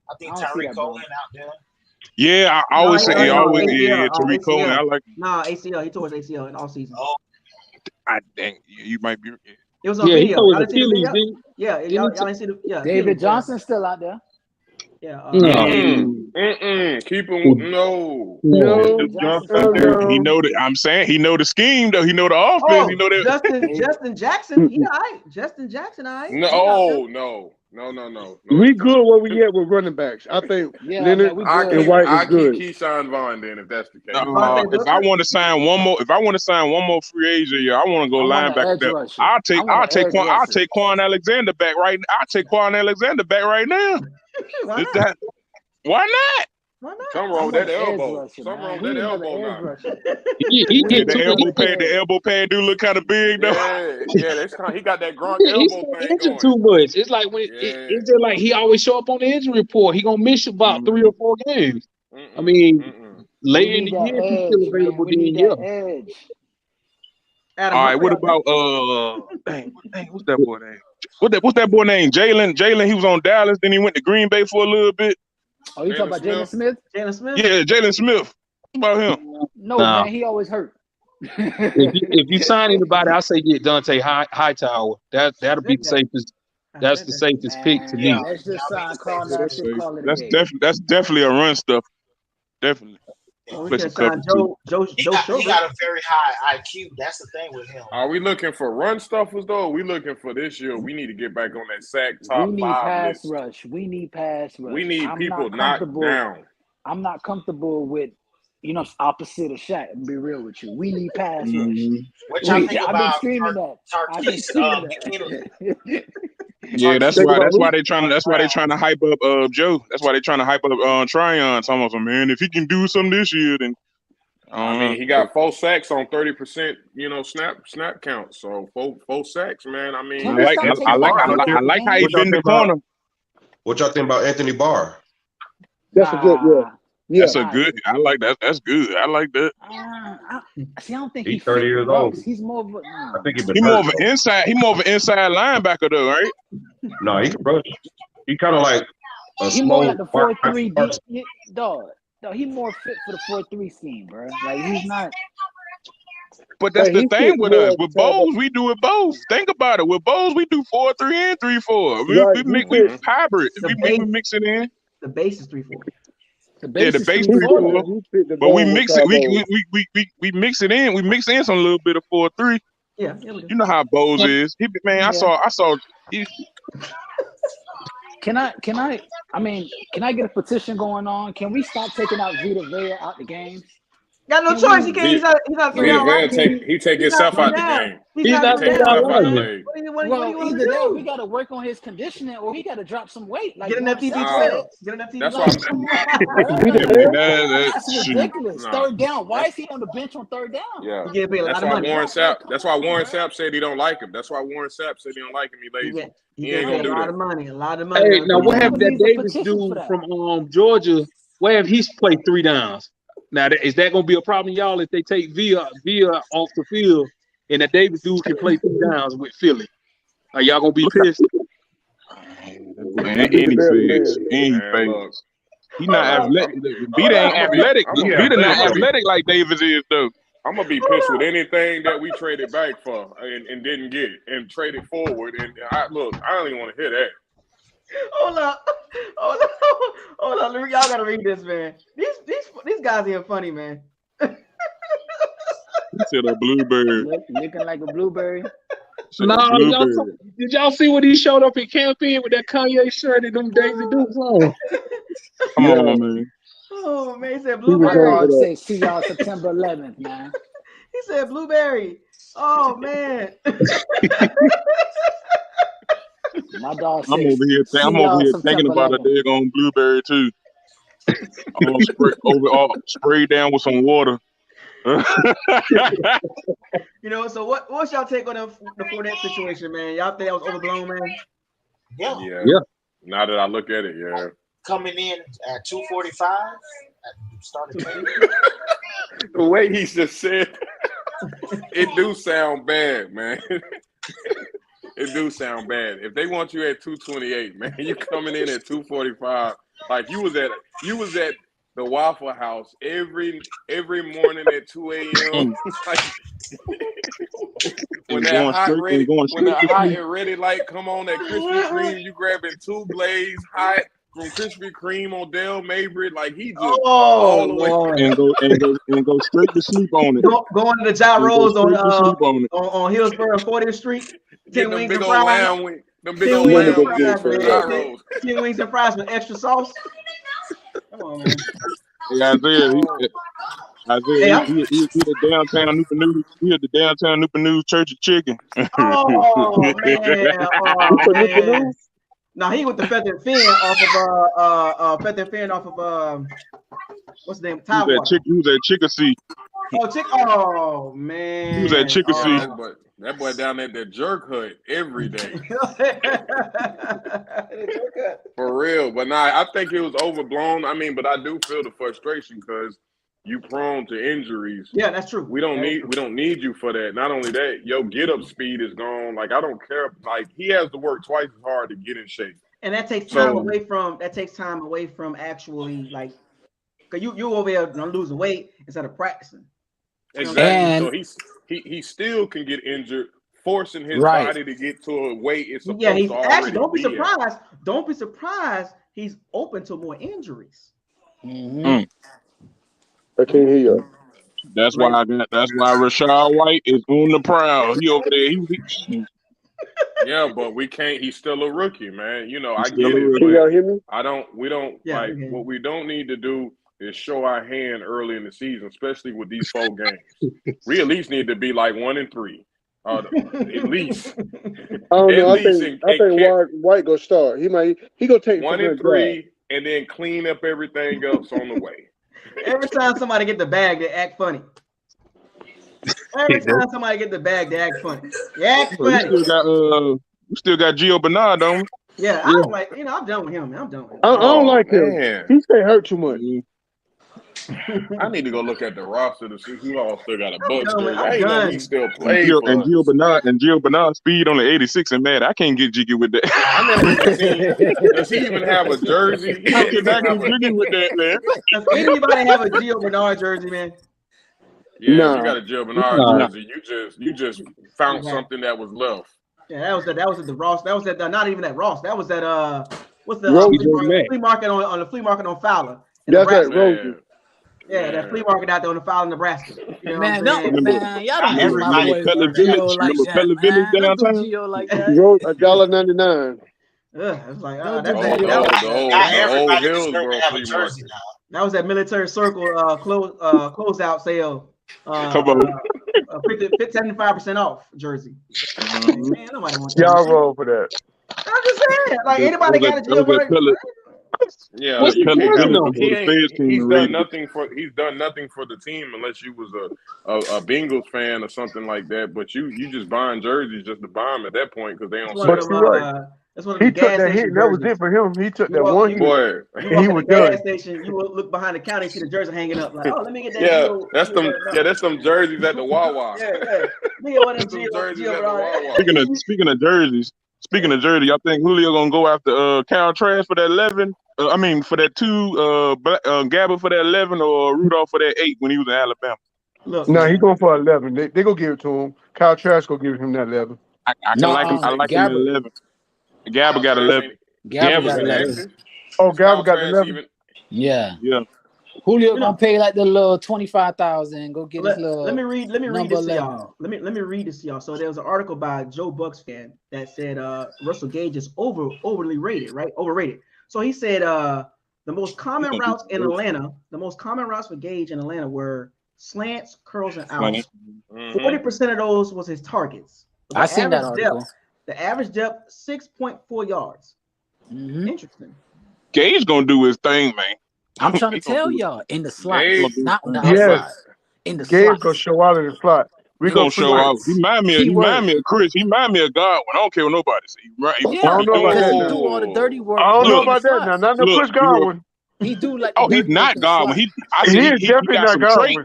I think I don't see Tyreek that, bro. Cohen out there. Yeah, I No, always say no, Tariq ACL. Cohen. I like. Nah, ACL. He tore his ACL in all season. Oh, I dang, you might be. It was on Yeah, he video. tore Y'all his didn't see the Achilles, video? didn't Yeah, he? y'all didn't see the David Achilles, Johnson's still out there. Yeah. No. Keep him. No. No, Duke Johnson oh, out there. He no. know that. I'm saying he know the scheme though. He know the offense. He know that. Justin Jackson. He all right. Justin Jackson, all right. No. We good where we at with running backs. I think Yeah, Leonard man, we I good. and White is keep good. Keyshawn Vaughn then if that's the case. If I want to sign one more free agent, yeah, I want to go I want an linebacker. edge There. rusher. I'll I want take an edge rusher. Quan Alexander back right. I'll take Quan Alexander back right now. Why Is not? that- Why not? Why not? Something I wrong with want that an edge elbow. rusher, Something man. wrong We with that need another elbow edge now. rusher. He We get need The another elbow pad do look kind of big though. Yeah, that's kind. He got that Gronk he's elbow thing injured going. too much. It's like when Yeah. it's just like he always show up on the injury report. He gonna miss about 3 or 4 games. I mean, We later in need the that year, if he's still edge, man. available, We then need yeah. that edge. Adam All right, Humphrey what out there. about what's that boy name? What's that boy name? Jalen. He was on Dallas, then he went to Green Bay for a little bit. Oh, you talking about Jalen Smith? Jalen Smith? Yeah, Jalen Smith. What about him? No, Nah. man, he always hurt. If you sign anybody, I say get Dante Hightower. That'll be the safest. That's the safest pick to me. Let's just sign Carl Nash and call it a That's day. definitely a run stuff. Definitely. Well, we can sign Joe he got a very high IQ. That's the thing with him. Are we looking for run stuffers though? Or are we looking for this year? We need to get back on that sack top We need 5 pass list. rush. We need pass rush. We need I'm people not knocked comfortable. down. I'm not comfortable with, opposite of Shaq. And be real with you. We need pass rush. What y'all think I've been about screaming that. I've been Tarkis screaming Mckinley? Yeah, that's why they trying to hype up Joe. That's why they trying to hype up Tryon. Almost, man, if he can do something this year, then I mean, he got 4 sacks on 30%, snap count. So 4 sacks, man. I mean, I like how he been the corner. What y'all think about Anthony Barr? That's a good, yeah. That's a good. I like that. That's good. I like that. I don't think He's 30 years old. He's more of a. I think He more of an inside. He more of an inside linebacker though, right? No, he can rush. He kind of like a He small. more like the 4-3 dog. No, he more fit for the 4-3 scheme, bro. Like he's not. But that's the thing with us. With Bowles, we do it both. Think about it. With Bowles, we do 4-3 and 3-4. We hybrid. We mix it in. The base is 3-4. The base the base 3-4. But we mix it. We mix it in. We mix in some little bit of 4-3. Yeah. You know how Bowles is. I saw. Can I get a petition going on? Can we stop taking out Vita Vea out the games? Got no choice. He can't. He's not He take himself out the game. He's not take himself out the game. Well, either that, we got to work on his conditioning, or he got to drop some weight. Like get in that TV Get in that TV. That's ridiculous. Third down. Why is he on the bench on third down? Yeah, he get paid a lot of money. That's why Warren Sapp said he don't like him. That's why Warren Sapp said he don't like him. He lazy. He ain't gonna do that. A lot of money. Hey, now what happened to that Davis dude from Georgia? Where have he played 3 downs? Now, is that going to be a problem, y'all, if they take Via off the field and that Davis dude can play 3 downs with Philly? Are y'all going to be pissed? He's not athletic. Vita ain't athletic. Vita not athletic like Davis is, though. I'm going to be pissed with anything that we traded back for and didn't get and traded forward. And I don't even want to hear that. Hold up. Y'all gotta read this, man. These guys ain't funny, man. He said a blueberry. Looking like a blueberry. Did y'all see when he showed up in campaign with that Kanye shirt and them Daisy Dukes on? Come on, man. Oh man, he said blueberry. Say see y'all September 11th, man. He said blueberry. Oh man. My dog says, I'm over here thinking about a daggone blueberry too. I'm gonna spray down with some water. So what's y'all take on the Fournette situation, man? Y'all think that was overblown, man? Yeah. Now that I look at it, yeah. Coming in at 245 at starting. The way he just said, it do sound bad, man. It do sound bad. If they want you at 228, man, you coming in at 245. Like you was at the Waffle House every morning at 2 a.m. Like, when that hot and ready light come on, that Krispy Kreme, you grabbing 2 glazed hot from Krispy Kreme on Del Mabry, like he just all the way and go straight to sleep on it. Going to the gyros on Hillsborough 40th Street. 10 wings and fries. Them big old lamb gyros. 10 wings and fries with extra sauce. Come on, man. Isaiah, he the downtown Newport News. He at the downtown Newport News Church of Chicken. Oh man. No, he with the Feather Fin off of what's the name? He was at Chickasee. Oh man. He was at Chickasee. That boy down at that jerk hut every day. For real. But I think it was overblown. I mean, but I do feel the frustration because you prone to injuries. Yeah, that's true. We don't need you for that. Not only that, your get up speed is gone. Like I don't care. Like he has to work twice as hard to get in shape. And that takes time away from actually like, cause you over there losing weight instead of practicing. Exactly. So he still can get injured, forcing his body to get to a weight it's supposed to already don't be surprised. Don't be surprised. He's open to more injuries. I can't hear you. That's why Rashad White is on the prowl. He over there. Yeah, but we can't. He's still a rookie, man. You know, I get it. Can y'all hear me? What we don't need to do is show our hand early in the season, especially with these 4 games. We at least need to be like 1-3, at least. I don't know. I think White gonna start. He gonna take 1-3 and then clean up everything else on the way. Every time somebody get the bag, they act funny. Every time somebody get the bag, they act funny. They act funny. We still got Gio Bernard, don't we? Yeah, I'm like, I'm done with him, man. I'm done with him. I don't like him. He stay hurt too much. I need to go look at the roster to see who all still got a Bucs. I ain't know he still plays. And Gio Bernard speed on the 86, and man, I can't get jiggy with that. I never seen. Does he even have a jersey? I can jiggy with that, man. Does anybody have a Gio Bernard jersey, man? Yeah, you got a Gio Bernard jersey. You just found something that was left. Yeah, that was at the Ross. That was at not even at Ross. That was at what's the flea market on the flea market on Fowler. That's at Rosie. Yeah, that flea market out there on the Fowler, Nebraska. You know man, y'all don't do my boy Gio like that. Don't do Gio like that. $1.99. It's like the old Hillsborough flea market. That was that Military Circle closeout sale. Come on. 75% off jersey. Man, nobody wants y'all roll for that. I'm just saying, like anybody got a Gio Bernard. Yeah, he's done nothing for the team unless you was a Bengals fan or something like that. But you just buying jerseys just to buy them at that point because they don't. But you're right. That's what he took that hit. That was it for him. He took that one hit. Boy, he was gas station. You will look behind the counter and see the jersey hanging up. Like, oh, let me get that. That's some jerseys at the Wawa. Let me get one of them jerseys at the Wawa. Speaking of jerseys, I think Julio gonna go after Kyle Trask for that 11. For that 2, Gabbard for that 11, or Rudolph for that 8 when he was in Alabama. No, he's going for 11. They gonna give it to him. Kyle Trask gonna give him that 11. I like him at 11. Gabbard got 11. Gabbard got 11. Oh, Gabbard got 11. Yeah. Julio gonna pay like the little 25,000. Go get his little. Let me read this to y'all. Let me read this to y'all. So there was an article by Joe Bucs fan that said Russell Gage is overly rated, right? Overrated. So he said the most common routes in Atlanta, the most common routes for Gage in Atlanta were slants, curls, and outs. 40% of those was his targets. I seen that article. The average depth 6.4 yards. Interesting. Gage gonna do his thing, man. I'm trying to tell y'all in the slot, not on the outside. In the Gage slot. gonna show out in the slot. We gonna show out. He remind me of Chris. He remind me of Godwin. I don't care what nobody say. I don't know about that. He do all the dirty work. I don't know about that now. Not no Chris Godwin. He do like. Oh, he's not Godwin. He is definitely not Godwin.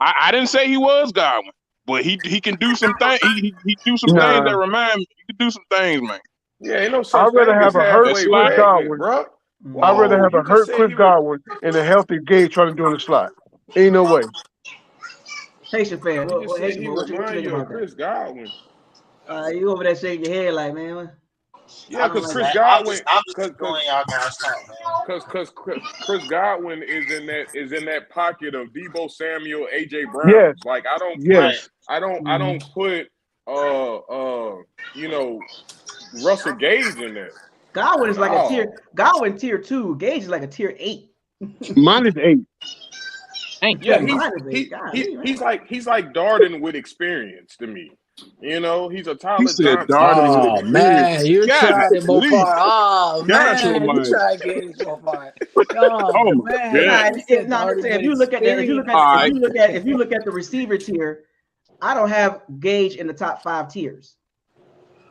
I didn't say he was Godwin. but he can do some things. He do some things that Nah, remind me. He can do some things, man. Yeah, ain't no I'd such rather thing as have a hurt That's halfway Chris like pregnant, Godwin. bro. I'd rather Whoa, have a you just hurt said Chris he was. Godwin and a healthy Gage trying to do in the slot. Ain't no way. Patient fan. You just said Haitian he boy, what you remind think you of about that? Chris Godwin. You over there shaking your head like, man. Yeah, I don't because like Chris that. Godwin, I'm just enjoying y'all guys talk, man. because Chris Godwin is in that pocket of Debo Samuel, AJ Yes, Browns. Like I don't Right. put I don't put Russell Gage in there. Godwin is like a tier. No. Godwin tier 2. Gage is like a tier 8. mine is 8. Yeah, Mine is 8. God, he's like Darden with experience to me. You know, he's a He Tyler said Johnson. Darden with Oh experience. man, you're God, trying to go please. far. Oh Got your man, you mind. try to get it so far. Oh Oh my man, God. you said I'm Darden saying if with you look at that, experience. All right. if you look at the receiver tier, I don't have Gage in the top 5 tiers.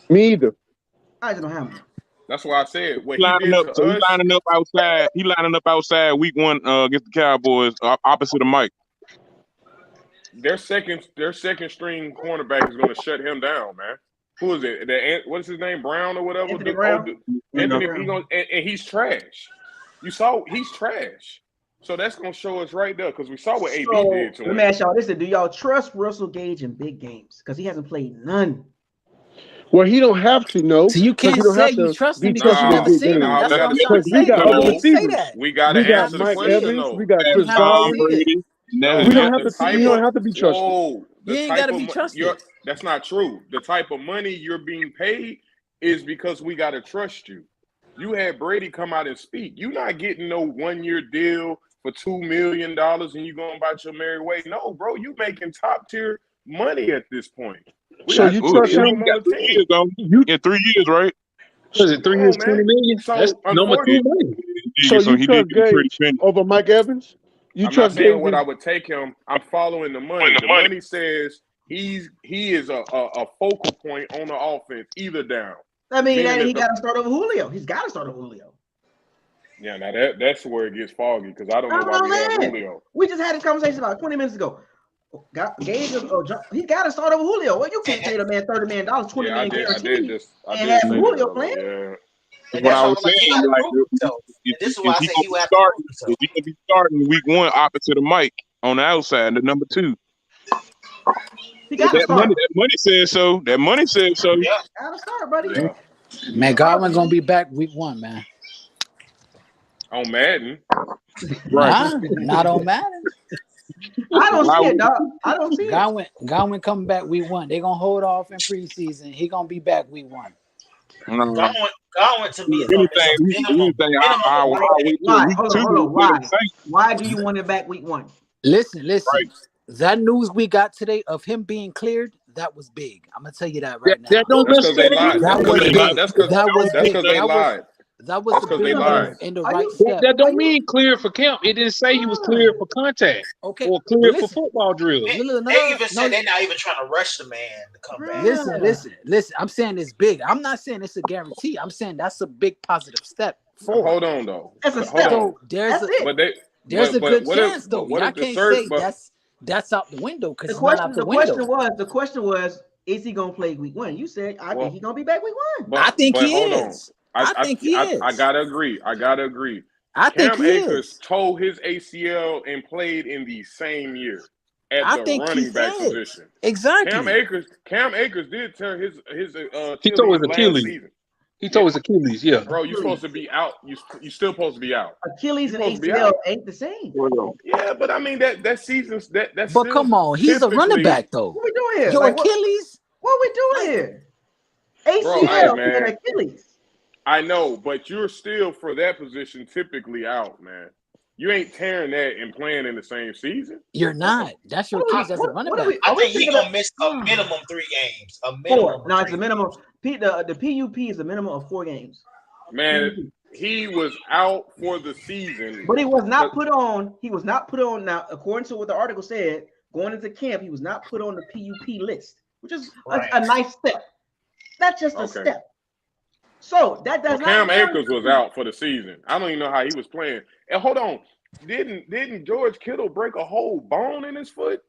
Me either. I just don't have him. That's why I said what He he did lining up. to So he us. lining up outside. He lining up outside week 1 against the Cowboys, opposite of Mike. Their second string cornerback is going to shut him down, man. Who is it? What's his name? Brown or whatever. Anthony Brown. Anthony. Brown. And he's trash. You saw he's trash. So that's going to show us right there because we saw what AB did to Let him. me ask y'all this: do y'all trust Russell Gage in big games? Because he hasn't played none. Well, he don't have to know. So you 'cause he can't don't say have you to trust him be because you trusted in never big seen him. games. That's what I'm trying Because to we say. got You other can't say receivers. that. We got to We got answer the Mike question Evans. though. We got You Chris have to Tom see Godwin. it. Brady. No, We don't Yeah. have to. We don't have to be trusted. Whoa, You ain't gotta be trusted. That's not true. The type of money you're being paid is because we got to trust you. You had Brady come out and speak. You're not getting no 1-year deal for $2 million and you going about your merry way. No, bro, you making top tier money at this point. We So got you 2 trust of him? them He on got the 3 team. years, though. You In 3 years, right? What is it, 3 Come years, on, 20 man. million? So That's number 2 money. so So you he trust did get a pretty Gage penny. over Mike Evans? You I'm not trust saying Gage? what I would take him. I'm following the money. The money says he is a focal point on the offense, either down. I mean, Meaning he if got to start over Julio. He's got to start over Julio. Yeah, now that's where it gets foggy because I don't know I'm why we have saying. Julio. We just had this conversation about 20 minutes ago. Gage, he got to start over Julio. Well, you can't pay the man $30 million, $20 million I guaranteed, did say and that have Julio earlier. playing. Yeah. And What that's I why was I'm like, he saying, got to like, prove himself. And this is why I say he would have to prove himself. Is he gonna be starting week 1 opposite of Mike on the outside, the number 2? He got to That start. money says so. That money says so. Yeah. Got to start, buddy. Yeah. Man, Godwin gonna be back week 1, man. On Madden. Right. Nah, not on Madden. I don't see it, dog. I don't see it. Godwin coming back week 1. They gonna hold off in preseason. He gonna be back week 1. Godwin to me is a minimum. I would wait till Why? week Hold 2. on. Why do you want it back week 1? Listen. Right. That news we got today of him being cleared, that was big. I'm gonna tell you that right now. That don't That's because they necessarily lied. That That's because was they big. lied. That's because they lied. That was That's a 'cause big they move lied. in the right that, step. that don't mean clear for camp. It didn't say he was cleared for contact Okay, or clear for football drills. They even said they're not even trying to rush the man to come back. Listen. I'm saying it's big. I'm not saying it's a guarantee. I'm saying that's a big positive step forward. Hold on, though. That's a step. So there's a good chance, though. Y'all can't say that's out the window because it's not out the window. The question was, is he gonna play week 1? You said I think he's gonna be back week 1. I think he hold is. I think he is. I gotta agree. I think Cam he Akers is. tore his ACL and played in the same year at the running back position. Exactly. Cam Akers did tear his He tore his last Achilles. season. He tore his Achilles, yeah. Bro, you're supposed to be out. You still supposed to be out. Achilles and ACL ain't the same. Yeah, but I mean that season's that. But come on, he's a running back though. What we doing here? Your Achilles? What we doing here? ACL and Achilles. I know, but you're still for that position typically out, man. You ain't tearing that and playing in the same season. You're not. That's your Achilles as a running back. I think he's gonna miss a minimum 3 games. A minimum. No, it's a minimum. The PUP is a minimum of 4 games. Man, he was out for the season, but he was not put on. He was not put on. Now, according to what the article said, going into camp, he was not put on the PUP list, which is a nice step. That's just a step. So that does not. Cam Akers was out for the season. I don't even know how he was playing. And hold on, didn't George Kittle break a whole bone in his foot?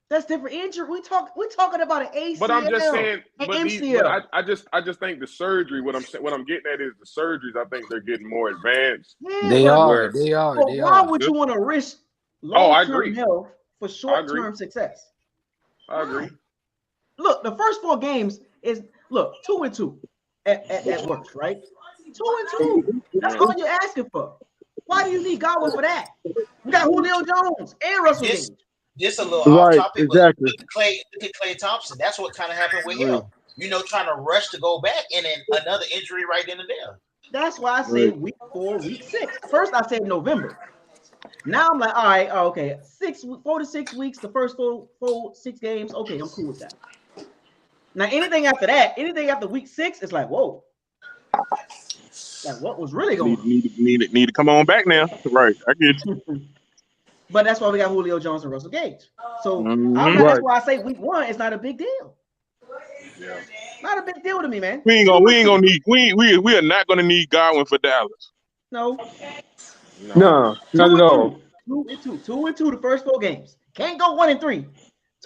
That's different injury. We're talking about an ACL. But I'm just saying, an but MCL. I just think the surgery. What I'm getting at is the surgeries. I think they're getting more advanced. Yeah, They but are. They are. but They why are. would you want to risk I long-term agree. health for short-term success? I agree. Look, the first 4 games is 2-2 at worst, right? 2-2. That's all you're asking for. Why do you need Godwin for that? You got Julio Jones and Russell Gage. This a little Right, off topic, exactly. but look at Klay Thompson. That's what kind of happened with him. Trying to rush to go back, and then another injury right in there. That's why I said week 4, week 6. First, I said November. Now I'm like, all right, okay, 4 to 6 weeks, the first 6 games. Okay, I'm cool with that. Now, anything after that, anything after week 6, it's like, whoa. Like, what was really going on? Need to come on back now. Right, I get you. But that's why we got Julio Jones and Russell Gage. So that's why I say week 1 is not a big deal. Yeah. Not a big deal to me, man. We are not gonna need Godwin for Dallas. No, not at all. 2-2 the first 4 games. Can't go 1-3.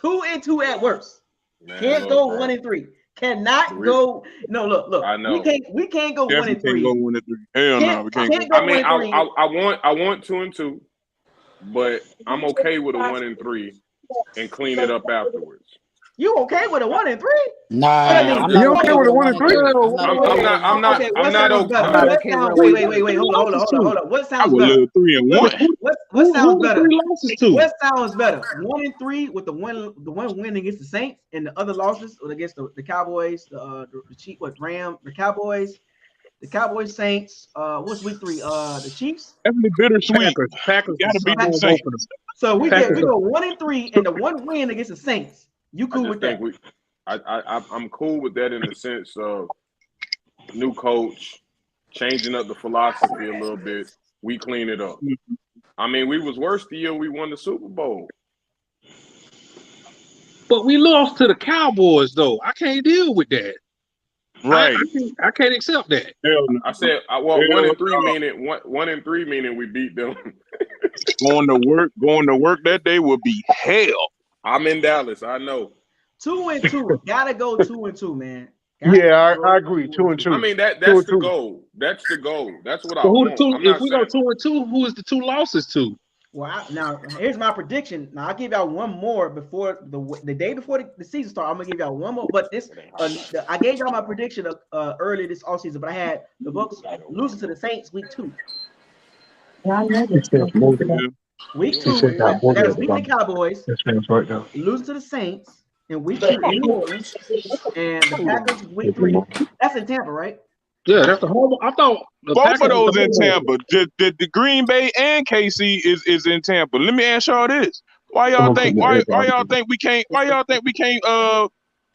2-2 at worst. Man, Can't go 1-3. Cannot go. No, look. I know. We can't go 1-3. Can't go 1-3. Hell no, we can't go. I mean, I want 2-2, but I'm okay with a 1-3 and clean it up afterwards. You okay with a 1-3? Nah, I'm You not okay with a 1-3? I'm not okay. Wait. Hold on. What I sounds would better? love 3-1. What sounds better? 3 losses to? What sounds better? 1-3 with the one win against the Saints and the other losses against the Cowboys, the Cowboys, Saints. What's week 3? The Chiefs. Definitely bittersweet. Packers Gotta be home the same. openers. So we go 1-3 and the 1 win against the Saints. You cool with that? I'm cool with that in the sense of new coach, changing up the philosophy a little bit. We clean it up. I mean, we was worse the year we won the Super Bowl. But we lost to the Cowboys, though. I can't deal with that. Right. I can't accept that. I said, 1-3 meaning 1-3 meaning we beat them. Going to work that day would be hell. I'm in Dallas. I know. 2-2. Gotta go 2-2, man. I agree. 2-2. I mean that's the goal. That's the goal. That's what I want. If we go 2-2, who is the 2 losses to? Well, now here's my prediction. Now I'll give y'all one more before the day before the season starts. I'm gonna give y'all one more. But this, I gave y'all my prediction earlier this offseason, but I had the Bucs losing to the Saints week 2. Week 2, that was beating the Cowboys, losing to the Saints in week 2 in New Orleans, and the Packers week 3. That's in Tampa, right? Yeah, that's the home. I thought both of those in Tampa. The Green Bay and KC is in Tampa. Let me ask y'all this: Why y'all think we can't?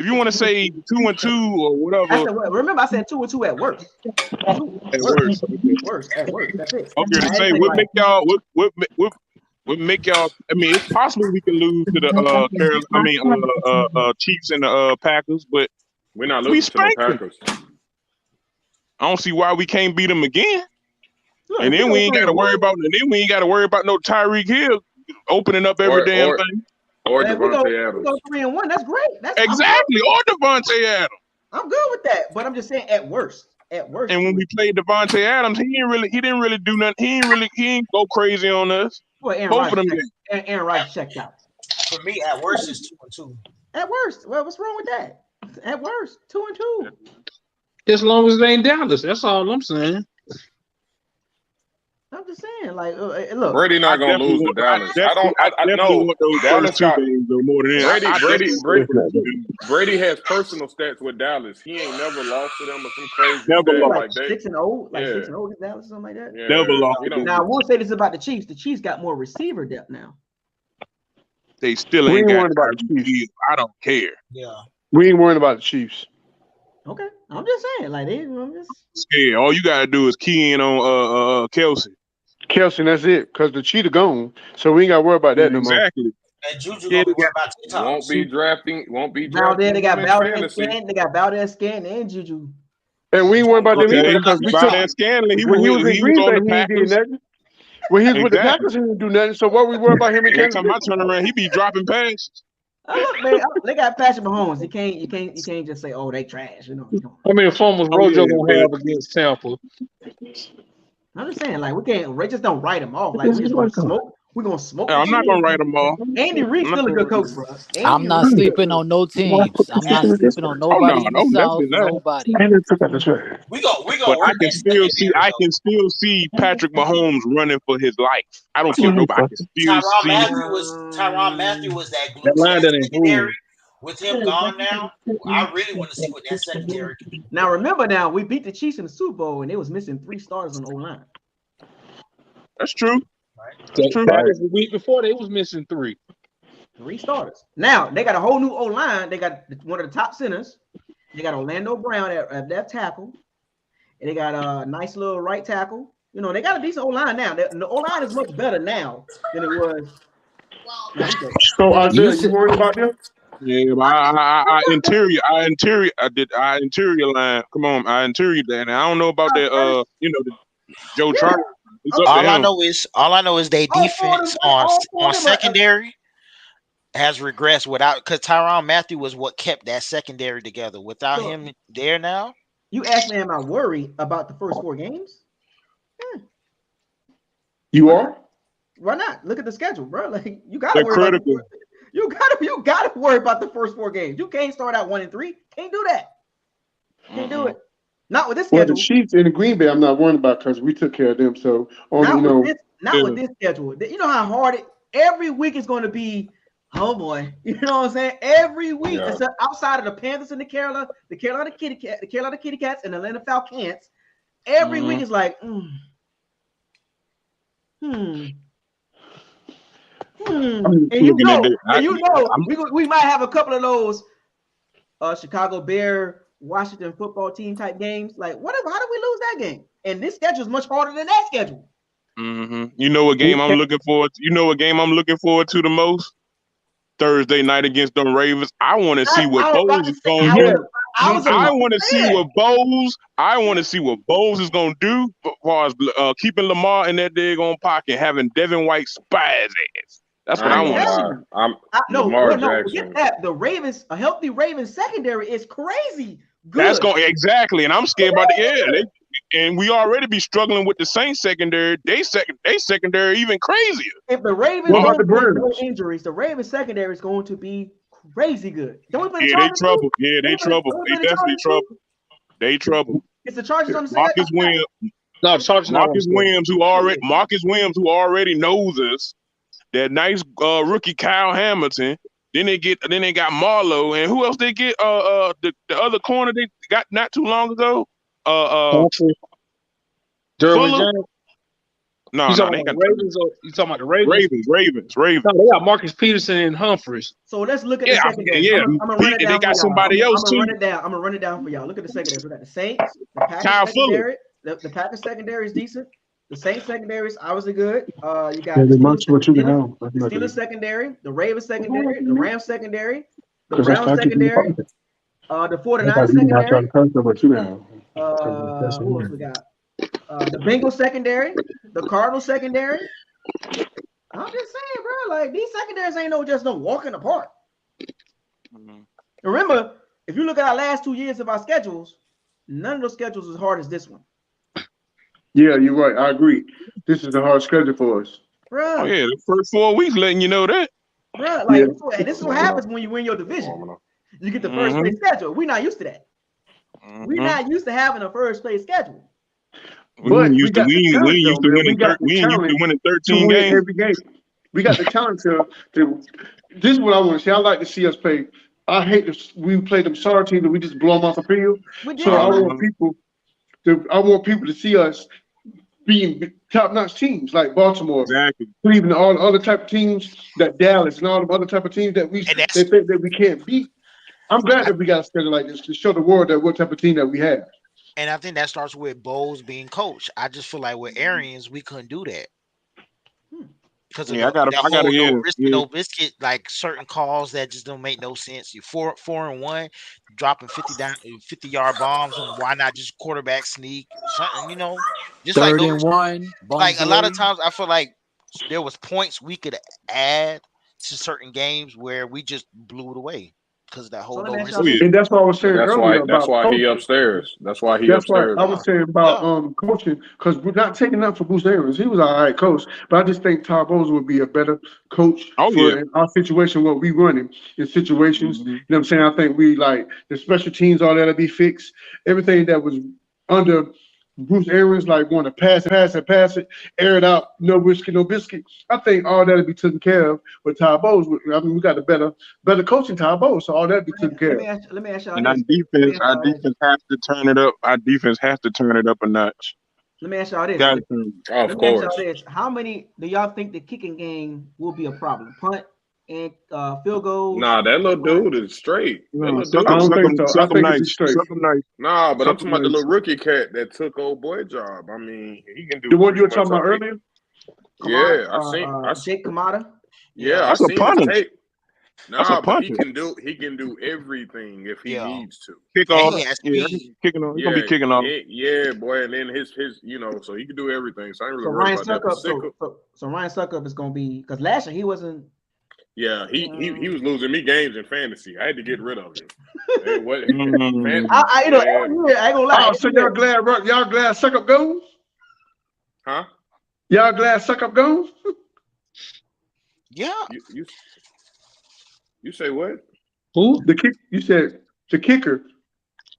If you want to say 2-2 or whatever. Remember, I said 2-2 at worst. At worst. That's it. Okay, to say what make y'all? I mean, it's possible we can lose to the Chiefs and the Packers, but we're not losing to the Packers. I don't see why we can't beat them again. And then we ain't got to worry about. No Tyreek Hill opening up every damn thing. Or Devontae Adams. We go 3-1. That's great. Exactly. Or Devontae Adams. I'm good with that, but I'm just saying at worst. And when we played Devontae Adams, he didn't really do nothing. He ain't go crazy on us. Well, Aaron Rodgers checked out. For me, at worst is 2-2. At worst. Well, what's wrong with that? At worst, 2-2. As long as it ain't Dallas, that's all I'm saying. I'm just saying, like, look. Brady not gonna lose to Dallas. I know Dallas got more than Brady has personal stats with Dallas. He ain't never lost to them or some crazy. Never lost. Like 6-0, like 6-0 against Dallas or something like that. Yeah. Never lost. Now I won't say this about the Chiefs. The Chiefs got more receiver depth now. They still ain't got about the Chiefs. I don't care. Yeah. We ain't worrying about the Chiefs. Okay, I'm just saying, like, I'm just. Yeah, all you gotta do is key in on Kelsey. Kelsey, that's it. Because the cheetah gone, so we ain't gotta worry about that no more. Exactly. And Juju gonna be worried about TikTok. Won't be drafting. Now they got Valdez Scann and Juju. And we ain't worried about them either because we took Scanlon. When he was in Green Bay, he ain't did nothing. When he was with the Packers, he didn't do nothing. So what we worry about him and Every time I turn around, he be dropping passes. Look, man, they got Patrick Mahomes. You can't just say, oh, they trash. You know. How many fumbles Rojo gonna have against Tampa? I'm just saying, like, we just don't write them off. Like, we just gonna smoke. We're gonna smoke. I'm not gonna write them off. Andy Reid's still a good coach, bro. I'm not sleeping on no teams. I'm not sleeping on nobody in the South. Nobody. We go. But I can still see Patrick Mahomes running for his life. I don't care nobody. I can still see. Tyrann Mathieu was that glue secondary. With him gone now, I really want to see what that secondary can do. Now remember, we beat the Chiefs in the Super Bowl, and they was missing 3 starters on the O-line. That's true. That's true. That was the week before they was missing 3 starters. Now they got a whole new O-line. They got one of the top centers. They got Orlando Brown at left tackle, and they got a nice little right tackle. You know, they got a decent O-line now. The O-line is much better now than it was. So Isaiah, you worried about them? Yeah, but I interior line. Come on, I interior that. And I don't know about that. The Joe Charles. All I know is they defense on secondary has regressed because Tyrann Mathieu was what kept that secondary together. Without him there now, you asked me, am I worried about the first 4 games? Yeah. You are? Why not? Look at the schedule, bro. Like you gotta worry critical. About you gotta worry about the first 4 games. You can't start out 1-3. Can't do that. Can't do it. Not with this schedule. Well, the Chiefs in the Green Bay, I'm not worried about because we took care of them. So not with this schedule. You know how hard every week is going to be. Oh boy, you know what I'm saying? Every week, except outside of the Panthers and the Carolina Kitty Cats and the Atlanta Falcons, every week is like, And we might have a couple of those Chicago Bear, Washington football team type games. Like, how did we lose that game? And this schedule is much harder than that schedule. You know what game I'm looking forward to? You know what game I'm looking forward to the most? Thursday night against the Ravens. I want to see what Bowles is going to do. I want to see what Bowles is going to do as far as keeping Lamar in that daggone pocket, having Devin White spy his ass. That's what I want. Forget that. The Ravens, a healthy Ravens secondary is crazy good. That's going exactly, and I'm scared about and we already be struggling with the Saints secondary. They secondary even crazier. If the Ravens don't have no injuries, the Ravens secondary is going to be crazy good. Don't we play the Chargers? They trouble. Yeah, they trouble. They definitely trouble. They trouble. It's the Chargers on the Marcus Williams. No, Chargers. Marcus Williams, who already knows us. That nice rookie Kyle Hamilton. Then they got Marlowe, and who else they get? The other corner they got not too long ago. Derwin James. No, they got Ravens. You talking about the Ravens? Ravens. No, they got Marcus Peterson and Humphries. So let's look at the secondary. Yeah, I'm gonna run it down. They got somebody else too. I'm gonna run it down for y'all. Look at the secondary. We got the Saints, the Packers secondary. The Packers secondary is decent. The Saints secondary is obviously good. You got the Steelers secondary, the Ravens secondary, the Rams secondary, the Browns secondary, the 49ers secondary. Who else we got? The Bengals secondary, the Cardinals secondary. I'm just saying, bro, like these secondaries ain't no walk in the park. Remember, if you look at our last 2 years of our schedules, none of those schedules is as hard as this one. Yeah, you're right. I agree. This is a hard schedule for us. Bro. Oh, yeah, the first 4 weeks letting you know that. Bro, like this is what happens when you win your division. You get the first place schedule. We're not used to that. We're not used to having a first place schedule. We ain't used to winning 13 games every game. We got the challenge to this is what I want to see. I like to see us play. I hate this. We play them sorry teams and we just blow them off the field. So I want people to see us being top-notch teams like Baltimore, Cleveland, all the other type of teams that Dallas and all the other type of teams that they think that we can't beat. I'm glad that we got a schedule like this to show the world that what type of team that we have. And I think that starts with Bowles being coach. I just feel like with Arians, we couldn't do that. Because no biscuit, like certain calls that just don't make no sense. You 4-1, dropping 50-yard bombs, and why not just quarterback sneak? Something, just 3rd and 1. Like a lot of times, I feel like there was points we could add to certain games where we just blew it away because of that whole let me low ask risk. y'all this. And that's what I was saying That's earlier why about he coaching. upstairs. That's why he That's why upstairs. I was saying about coaching, because we're not taking up for Bruce Arians. He was an all right coach, but I just think Todd Bowles would be a better coach for our situation, what we running in situations. You know what I'm saying? I think we like the special teams, all that'll be fixed. Everything that was under Bruce Arians, like want to pass it, air it out, no whiskey, no biscuit. I think all that'll be taken care of with Todd Bowles. I mean, we got a better coach in Todd Bowles, so all that'll be taken care of. Let me ask y'all And this. our defense has to turn it up. Our defense has to turn it up a notch. Let me ask y'all this. Of course. How many do y'all think the kicking game will be a problem? Punt and field goals? Nah, that little dude is straight. I don't think so. I think it's straight. Nah, but I'm talking about the little rookie cat that took old boy job. I mean, he can do the one you were talking about earlier. Yeah, I seen Jake Kamada. Yeah, That's I a seen punter. his tape. That's a Nah, but punter. he can do everything if he needs to. Kick off. Yeah, kicking off. He's gonna be kicking off. Yeah, boy, and then his so he can do everything. So I ain't really worried Ryan about that. So Ryan Suckup is gonna be, because last year he wasn't. Yeah, he was losing me games in fantasy. I had to get rid of him. Hey, what? I ain't gonna lie. Oh, so y'all glad Suckup goes? Huh? Y'all glad Suckup goes? Yeah. You say what? Who? The kick? You said the kicker.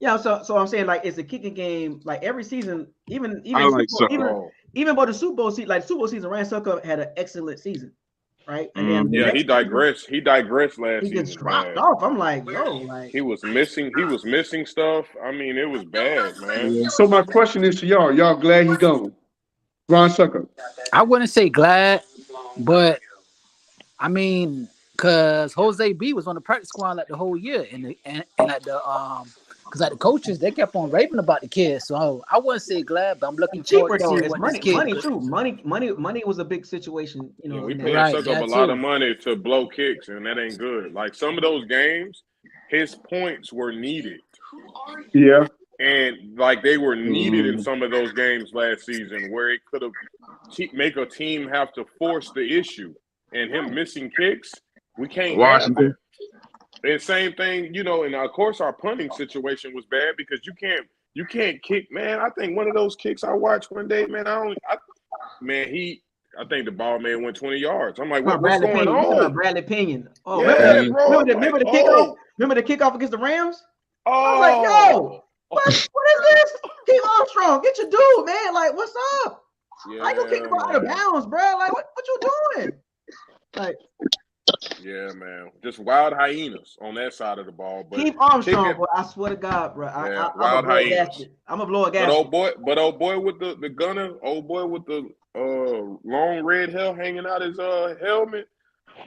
Yeah, so I'm saying, like, it's a kicking game. Like every season, even I like even for the Super Bowl season, like Super Bowl season, Ryan Suckup had an excellent season, right? And then he digressed. He digressed last season. He just dropped off. I'm like, yo, like he was missing stuff. I mean, it was bad, man. So my question is to y'all: y'all glad he gone? Ryan Suckup. I wouldn't say glad, but I mean, cause Jose B was on the practice squad like the whole year, and like cause like the coaches, they kept on raving about the kid. So I wouldn't say glad, but I'm looking forward to seeing what this kid. Money too. Money was a big situation. You know, we paying Suckup a lot of money to blow kicks, and that ain't good. Like some of those games, his points were needed. Yeah. And like they were needed in some of those games last season, where it could have make a team have to force the issue. And him missing kicks, we can't have that. And same thing, and of course our punting situation was bad because you can't kick, man. I think one of those kicks I watched one day, man, I think the ball man went 20 yards. I'm like, what's going on? Bradley Pinion. Oh, yeah, remember the kickoff? Remember the kickoff against the Rams? Oh, I was like, yo, what is this? Keith Armstrong, get your dude, man. Like, what's up? Yeah, I go kick the ball out of bounds, bro. Like, what you doing? Like, yeah, man, just wild hyenas on that side of the ball. But Keith Armstrong, bro, I swear to God, bro, wild hyenas. I'm a blow a gasket. But old boy with the gunner, old boy with the long red hair hanging out his helmet.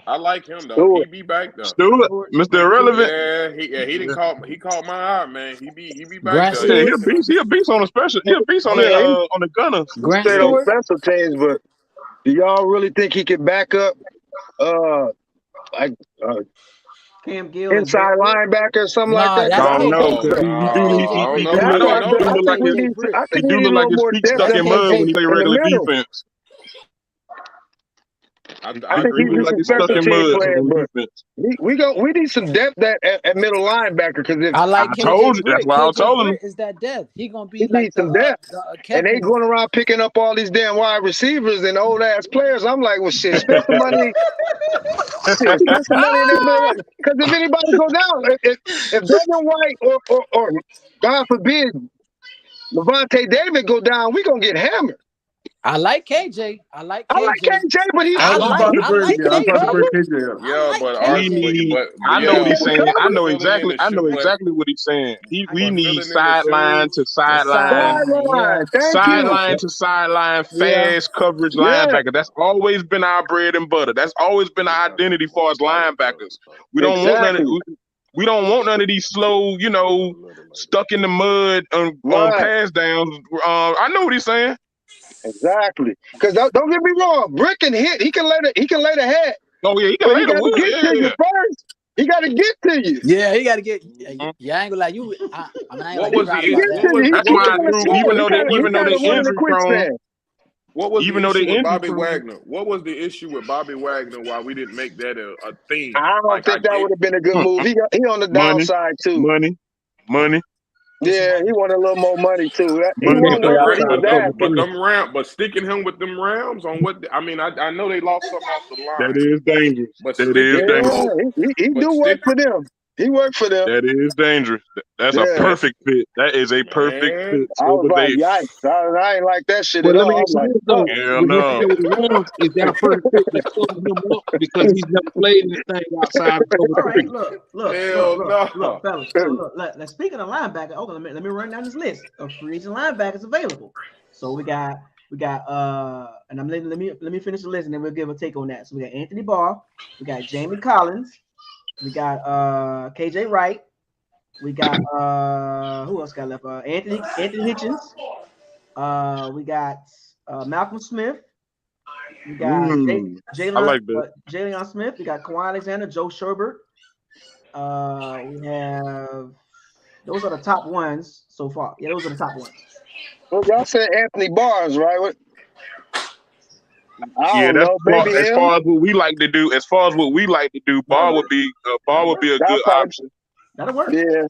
I like him though. He be back though. Stewart, Mr. Irrelevant. Yeah, he didn't call. He called my eye, man. He be back there. Yeah, he a beast on the special. He a beast on the gunner. Grant stayed on special teams, but do y'all really think he can back up? Cam Gill, inside linebacker or something like that? I don't know. I think he do look like his feet stuck in mud when he play regular defense. I think he's a special team player, but we need some depth at middle linebacker because if I told you that's why I told him is that depth. He gonna be he needs some depth, and they going around picking up all these damn wide receivers and old ass players. I'm like, well, shit, spend some money. Spend some money in that middle because if anybody go down, if Devin White or God forbid Levante David go down, we gonna get hammered. I like KJ. I like KJ, but he's I like KJ. Yeah, but I know what he's saying. I know exactly what he's saying. We need sideline to sideline, fast coverage linebacker. That's always been our bread and butter. That's always been our identity for as linebackers. We don't want none of these slow, stuck in the mud on pass downs. I know what he's saying. Exactly, because don't get me wrong, Brick can hit. He can lay the head. Oh yeah, he can lay the wood. Get to you first. He got to get to you. Yeah, he got to get. Yeah, I ain't gonna lie. That's why I threw. Even though they injury prone. What was Even the though they issue with injured Bobby from- Wagner? What was the issue with Bobby Wagner? Why we didn't make that a thing? I don't Like, think that would have been a good move. He on the Money. downside too. money. Yeah, he wanted a little more money too. He Money. wasn't Play working outside with the cover that. But three. but sticking him with them Rams on what? I mean, I know they lost something off the line. That is dangerous. But That sticking is him dangerous. Yeah, he But do work for them. He worked for them. That is dangerous. That's a Yeah. perfect fit. That is a perfect Man. fit. I was Over like, there. yikes. I ain't like that shit But at let me all. ask I'm you like, this though: Hell when no. they play with the Rams, is that a perfect fit to cover him up because he's never played anything outside of cover All right, three? Hell no. look, fellas. Let's speaking of linebacker. Okay, let me run down this list of free agent linebackers available. So we got and I'm let me finish the list and then we'll give a take on that. So we got Anthony Barr, we got Jamie Collins, we got KJ Wright, we got who else got left? Anthony Hitchens, we got Malcolm Smith, we got I like that. Jalen Smith, we got Kawhi Alexander, Joe Sherbert. We have those are the top ones so far. Yeah, those are the top ones. well, y'all said Anthony Barnes, right? I Yeah, don't know. Maybe as him. far as what we like to do. As far as what we like to do, Barr would be a That'll good probably- option. That'll work. Yeah.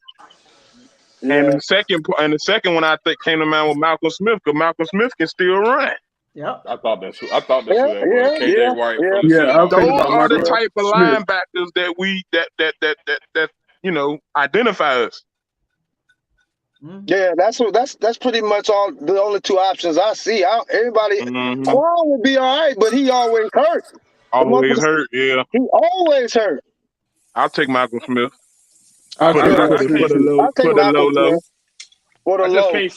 And the second one I think came to mind with Malcolm Smith, because Malcolm Smith can still run. Yep. I thought that's who that was. Yeah, KJ White from the Yeah, I was Seahawks. thinking Those about are the Malcolm type of Smith. linebackers that we that identify us. Yeah, that's pretty much all the only two options I see. Everybody, Mhm. Quan would be all right, but he always hurt. Always hurt, yeah. He always hurt. I'll take Malcolm Smith. I'll For take the Malcolm Smith. I'll take Malcolm low. Smith. For the I just low. can't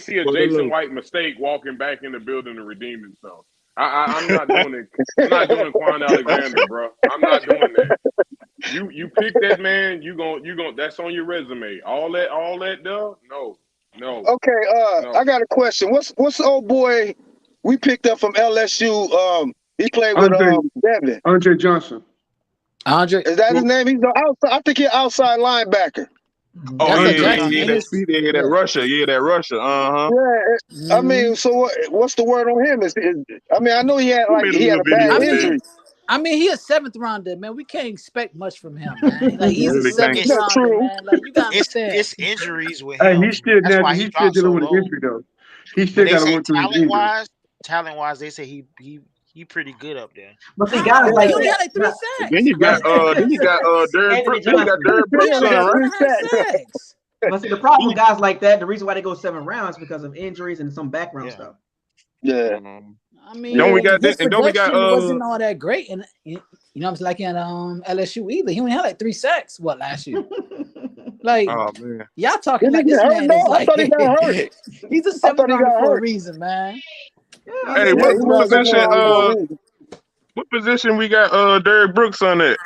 see a For the Jason low. White mistake walking back in the building to redeem himself. I'm not doing it. I'm not doing Quan Alexander, bro. I'm not doing that. You pick that man. You gon' that's on your resume. All that though. No. Okay, I got a question. What's the old boy we picked up from LSU? He played with Devin. Andre Johnson. Andre, Is that his name? He's the outside. I think he's outside linebacker. Oh, That's yeah, a Jackson. that speed, that Russia. Yeah, that Russia. Uh-huh. Yeah, I mean, so what's the word on him? I mean, I know he had a bad injury. I mean, he a 7th rounder, man. We can't expect much from him, man. Like he's Really a 7th can't. rounder, True. man. Like you gotta understand. It's injuries with Hey, him. he's still That's why he dealing dropped so with an low. injury though. He But still they got to say work through his injury. talent wise, they say he pretty good up there. But see, guys like he only had like 3 sacks. Then you got Derek Brooks. Then you got Derek Brooks, right? Sacks. but see the problem with guys like that, the reason why they go 7 rounds is because of injuries and some background stuff. Yeah. I mean, Don't we got his this? And don't we got production wasn't all that great, and you know, it's like in LSU either. He only had like 3 sacks. What last year? Like, Oh man, y'all talking Did like he this get man hurt, is though? I like thought he got hurt. he's a I thought 7th he rounder got for a hurt. reason, man. hey, Yeah, what he was a position? one for a reason. What position we got? Derek Brooks on that?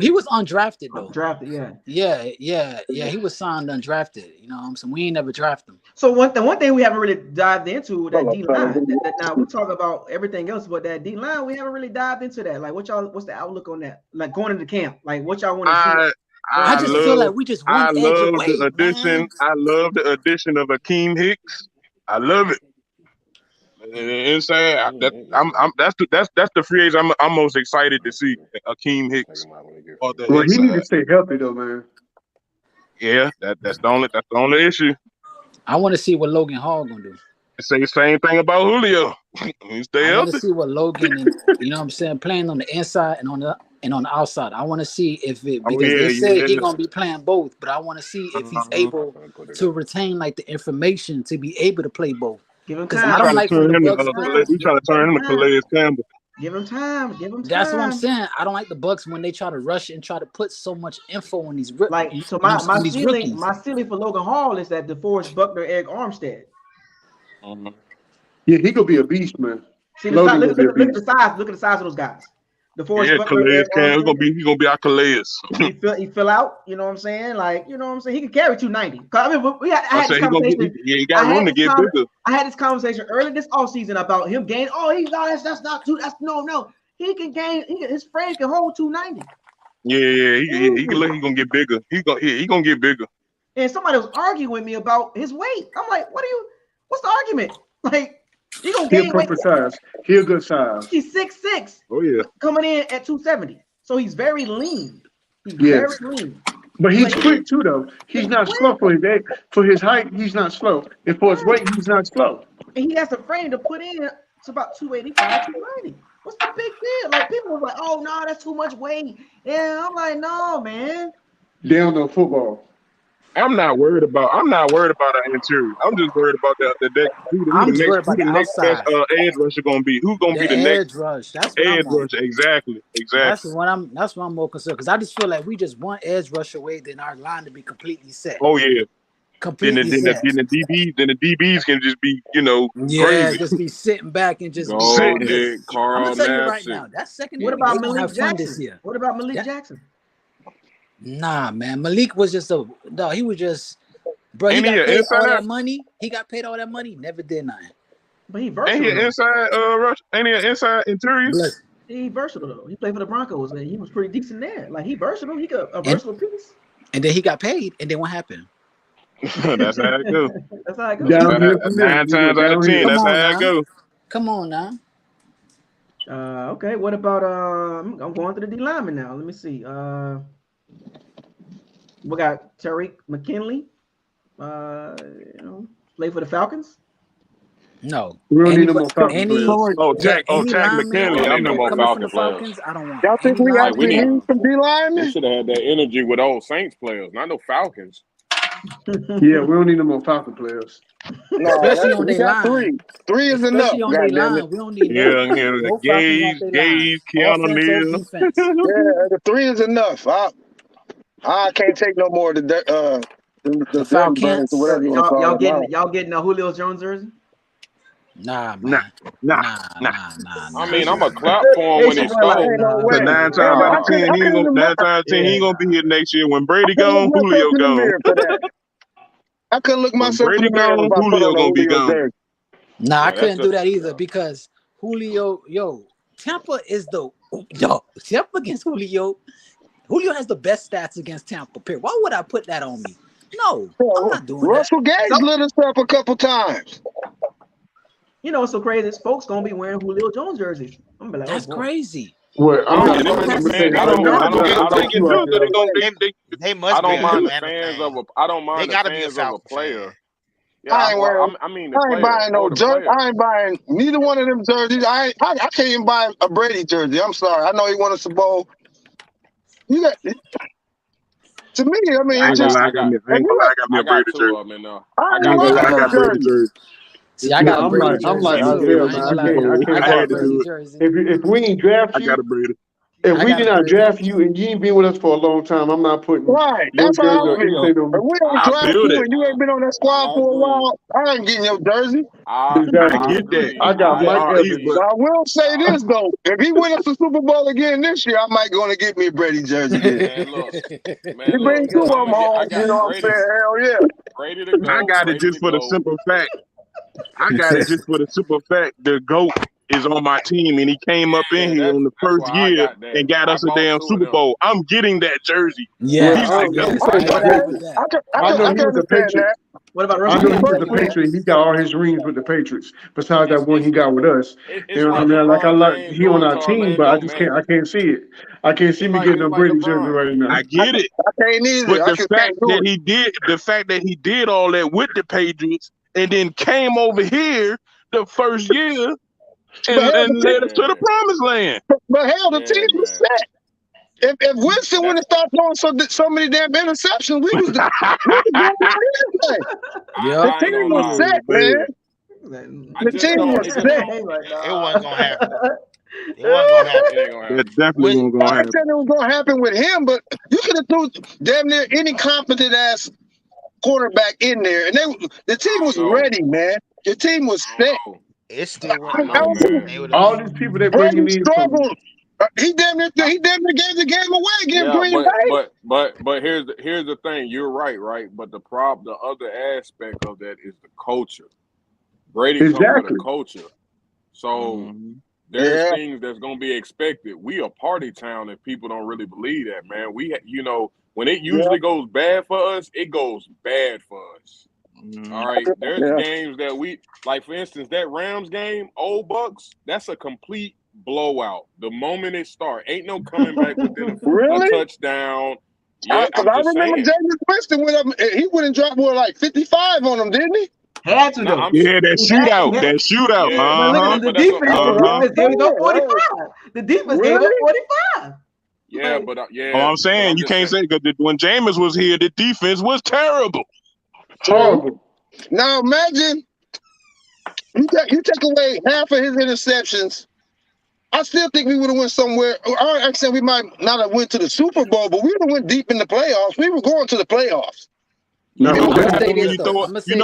He was undrafted though. Drafted, yeah. Yeah. He was signed undrafted. You know, so we ain't never drafted him. So one thing we haven't really dived into that Hold D on, line. fellas. Now we talk about everything else, but that D line we haven't really dived into that. Like, what's the outlook on that? Like going into camp, like what y'all want to see? I just feel like we just one edge away. The addition. Man. I love the addition of Akeem Hicks. I love it. Inside, that's the free agent I'm most excited to see. Akeem Hicks. Well, he need to stay healthy though, man. Yeah, that's the only issue. I want to see what Logan Hall gonna do. Say the same thing about Julio. He stay I want healthy. to see what Logan, you know what I'm saying, playing on the inside and on the outside. I want to see if it because they say he's gonna be playing both, but I want to see if he's able to retain like the information to be able to play both. Give him Because time. I don't like when the Bucs. We try to turn him to Calais Campbell. Give him time. That's what I'm saying. I don't like the Bucs when they try to rush and try to put so much info on these like. So my ceiling for Logan Hall is that DeForest Buckner, Eric Armstead. Yeah, he gonna be a beast, man. See the size, look at the size. Look at the size of those guys. DeForest Buckner, Calais Eric Campbell. Armstead. He gonna be our Calais. He fill out. You know what I'm saying? Like, you know what I'm saying? He can carry 290. I mean, I had this conversation. He got room to get bigger. I had this conversation early this offseason about him gaining. Oh, that's not too. That's no. He can gain. His frame can hold 290. Yeah. He gonna get bigger. He gonna get bigger. And somebody was arguing with me about his weight. I'm like, what's the argument? Like, he gonna He a gain weight. perfect size. He a good size. He's 6'6", Oh yeah. coming in at 270. So he's very lean. He's Yes. very lean. But he's But quick too, though. He's not slow for his age. For his height, he's not slow. And for his weight, he's not slow. And he has a frame to put in to about 285, 290. What's the big deal? Like, people were like, oh, no, that's too much weight. Yeah, I'm like, no, man. They don't know football. I'm not worried about the interior. I'm just worried about who the next best edge rusher gonna be. Who's gonna be the next edge rush? That's what edge I'm on. rusher? Exactly. That's what I'm more concerned because I just feel like we just one edge rush away, then our line to be completely set. Oh yeah. Completely set. Then the DBs can just be, crazy. Just be sitting back and just Carl I'm gonna tell you right now, that second. What about Malik Jackson? What about Malik Jackson? Nah, man. Malik was just he was just, bro. He got paid all that money. He got paid all that money. Never did nothing. But he versatile. Ain't he an inside rush? Ain't he an inside interior? He versatile though. He played for the Broncos and he was pretty decent there. Like he versatile. He got a versatile piece. And then he got paid. And then what happened? That's how it goes. That's how it goes. 9 times out of 10. That's how it goes. Come on now. Okay. What about I'm going to the D lineman now. Let me see. We got Tariq McKinley. Play for the Falcons. No. We don't need no more Falcons. Jack McKinley. I know more Falcons players. I don't want. Y'all think we actually need some D linemen? We should have had that energy with old Saints players, not no Falcons. Yeah, we don't need no more Falcon players. No, especially on we their got line. Three is enough. On their line. We don't need no Gage, Keanu Neal. Yeah, the 3 is enough. I can't take no more of the Falcons or whatever you want to call it. Y'all getting a Julio Jones jersey? Nah. I mean, I'm a clap for him when he scores. But 9 times out of 10, he ain't gonna be here next year. When Brady gone, Julio gone. I couldn't look myself in the mirror. Julio gonna be gone. Nah, I couldn't do that either because Julio, Tampa against Julio. Julio has the best stats against Tampa. Period. Why would I put that on me? No, I'm not doing Russell Gage lit us up a couple times. You know what's so crazy? Folks gonna be wearing Julio Jones jerseys. I'm gonna be like, that's crazy. Well, They must be fans of a. I don't mind the fans of a player. Yeah, I ain't buying no jersey. I ain't buying neither one of them jerseys. I can't even buy a Brady jersey. I'm sorry. I know he won a Super Bowl. You got to me. I mean, I got me a Brady jersey. I got Brady jersey. See, I got I'm like Isaiah, man. I can't do it. If we ain't draft you, I got a Brady. If we did not draft you and you ain't been with us for a long time, I'm not putting right. That's how I feel. If we don't draft you and you ain't been on that squad for a while, I ain't getting your jersey. I get that. I got Mike Evans. But I will say this though: if he wins the Super Bowl again this year, I might go and get me a Brady jersey. He bring 2 of them home. You know what I'm saying? Hell yeah! I got it just for the simple fact. The GOAT is on my team, and he came up in here on the first year and got us a damn Super Bowl. I'm getting that jersey. Yeah, I know he was a Patriot. What about I know he was a Patriot. He got all his rings with the Patriots. Besides that one he got with us. You know what I mean? Like I like he on our team, but I can't see it. I can't see me getting a Brady jersey right now. I get it. I can't either. But the fact that he did all that with the Patriots and then came over here the first year and led us to the promised land. But hell, the team was set. If Winston wouldn't have started throwing so many damn interceptions, we was the team was set, man. The team was set. It wasn't gonna happen. It wasn't gonna happen. It definitely wasn't gonna happen. I said it was gonna happen with him, but you could have threw damn near any competent ass quarterback in there, and the team was ready, man. The team was set. It still all these people they bringing in. He damn near gave the game away against Green Bay. But here's the thing. You're right. But the other aspect of that is the culture. Brady comes with a culture, so there's things that's gonna be expected. We a party town if people don't really believe that, man. We when it usually goes bad for us, it goes bad for us. All right, there's games that we like. For instance, that Rams game, old Bucs, that's a complete blowout. The moment it starts, ain't no coming back within a touchdown. Yeah, because I remember Jameis Winston went up. He went and dropped more like 55 on them, didn't he? Had to though. Yeah, that shootout. Yeah. But look at the defense. Gave up 45. The defense gave up 45. Yeah, but I'm saying you can't say because when Jameis was here, the defense was terrible. Horrible. Now imagine you take away half of his interceptions. I still think we would have went somewhere. I said we might not have went to the Super Bowl, but we would have went deep in the playoffs. We were going to the playoffs. No, you know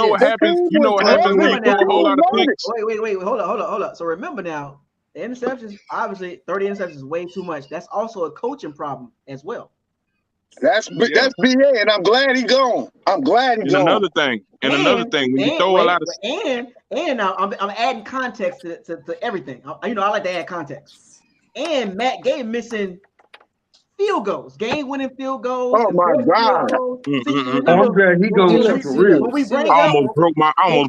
what happens? You know what happens when you throw a whole lot of picks? Wait, hold up. So remember now, the interceptions, obviously 30 interceptions is way too much. That's also a coaching problem as well. That's BA, and I'm glad he's gone. I'm glad he's gone. Another thing, when you throw a lot of and now I'm adding context to everything. I like to add context. And Matt Gay missing field goals, game-winning field goals. Oh my God! I'm glad he going for real. I almost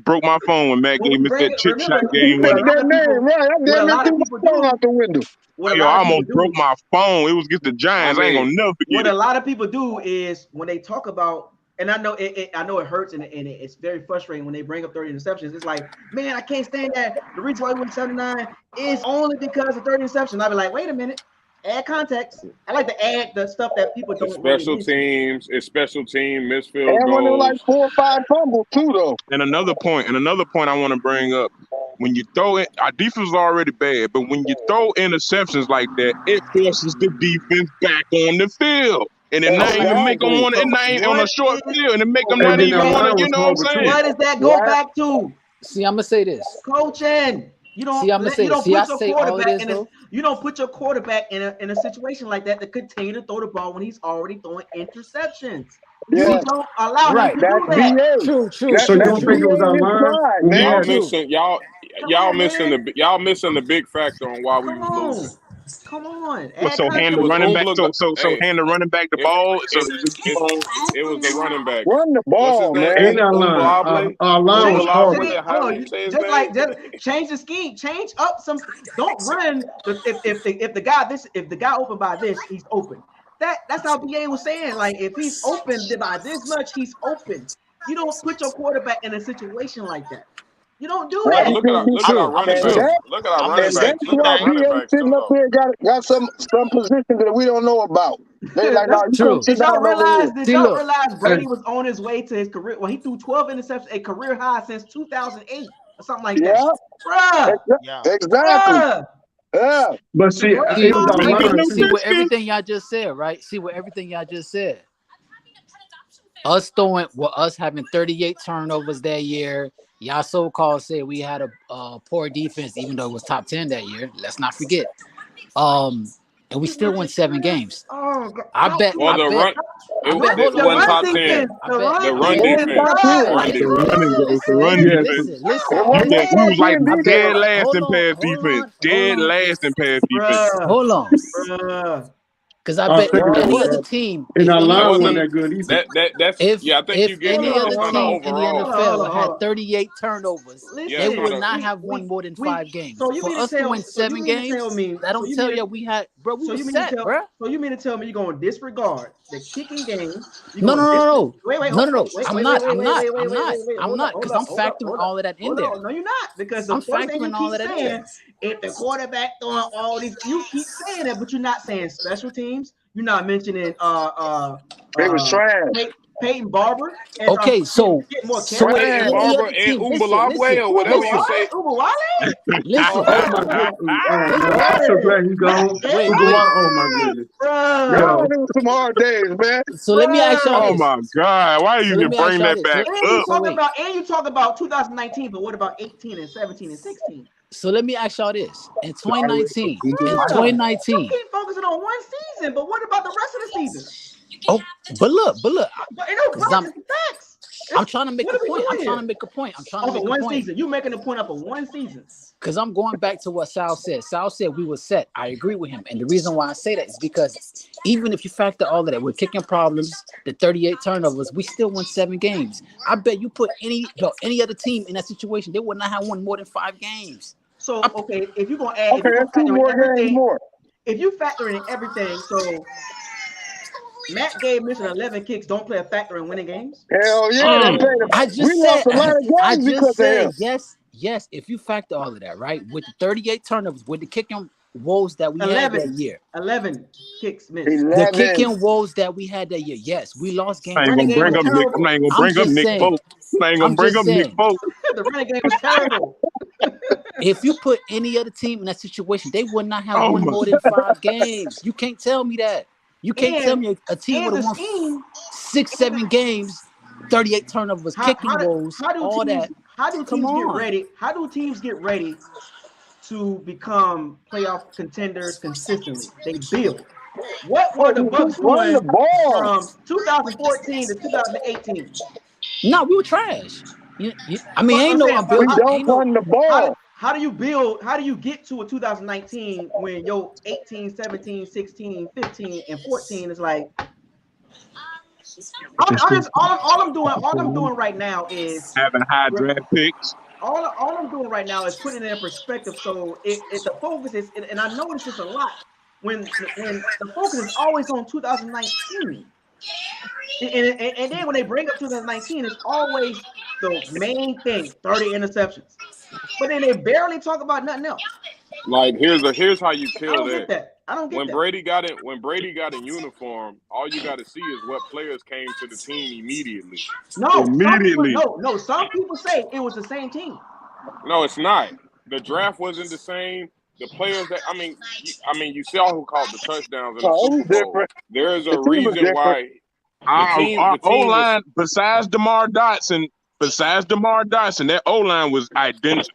broke my phone when Matt Gay missed that chip shot game winning. That name, right? I damn threw my phone out the window. I almost broke my phone. It was against the Giants. I ain't gonna never forget. What a lot of people do is when they talk about, and I know it hurts and it's very frustrating when they bring up 30 interceptions. It's like, man, I can't stand that. The reason why we went 79 is only because of 30 interceptions. I'll be like, wait a minute. Add context. I like to add the stuff that people don't. Special teams, missed field goals. And when like 4 or 5 fumbles too, though. And another point I want to bring up: when you throw it, our defense is already bad, but when you throw interceptions like that, it forces the defense back on the field, and it not even make them want it. It ain't on a short field, and it make them not even want to. You know what I'm saying? What does that go back to? See, I'm gonna say this. Coaching. You don't. See, I'm gonna say. You don't see, put I say your all quarterback this, you don't put your quarterback in a situation like that to continue to throw the ball when he's already throwing interceptions. Yeah. You don't allow him to do that. True. So you don't think it was our line? Y'all missing the big factor on why we was losing. Come on. So hand the running back. Hand the running back the ball. So it was the running back. Run the ball, man. Our line was horrible. Just change the scheme. Change up some. Don't run. If the guy open by this, he's open. That's how BA was saying. Like if he's open by this much, he's open. You don't put your quarterback in a situation like that. You don't do that. Look at our running back. Look at our running back. That's why BA sitting up here got some position that we don't know about. They're like, no, true. Did y'all realize Brady was on his way to his career? Well, he threw 12 interceptions, a career high since 2008 or something like that. Bruh. Exactly. Bruh. Yeah. But see what everything y'all just said, right? See what everything y'all just said. Us having 38 turnovers that year. Y'all so-called said we had a poor defense, even though it was top 10 that year. Let's not forget. And we still won 7 games. I bet. Well, it wasn't top 10. The run defense. Listen. We was like dead last in pass defense. Dead last in pass defense. Hold on. Because I bet any other team, and our line wasn't that good either. I think you get any other team in the NFL had 38 turnovers, they would not have won more than 5 games. So you For us to win 7 games, that don't tell you we had, bro. We were set, bro. So you mean to tell me you're going to disregard the kicking game? No. Wait. I'm not, because I'm factoring all of that in there. No, you're not, because I'm factoring all of that in there. If the quarterback throwing all these, you keep saying that, but you're not saying special teams. You're not mentioning it was trash. Peyton Barber. And, Peyton Barber and Umbalabwe or whatever you say. Listen. I'm so glad he's gone. Oh my goodness. It was some hard days, man. So let me ask y'all. Oh my God! Why you can bring that back up? And you talk about 2019, but what about 18 and 17 and 16? So let me ask y'all this: in 2019, you keep focusing on one season, but what about the rest of the season? Oh, but look, facts. I'm trying to make a point. I'm trying to make a point. One season. You making a point up of one season. Because I'm going back to what Sal said. Sal said we were set. I agree with him. And the reason why I say that is because even if you factor all of that, we're kicking problems, the 38 turnovers, we still won 7 games. I bet you put any other team in that situation, they would not have won more than 5 games. So, okay, if you're going to add, if you factor in everything, so Matt Gay missing 11 kicks don't play a factor in winning games? Hell yeah. We lost a lot of games because of him. Yes, if you factor all of that, right, with the 38 turnovers, with the kicking woes that we had that year. 11 kicks missed. The kicking woes that we had that year. Yes, we lost games. I'm not even gonna bring up Nick Folk. The running game was terrible. If you put any other team in that situation, they would not have won more than 5 games. You can't tell me that. You can't tell me a team would have won 6-7 games, 38 turnovers, kicking woes, all that. How do teams get ready? How do teams get ready to become playoff contenders consistently? They build. What were the Bucs doing from 2014 to 2018? No, we were trash. I mean, ain't no we don't run the ball. How do you build? How do you get to a 2019 when your 18, 17, 16, 15, and 14 is like? All I'm doing right now is having high draft picks. All I'm doing right now is putting it in perspective. So it the focus is, and I notice this a lot when the focus is always on 2019, and then when they bring up 2019, it's always the main thing: 30 interceptions. But then they barely talk about nothing else. Like here's how you kill that. I don't get when that. When Brady got in uniform, all you got to see is what players came to the team immediately. Some people say it was the same team. No, it's not. The draft wasn't the same. The players that I mean, you saw who caught the touchdowns in the Super Bowl. There is a reason why. Our O-line, besides DeMar Dotson, that O-line was identical.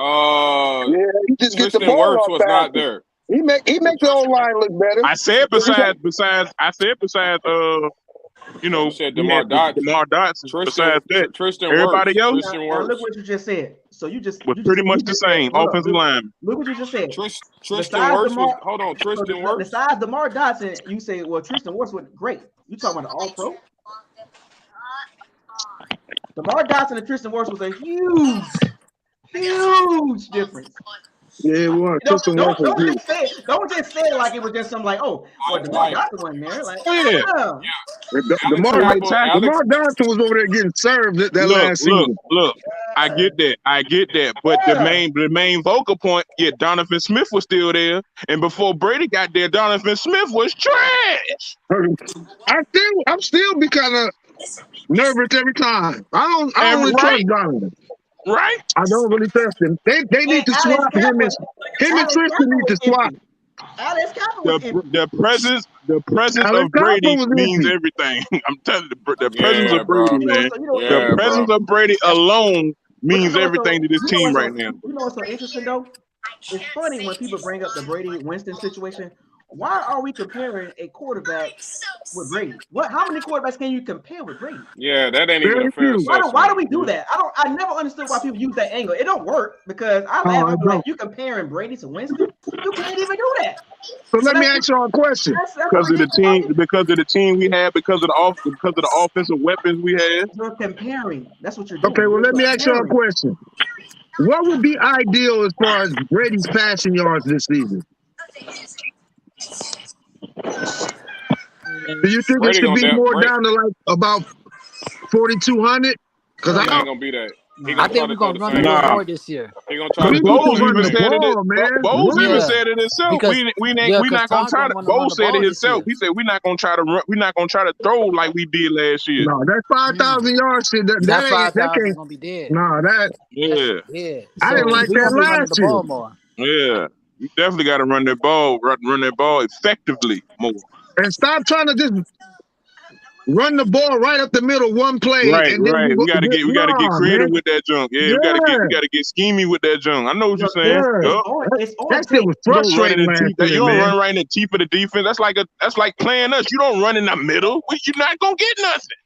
He just gets the Tristan ball Wirfs off was fast. not there. He make the O-line look better. I said besides You said DeMar Dotson. Besides that, Tristan everybody Wirfs, else. Tristan Now Wirfs. look what you just said. So you just pretty much the same offensive line. Look what you just said. Tristan Wirfs was. Hold on, Tristan Wirfs. Besides DeMar Dotson, you say, well, Tristan Wirfs was great. You talking about the All-Pro? DeMar Dotson and Tristan Wirfs was a huge difference. Yeah, it was. Don't just say it like it was just something like, oh, well, DeMar Dotson wasn't there. Like, DeMar Dotson was over there getting served that last season. Look, I get that. But the main focal point, Donovan Smith was still there, and before Brady got there, Donovan Smith was trash. I'm still be kind of nervous every time. I don't really trust Donovan. Right? I don't really trust him. They need to swap him and Tristan need to swap. The presence of Brady means everything. I'm telling you, the presence of Brady, man. The presence of Brady alone means everything to this team right now. You know what's so interesting though? It's funny when people bring up the Brady Winston situation. Why are we comparing a quarterback with Brady? How many quarterbacks can you compare with Brady? Yeah, that ain't even a fair assessment. Why do we do that? I never understood why people use that angle. It don't work because like you comparing Brady to Winston. You can't even do that. So let me ask you a question. Because of the team we had, because of the offensive weapons we had. You're comparing. That's what you're doing. Okay, well let me ask you a question. What would be ideal as far as Brady's passing yards this season? Do you think it should be more down to like about 4,200? Because I ain't gonna be that. I think we're gonna run the ball this year. He gonna try to Bowles even said it himself. We not gonna try to. Bowles said it himself. He said we're not gonna try to throw like we did last year. No, that 5,000 yards shit. That 5,000 gonna be dead. No, that. Yeah. I didn't like that last year. Yeah. You definitely got to run that ball effectively more. And stop trying to just run the ball right up the middle, one play. Right. We got to get creative with that junk. Yeah. We got to get schemy with that junk. I know what you're saying. That shit was frustrating, man. You don't run right in the teeth of the defense. That's like playing us. You don't run in the middle. You're not gonna get nothing.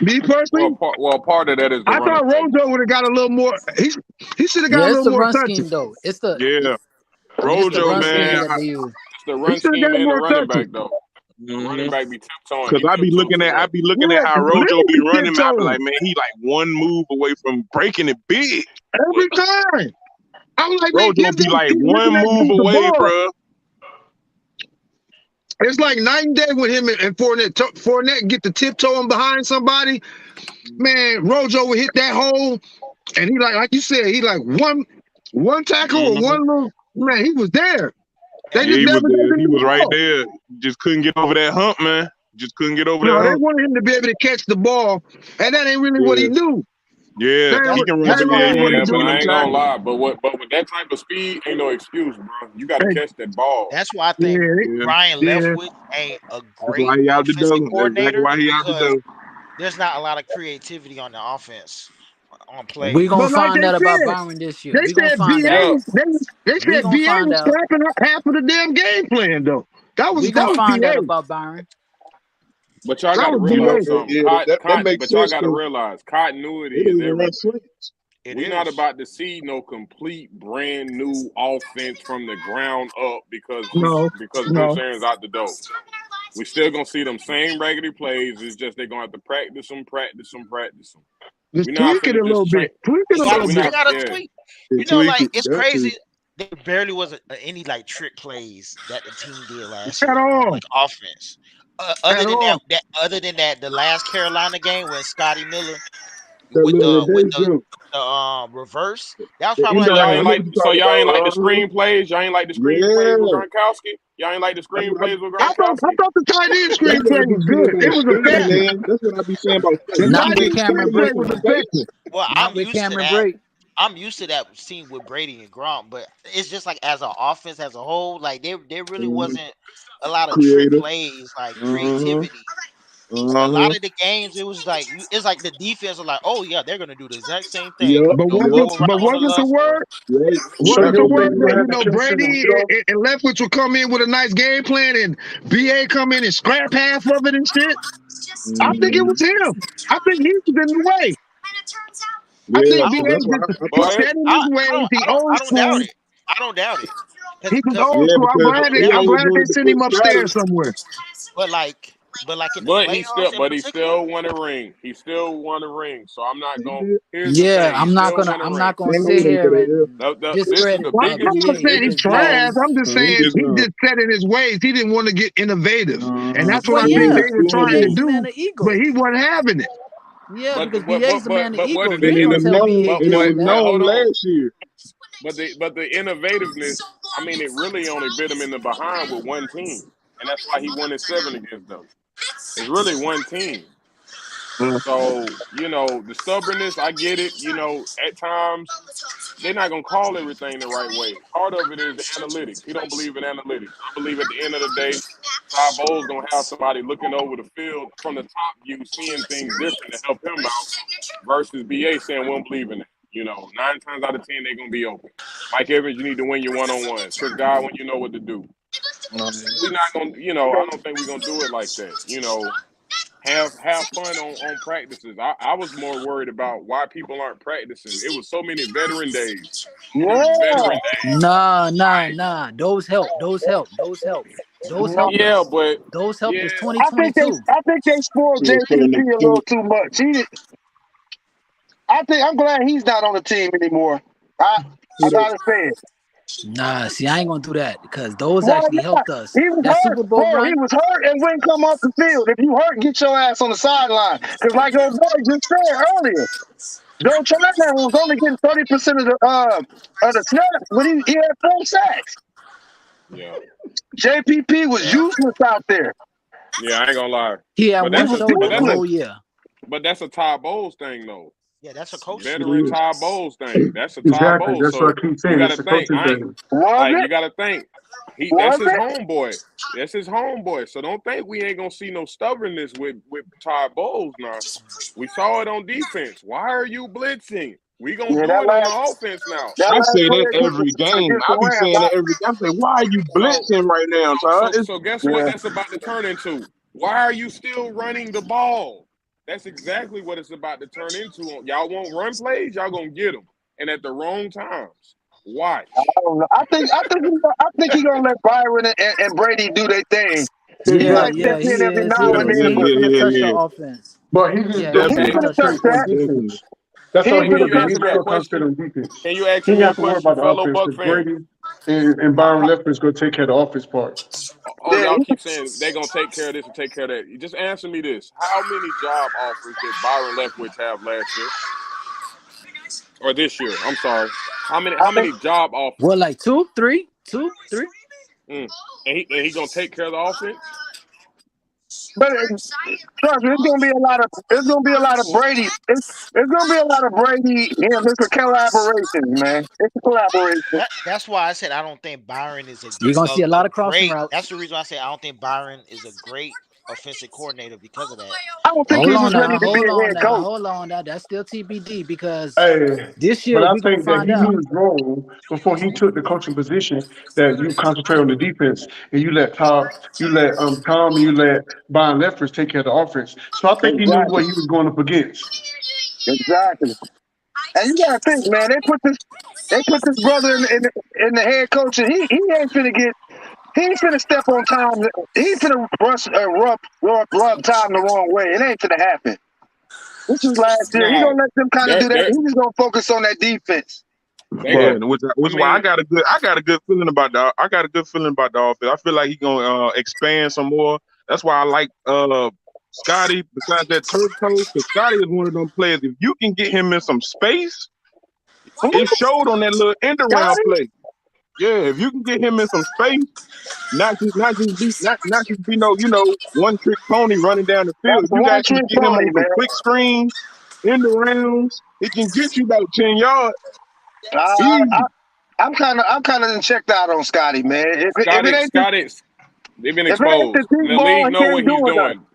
Me personally, part of that is the I thought Rojo would have got a little more. He should have got a it's little the more run touches. scheme though. It's the Rojo, run scheme man. that they use. It's the run scheme and the running back though. The running back be tiptoeing. Because I be looking at how Rojo be running. I be like, man, he like one move away from breaking it big every time. I'm like, Rojo be like one move away, bro. It's like night and day with him and Fournette. Fournette get the tiptoeing behind somebody. Man, Rojo would hit that hole, and he like you said, he like one tackle or one little man. He was there. He was right there. Just couldn't get over that hump, man. Just couldn't get over that hump. They wanted him to be able to catch the ball, and that ain't really what he do. Yeah, he can run. But I ain't gonna lie. But with that type of speed, ain't no excuse, bro. You got to catch that ball. That's why I think Ryan Leftwich ain't a great offensive coordinator. Why he out the door? There's not a lot of creativity on the offense on play. We're gonna find out about Byron this year. They said BA was scrapping up half of the damn game plan, though. That was find out about Byron. But y'all got to realize something. But y'all got to realize continuity is everything. We're not about to see no complete brand new offense from the ground up because Bruce Arians out the door. We still gonna see them same regular plays. It's just they're gonna have to practice them. Just tweak it a little bit. You gotta tweak. You know, like it's crazy. There barely was any like trick plays that the team did last year. At all. Like offense. Other than that, the last Carolina game when Scotty Miller with the reverse, that was probably y'all ain't like the screen plays. Y'all ain't like the screen plays with Gronkowski. Y'all ain't like the screen plays with Gronkowski. I thought the tight end screen play was good. It was effective. That's what I be saying about the tight end screen play was effective. Well, I'm used to that scene with Brady and Gronk, but it's just like as an offense as a whole, like there really wasn't a lot of trick plays, like creativity. A lot of the games, it was like the defense was like, oh yeah, they're gonna do the exact same thing. But wasn't the word? Wasn't the word that Brady and Leftwich would come in with a nice game plan and BA come in and scrap half of it and shit? I think it was him. I think he was in the way. I think BA was set in his ways. He old school. I don't doubt it. He was old school. I'm glad they sent him upstairs somewhere. He still won a ring. He still won a ring. So I'm not going. I'm not gonna sit here and discredit. I'm not saying he's trash. I'm just saying he just set in his ways. He didn't want to get innovative, and that's what I think they were trying to do. But he wasn't having it. Yeah, because BA's the man of Eagles. Last year. But the innovativeness, I mean, it really only bit him in the behind with one team, and that's why he won his 7 against them. It's really one team. So, the stubbornness, I get it. At times, they're not going to call everything the right way. Part of it is the analytics. He don't believe in analytics. I believe at the end of the day, Todd Bowles going to have somebody looking over the field from the top view, seeing things different to help him out versus BA saying, we don't believe in it. 9 times out of 10, they're going to be open. Mike Evans, you need to win your one-on-one. Chris Godwin, you know what to do. We're not going to, I don't think we're going to do it like that. Have fun on practices. I was more worried about why people aren't practicing. It was so many veteran days. Nah. Those help. Yeah, but those help is 2022. I think they spoiled JPP a little too much. I'm glad he's not on the team anymore. I gotta say it. Nah, see, I ain't gonna do that because those actually helped us. That Super Bowl run, he was hurt and wouldn't come off the field. If you hurt, get your ass on the sideline. Because like your boy just said earlier, Joe Trotman was only getting 30% of the snaps, but he had 4 sacks. Yeah. JPP was useless out there. Yeah, I ain't gonna lie. He had one shoulder the whole year. But that's a Todd Bowles thing, though. Yeah, that's a coach. Veteran Todd Bowles thing. That's a Todd Bowles. That's what I keep saying. You gotta think. That's his homeboy. That's his homeboy. So don't think we ain't gonna see no stubbornness with Todd Bowles now. We saw it on defense. Why are you blitzing? We gonna do it on the offense now. I say that every game. I be saying that every game. I say, why are you blitzing right now, Todd? So guess what that's about to turn into? Why are you still running the ball? That's exactly what it's about to turn into. Y'all want run plays, y'all gonna get them, and at the wrong times. Watch. I don't know. I think he's gonna let Byron and Brady do their thing. He Yeah, might yeah, step he in every is. now and then, but He finna touch the offense. But he's just Yeah, don't he's he ain't finna gonna touch the touch that. defense. That's He all ain't he gonna needs to do. touch He's me a gonna question? concentrate on defense. Can you ask He me ain't a have to worry question, about the fellow offense Buck because fan? Brady and Byron Leftwich gonna take care of the offense part. Oh, y'all keep saying they're gonna take care of this and take care of that. You just answer me this: how many job offers did Byron Leftwich have last year or this year? I'm sorry. How many job offers? What, like 2, 3, 2, 3? And he gonna take care of the offense? But trust me, it's gonna be a lot of Brady. It's gonna be a lot of Brady. Yeah, it's a collaboration, man. It's a collaboration. That's why I said I don't think Byron is You're gonna see a lot of crossing great. routes. That's the reason why I say I don't think Byron is a great offensive coordinator because of that. I don't think Hold he on was ready now, to be a head coach. hold on now. That's still TBD because Hey, this but year I we gonna think that find he out. knew his role before he took the coaching position. That you concentrate on the defense and you let Tom, and you let Byron Leftwich take care of the offense. So I think he knew what Exactly. he was going up against. Exactly. And you gotta think, man. They put this brother in the head coach, and he ain't finna get. He ain't finna step on time. He ain't finna rub time the wrong way. It ain't finna happen. This is last year. He Nah, gonna let them kind of do that. He's just gonna focus on that defense. Yeah, which why I got a good feeling about the offense. I feel like he's gonna expand some more. That's why I like Scotty. Besides that turf toe, because Scotty is one of them players. If you can get him in some space, it showed on that little end around play. Yeah, if you can get him in some space, not just be no one trick pony running down the field. If you One guys can trick get him pony, on some man. quick screens, end arounds, it can get you about 10 yards. I'm kind of checked out on Scotty, man. If it ain't they've been exposed. the deep The ball, league he know can't what do he's it. doing.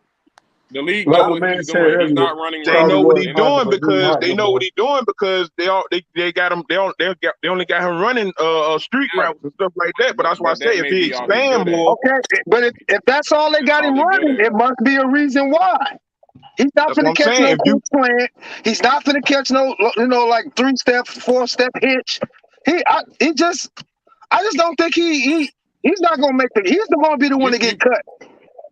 The league Like know the what man he's said doing. He's earlier, not running They routes. know what he's Charlie doing Wood because they know hot what he's doing because they got him. They only got him running street routes and stuff like that. But that's why I say if he expand more, Okay, but if that's all they got him running, it must be a reason why. He's not that's what finna I'm catch saying. no If you quick slant. He's not finna catch no, like 3-step, 4-step hitch. I just don't think he's not gonna make the. He's gonna be the one to get cut.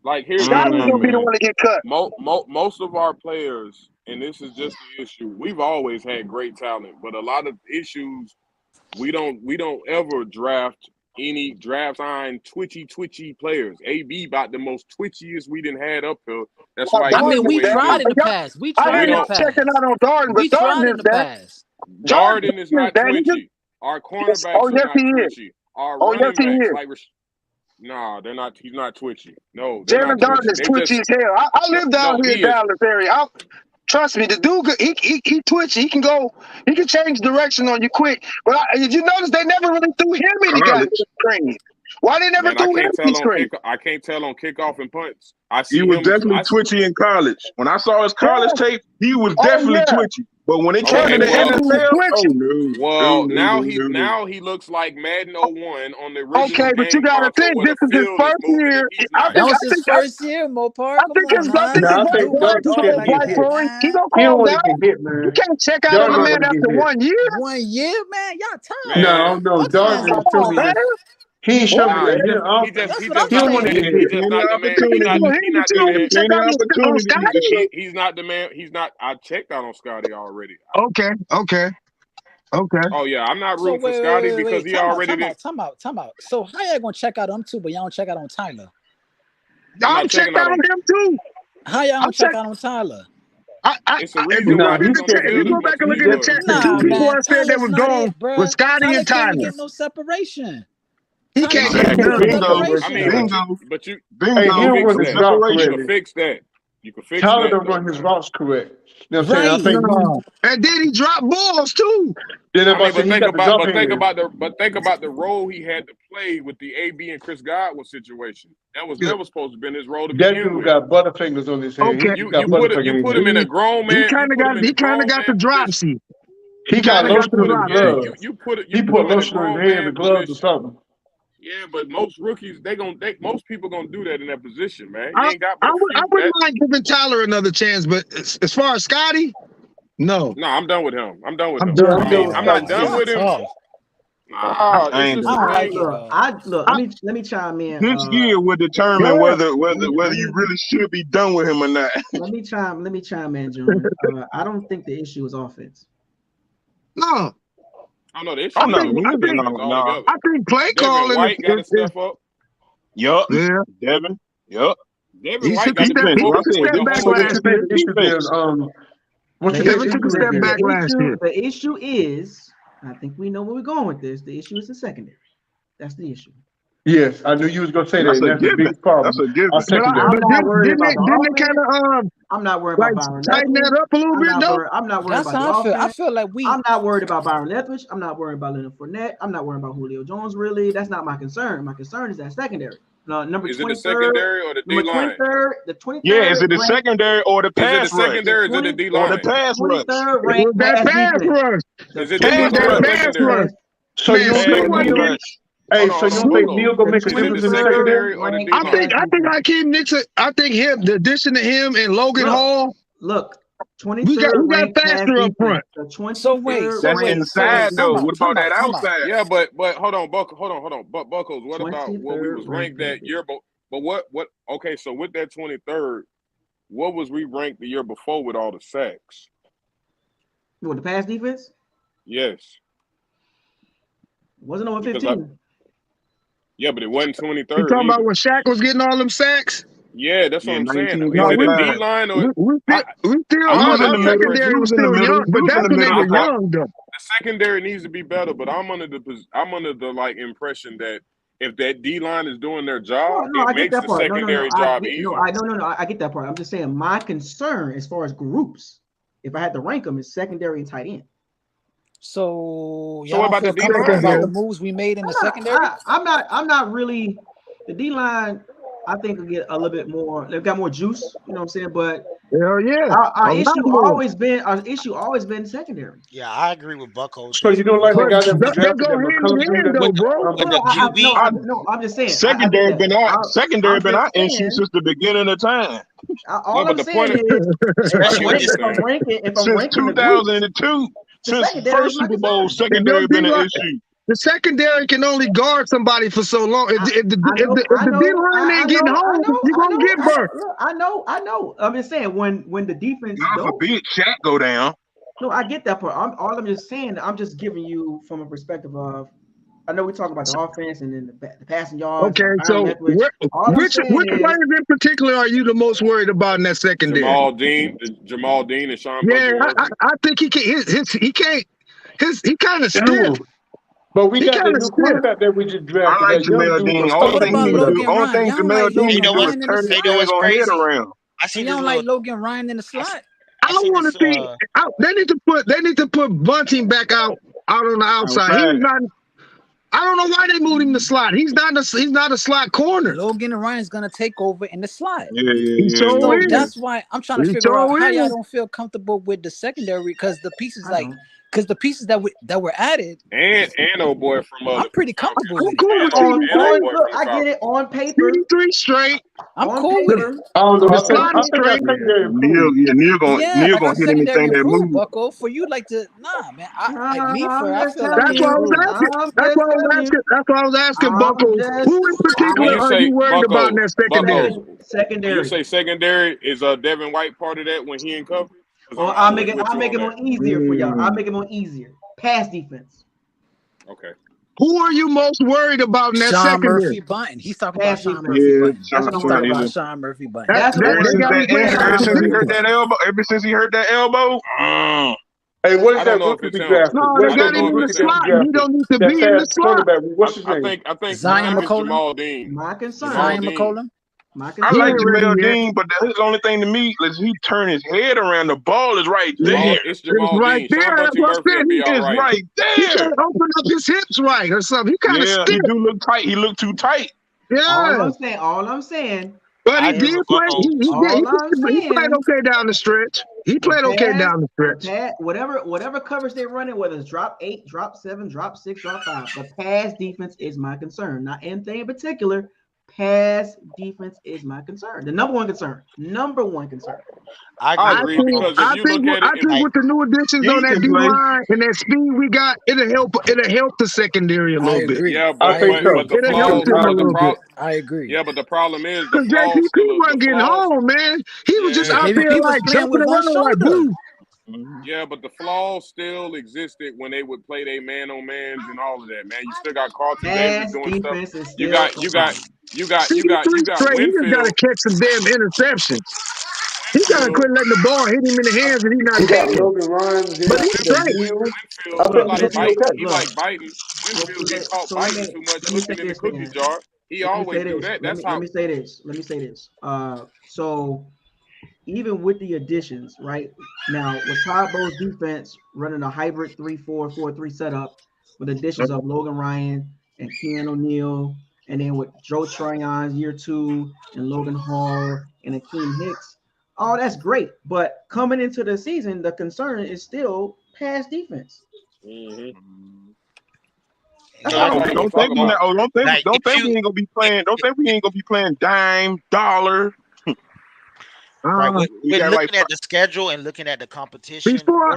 Like here's Scotty's the thing, gonna be the man. one to get cut. Most of our players, and this is just the issue. We've always had great talent, but a lot of issues we don't ever draft sign twitchy players. AB about the most twitchiest we didn't had up here. That's why I he mean, the we way he tried do. in the past. We I tried hear in the y'all past. checking out on Darden, but We Darden tried is in the that. past. Jordan is not twitchy. Our cornerbacks Oh, yes, are not he is. twitchy. Our Oh, yes, running he backs is. nah, they're not. He's not twitchy. No, they're Jalen not Darden twitchy. is They twitchy just as hell. I live down here in he is. Dallas area. Trust me, the dude, he twitchy. He can change direction on you quick. But did you notice they never really threw him any goddamn screens? Why they never Man, I threw him can't any tell on screens? I can't tell on kickoff and punts. I he see was him. definitely twitchy in college. When I saw his college tape, he was definitely twitchy. But when it came to the NFL, oh no. Well, now No. he looks like Madden 01 on the original Okay, but you game gotta console think where this the is his field is first moving year. and he's not. That was his first year, Mopar. Come on, his man. vice Darden right hit. for him. He gonna He don't calm want down. to get hit, man. You can't check out on Darden the don't man want to get after hit. 1 year. 1 year, man. Y'all tired. Man, No, Bucks fans Darden are ain't show me tired. that. He ain't show me that. he just I'm not the saying. man. He just not the man. He not the man. Check out on Scotty. He's not the man. He's not. I checked out on Scotty already. Okay. Oh yeah, I'm not So rooting for Scotty wait. because he already did. Time out. So how y'all gonna check out him too, but y'all don't check out on Tyler? I'm checked out on him too. How y'all gonna check out on Tyler? It's a reason why If you go back and look at the text, the two people I said that was gone was Scotty and Tyler can't Tyler. get no separation. He can't get none. I mean, but you Hey, he don't run his route you correctly. can fix that. You can fix Tyler that. don't run his routes correct. You know what I'm saying? I think And then he dropped balls too. But think about the role he had to play with the AB and Chris Godwin situation. That was never supposed to have been his role to that begin dude with. got butterfingers on his hand. Okay. You put him in a grown man. He kind of got the dropsy. He got lotion on his gloves. You put He him put in a lotion on grown his hands man and gloves or position. something. Yeah, but most rookies, most people gonna do that in that position, man. You I ain't got but a I few. wouldn't mind giving Tyler another chance, but as far as Scotty, no. No, I'm done with him. I'm done with I'm him. done. I mean, I'm not done with him. Tough. Nah, I it's ain't just All the right, thing. look. Let me chime in. This year will determine Yeah. whether you really should be done with him or not. Let me chime in, gentlemen. I don't think the issue is offense. No. I know the issue. Oh, I no, think no. I think play Devin calling White got to is step up. Yup. yeah. Devin. Yup. Devin He White took got a to be step focused with the back whole So what last you year. think the issue is? What you think Devin the took a issue step is? back last year. The issue is, I think we know where we're going with this. The issue is the secondary. That's the issue. Yes, I knew you was gonna say that. That's And a that's the given. biggest problem. That's a given. Our secondary. I'm not worried didn't about the they offense. kind of I'm not worried like about Byron tighten Leftwich. that up a little bit though? I'm not worried That's about how I the feel. I offense. feel like I'm not worried about Byron Leftwich. I'm not worried about Leonard Fournette. I'm not worried about Julio Jones. Really, that's not my concern. My concern is that secondary. No, number Is it the 23rd, secondary or the D number line? 23rd, the 23rd. Yeah, is it the ranked- secondary or the Is it the pass rush? secondary or is it the D line? Or the pass rush? 23rd It ranked was that pass pass defense. rush. Is it The the It was D line or that the pass secondary? rush. So Man, you don't Sue think wasn't Neil? getting. Hey, Hold so on, you hold don't on, think hold Neil on. gonna make a Is it difference the in the 23rd secondary? secondary or the ranked D I line? think Akeem Hicks. I think him, the addition of him and Logan Look, Hall, Look, we 23rd got ranked pass faster up defense. front. The So wait, 23rd That's ranked inside pass though. defense. What about that time out. outside? Yeah, but hold on, hold on. But Buckles, what about what we 23rd was ranked ranked pass that year? But what? Okay, so with that 23rd, what was we ranked the year before with all the sacks? What, the pass defense? Yes. Wasn't over Because 15. Yeah, but it wasn't You 23rd talking either. about when Shaq was getting all them sacks? Yeah, that's what Yeah, I'm saying. Is 19. it No, a D line or we still I'm our under the middle. secondary We was was in the still middle. young, We but was in that's the when they middle. were young though. the secondary needs to be better? But I'm under the like impression that if that D line is doing their job, No, it I get makes that the part. secondary job easier. I get that part. I'm just saying my concern as far as groups, if I had to rank them, is secondary and tight end. So So y'all what don't about feel the comfortable D-line, about though? the moves we made in the secondary? I'm not really the D line. I think will get a little bit more. They've got more juice. You know what I'm saying? But Hell yeah. our A lot issue more. always been secondary. Yeah, I agree with Bucko. So you don't like the But guy that we they drafted go that hand McCullum in dude hand that though, bro. With the QB, No, I'm just saying. Secondary been our I'm just issue saying, since the beginning of time. all but I'm the saying point is, especially with this. if I'm ranking Since the groups, 2002. the Since secondary is first my Super Bowl, concern. secondary If been an your issue. The secondary can only guard somebody for so long. If the D line ain't getting home, you're gonna get burnt. I know. I'm just saying when the defense God forbid Shaq go down. No, I get that part. I'm just saying. I'm just giving you from a perspective of. I know we talk about the offense and then the passing yards. Okay, so which players in particular are you the most worried about in that secondary? Jamal Dean and Sean Yeah, Murphy. I think he can. He kind of stiff. But we got the new quarterback that we just drafted. I like Jamel Dean. Only thing Jamel Dean can do is turn his daggone head around. I see you don't like Logan Ryan in the slot. I don't want to see. They need to put Bunting back out on the outside. He's not. I don't know why they moved him to slot. He's not a slot corner. Logan Ryan's gonna take over in the slot. Yeah. So that's why I'm trying to figure out how y'all don't feel comfortable with the secondary because the pieces that were added and old boy from I'm pretty comfortable with it. I get it on paper. 3 straight. I'm cool with it. Neil gonna hit anything that moves. Bucko, for you like to man. That's why I was asking Bucko. Who in particular are you worried about in that secondary? Secondary. You say secondary is Devin White part of that when he in coverage? Well, I'll make it more easier for y'all. I'll make it more easier. Pass defense. Okay. Who are you most worried about in that secondary? Murphy Bunting. He's talking about Sean Murphy Bunting. That's what I'm talking about. Sean Murphy Bunting. Ever since he hurt that elbow. Hey, what is that rookie we drafted? No, they got him in the slot. He don't need to be in the slot. What's his name? I think Zion McCollum. Jamal Dean. My concern. Zion McCollum. I like Jamel Dean, but the only thing to me is he turn his head around. The ball is right there. It's Jamal right Dean. there. That's what I'm saying. He is right there. He can't open up his hips right or something. He kind of stiff. He do look tight. He look too tight. Yeah. All I'm saying. But he did play. He played okay down the stretch. He played okay down the stretch. Whatever coverage they're running, whether it's drop 8, drop 7, drop 6, drop 5, the pass defense is my concern. Not anything in particular. Pass defense is my concern. The number one concern. I agree because if you look at it, I think with the new additions on that D line and that speed we got, it'll help the secondary a little bit. Yeah, but the flaws. I agree. Yeah, but the problem is because JPP wasn't getting home, man. He was just out there like jumping around like blue. Yeah, but the flaws still existed when they would play their man-on-mans and all of that, man. You still got Carlton Davis doing stuff. You got Winfield. He just got to catch some damn interceptions. He got to quit letting the ball hit him in the hands and he's not catching. But he's straight. He like biting. Winfield get caught biting too much, looking in the cookie jar. He always do that. Let me say this. So even with the additions, right now with Todd Bowles' defense running a hybrid 3-4-4-3 setup with additions of Logan Ryan and Keanu O'Neal, and then with Joe Tryon's year 2 and Logan Hall and Akeem Hicks. Oh, that's great. But coming into the season, the concern is still pass defense. Don't think we ain't gonna be playing. Don't think we ain't gonna be playing dime, dollar. Right. We're looking at the schedule and looking at the competition. Before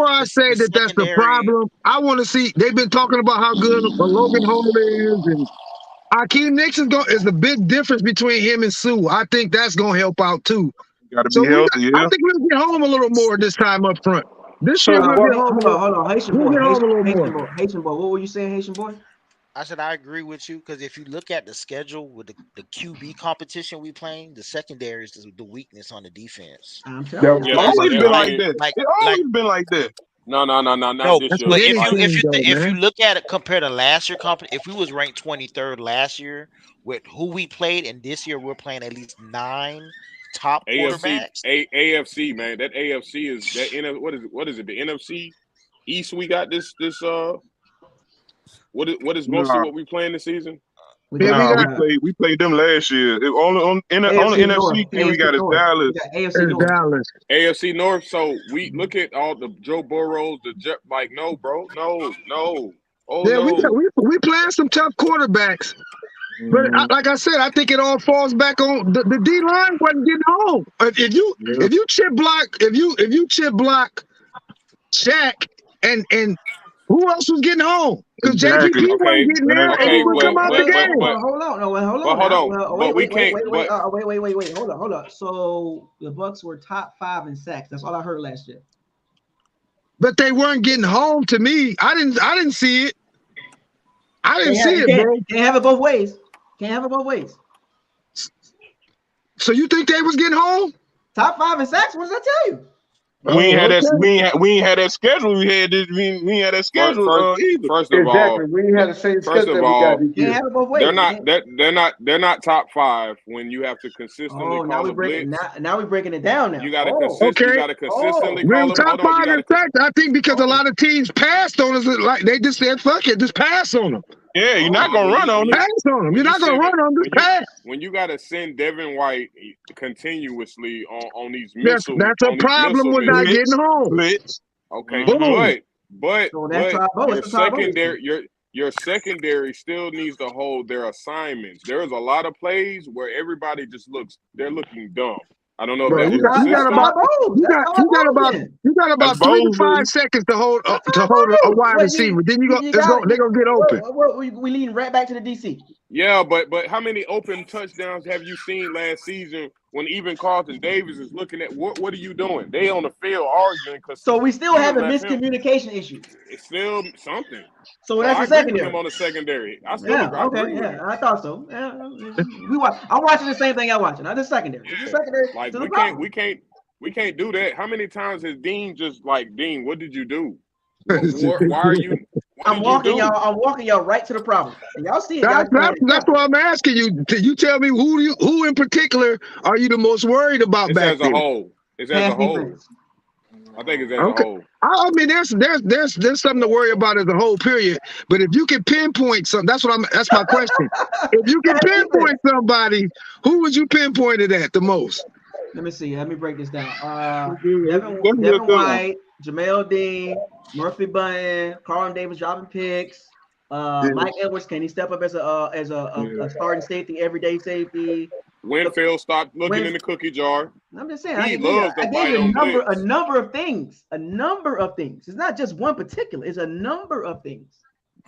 I say that that's the problem, I want to see. They've been talking about how good Logan Hall is, and Akeem Hicks is the big difference between him and Sue. I think that's going to help out too. Got to be healthy. I think we'll get home a little more this time up front. This year we'll get home. Hold on, Haitian boy. Haitian boy. What were you saying, Haitian boy? I said I agree with you because if you look at the schedule with the QB competition we playing, the secondary is the weakness on the defense. I'm telling you, it's always been like that. It's always been like that. No, this year. But if you look at it compared to last year, if we was ranked 23rd last year with who we played, and this year we're playing at least 9 top quarterbacks. AFC, man, that AFC is that. What is it? The NFC East. We got this. What is mostly what we playing this season? We played them last year. On the NFC team we got is Dallas. AFC North. So we look at all the Joe Burrows, no, bro, no. Oh yeah, no. We playing some tough quarterbacks. But like I said, I think it all falls back on the D line wasn't getting home. If you chip block Shaq and who else was getting home? Because JPP wasn't getting there and he would come out the game. Hold on. But we can't. Wait. Hold on. So the Bucs were top 5 in sacks. That's all I heard last year. But they weren't getting home to me. I didn't see it. I didn't see it, bro. Can't have it both ways. So you think they was getting home? Top 5 in sacks? What does that tell you? We ain't had that schedule. We ain't had that schedule either. First of all, we ain't had the same schedule. First of all, they're not top 5 when you have to consistently call a blitz. Now we're breaking it down. Now you got to consistently call them. Top 5 in fact, I think because a lot of teams passed on us, like they just said, "Fuck it, just pass on them." Yeah, you're not gonna run on them. Pass on them. You're not gonna run on them. Just pass. When you got to send Devin White continuously on these missiles, that's a problem with not getting home. Blitz. Okay, but your secondary still needs to hold their assignments. There's a lot of plays where everybody just they're looking dumb. I don't know if that you got about 3 to 5 seconds to hold a wide receiver. Then they're gonna get open. We lean right back to the DC. Yeah, but how many open touchdowns have you seen last season when even Carlton Davis is looking at what are you doing? They on the field arguing so we still have a miscommunication issue. It's still something. So that's the secondary. Him on the secondary. I thought so. Yeah, I'm watching the same thing I'm watching. Not the secondary. Yeah. The secondary. Like we can't do that. How many times has Dean just like Dean? What did you do? Why are you? I'm walking y'all right to the problem. And y'all see it. That's why I'm asking you. You tell me who in particular are you the most worried about back there? It's as a whole. I think it's as a whole. I mean, there's something to worry about as a whole period. But if you can pinpoint something, that's my question. If you can pinpoint somebody, who would you pinpoint it at the most? Let me see. Let me break this down. That's a Devin good one. White, Jamel Dean, Murphy Bunton, Carlton Davis dropping picks. Mike Edwards, can he step up as a starting safety, everyday safety? Winfield stopped looking in the cookie jar. I'm just saying. He I loves to gave bite you on a blitz. number of things. A number of things. It's not just one particular. It's a number of things.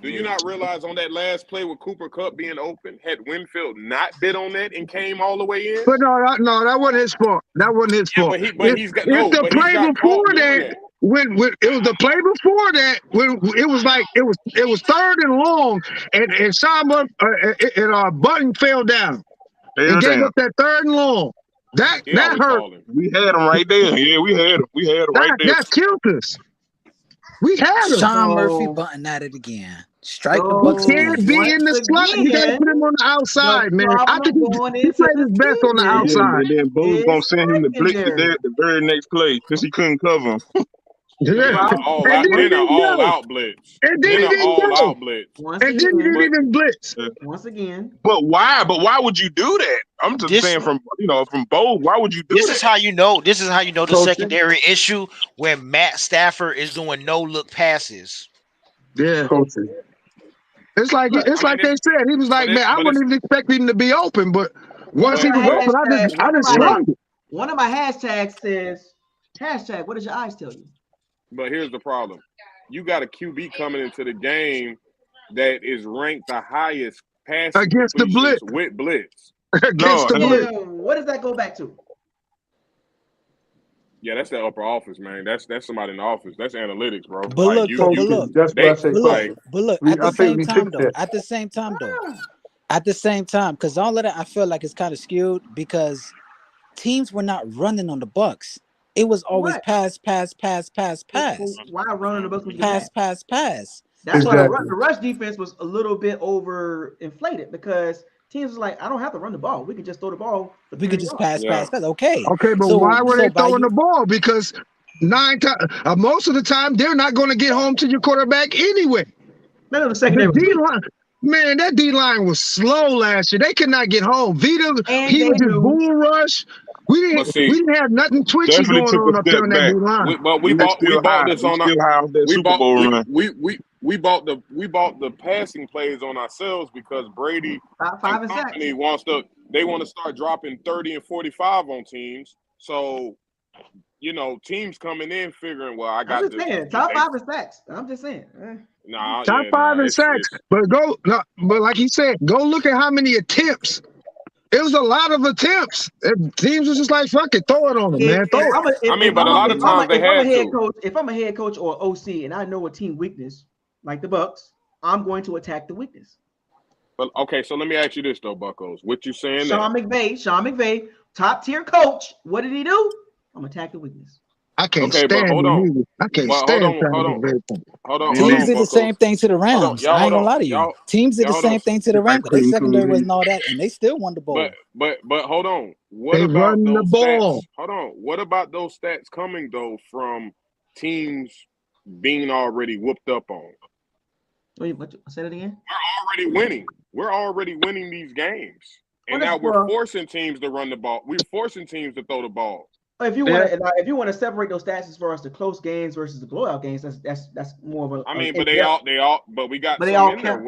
Do you not realize on that last play with Cooper Kupp being open, had Winfield not bid on that and came all the way in? But no, that wasn't his fault. That wasn't his fault. But he's got no. The But play he's got before caught doing that, when it was the play before that, when it was like it was third and long, and Sean Button fell down and gave up that third and long. That hurt. We had him right there. Yeah, we had him. We had him right there. That killed us. We had him. Sean Murphy button at it again. Strike the Bucs. He can't be in the slot. You got to put him on the outside, man. I think he played his best on the outside. And then Bo's gonna send him to blitz the very next play because he couldn't cover him. All out blitz. And then he didn't all out blitz. And then he didn't even blitz. Once again. But why? But why would you do that? I'm just saying from Bo, why would you do that? This is how you know the secondary issue when Matt Stafford is doing no look passes. Yeah. It's like they said. He was like, man, I wouldn't even expect him to be open, but once he was open, I just slung it. One of my hashtags says, what does your eyes tell you? But here's the problem. You got a QB coming into the game that is ranked the highest pass against the blitz. With blitz. Against the blitz. What does that go back to? Yeah, that's the upper office, man. That's somebody in the office. That's analytics, bro. But look, that's what I say. But look, at the same time, because all of that, I feel like it's kind of skewed because teams were not running on the Bucs. It was always pass. Why running the Bucs? Pass. That's why the rush defense was a little bit over inflated because teams was like, I don't have to run the ball. We can just throw the ball. We could just pass. Okay, but why were they throwing the ball? Because 9 times, most of the time, they're not going to get home to your quarterback anyway. Man, the secondary. Man, that D-line was slow last year. They could not get home. Vita, he was just bull rush. We didn't have nothing twitchy going on up there in that D-line. We bought this on our we bought the passing plays on ourselves because Brady and company want to start dropping 30 and 45 on teams. So, teams coming in figuring, well, I got this. Top 5 in sacks. I'm just saying. Top 5 in sacks. But like he said, go look at how many attempts. It was a lot of attempts. Teams was just like, fuck it, throw it on them, man. But a lot of times they had to. If I'm a head coach or OC and I know a team weakness, like the Bucs, I'm going to attack the weakness. But okay, so let me ask you this though, Buccos. What you saying? Sean McVay, top tier coach. What did he do? I'm attack the weakness. I can't stand him. I can't stand him. Hold on. Teams did the same thing to the Rams. I ain't gonna lie to you. Teams did the same thing to the Rams. Their secondary wasn't all that, and they still won the ball. But hold on. What about those stats? Hold on. What about those stats coming though from teams being already whooped up on? Wait, say that again? We're already winning these games. And now we're forcing teams to run the ball. We're forcing teams to throw the ball. If you want to separate those stats as far as the close games versus the blowout games, that's more of a. I mean, but they all, but we got. But they all count.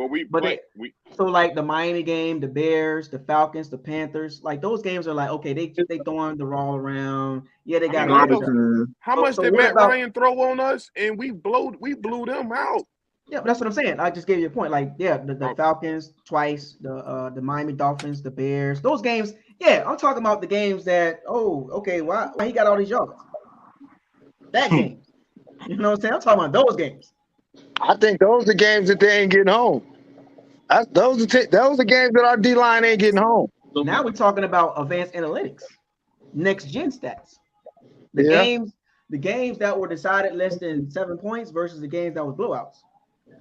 So like the Miami game, the Bears, the Falcons, the Panthers, like those games are like okay, they throwing the ball around. Yeah, they got. How much did Matt Ryan throw on us, and we blew them out? Yeah, but that's what I'm saying. I just gave you a point. Like, yeah, the Falcons twice, the Miami Dolphins, the Bears, those games. Yeah, I'm talking about the games that. Oh, okay. Why he got all these yards? That game. You know what I'm saying? I'm talking about those games. I think those are games that they ain't getting home. Those are games that our D line ain't getting home. Now we're talking about advanced analytics, next gen stats. The games that were decided less than 7 points versus the games that were blowouts.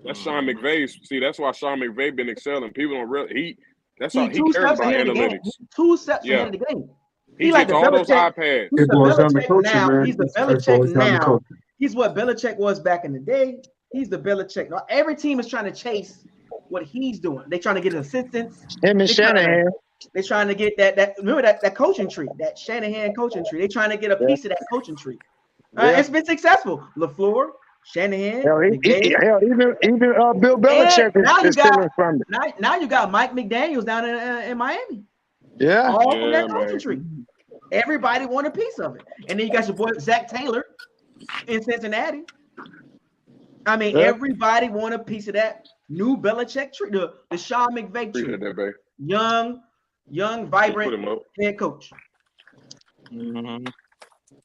That's Sean McVay. See, that's why Sean McVay been excelling. People don't really That's all he cares about analytics. 2 steps ahead of the game. He like all those iPads. He's the Belichick now. He's what Belichick was back in the day. He's the Belichick. Every team is trying to chase what he's doing. They're trying to get assistance. Him and Shanahan. They're trying to get that remember that coaching tree, that Shanahan coaching tree. They're trying to get a piece of that coaching tree. It's been successful. LaFleur, Shanahan, even Bill Belichick is stealing from it. Now you got Mike McDaniels down in Miami. Yeah. All from that coaching tree. Everybody want a piece of it. And then you got your boy Zach Taylor in Cincinnati. I mean, everybody want a piece of that new Belichick tree, the Sean McVay tree. Young, vibrant head coach. Mm-hmm.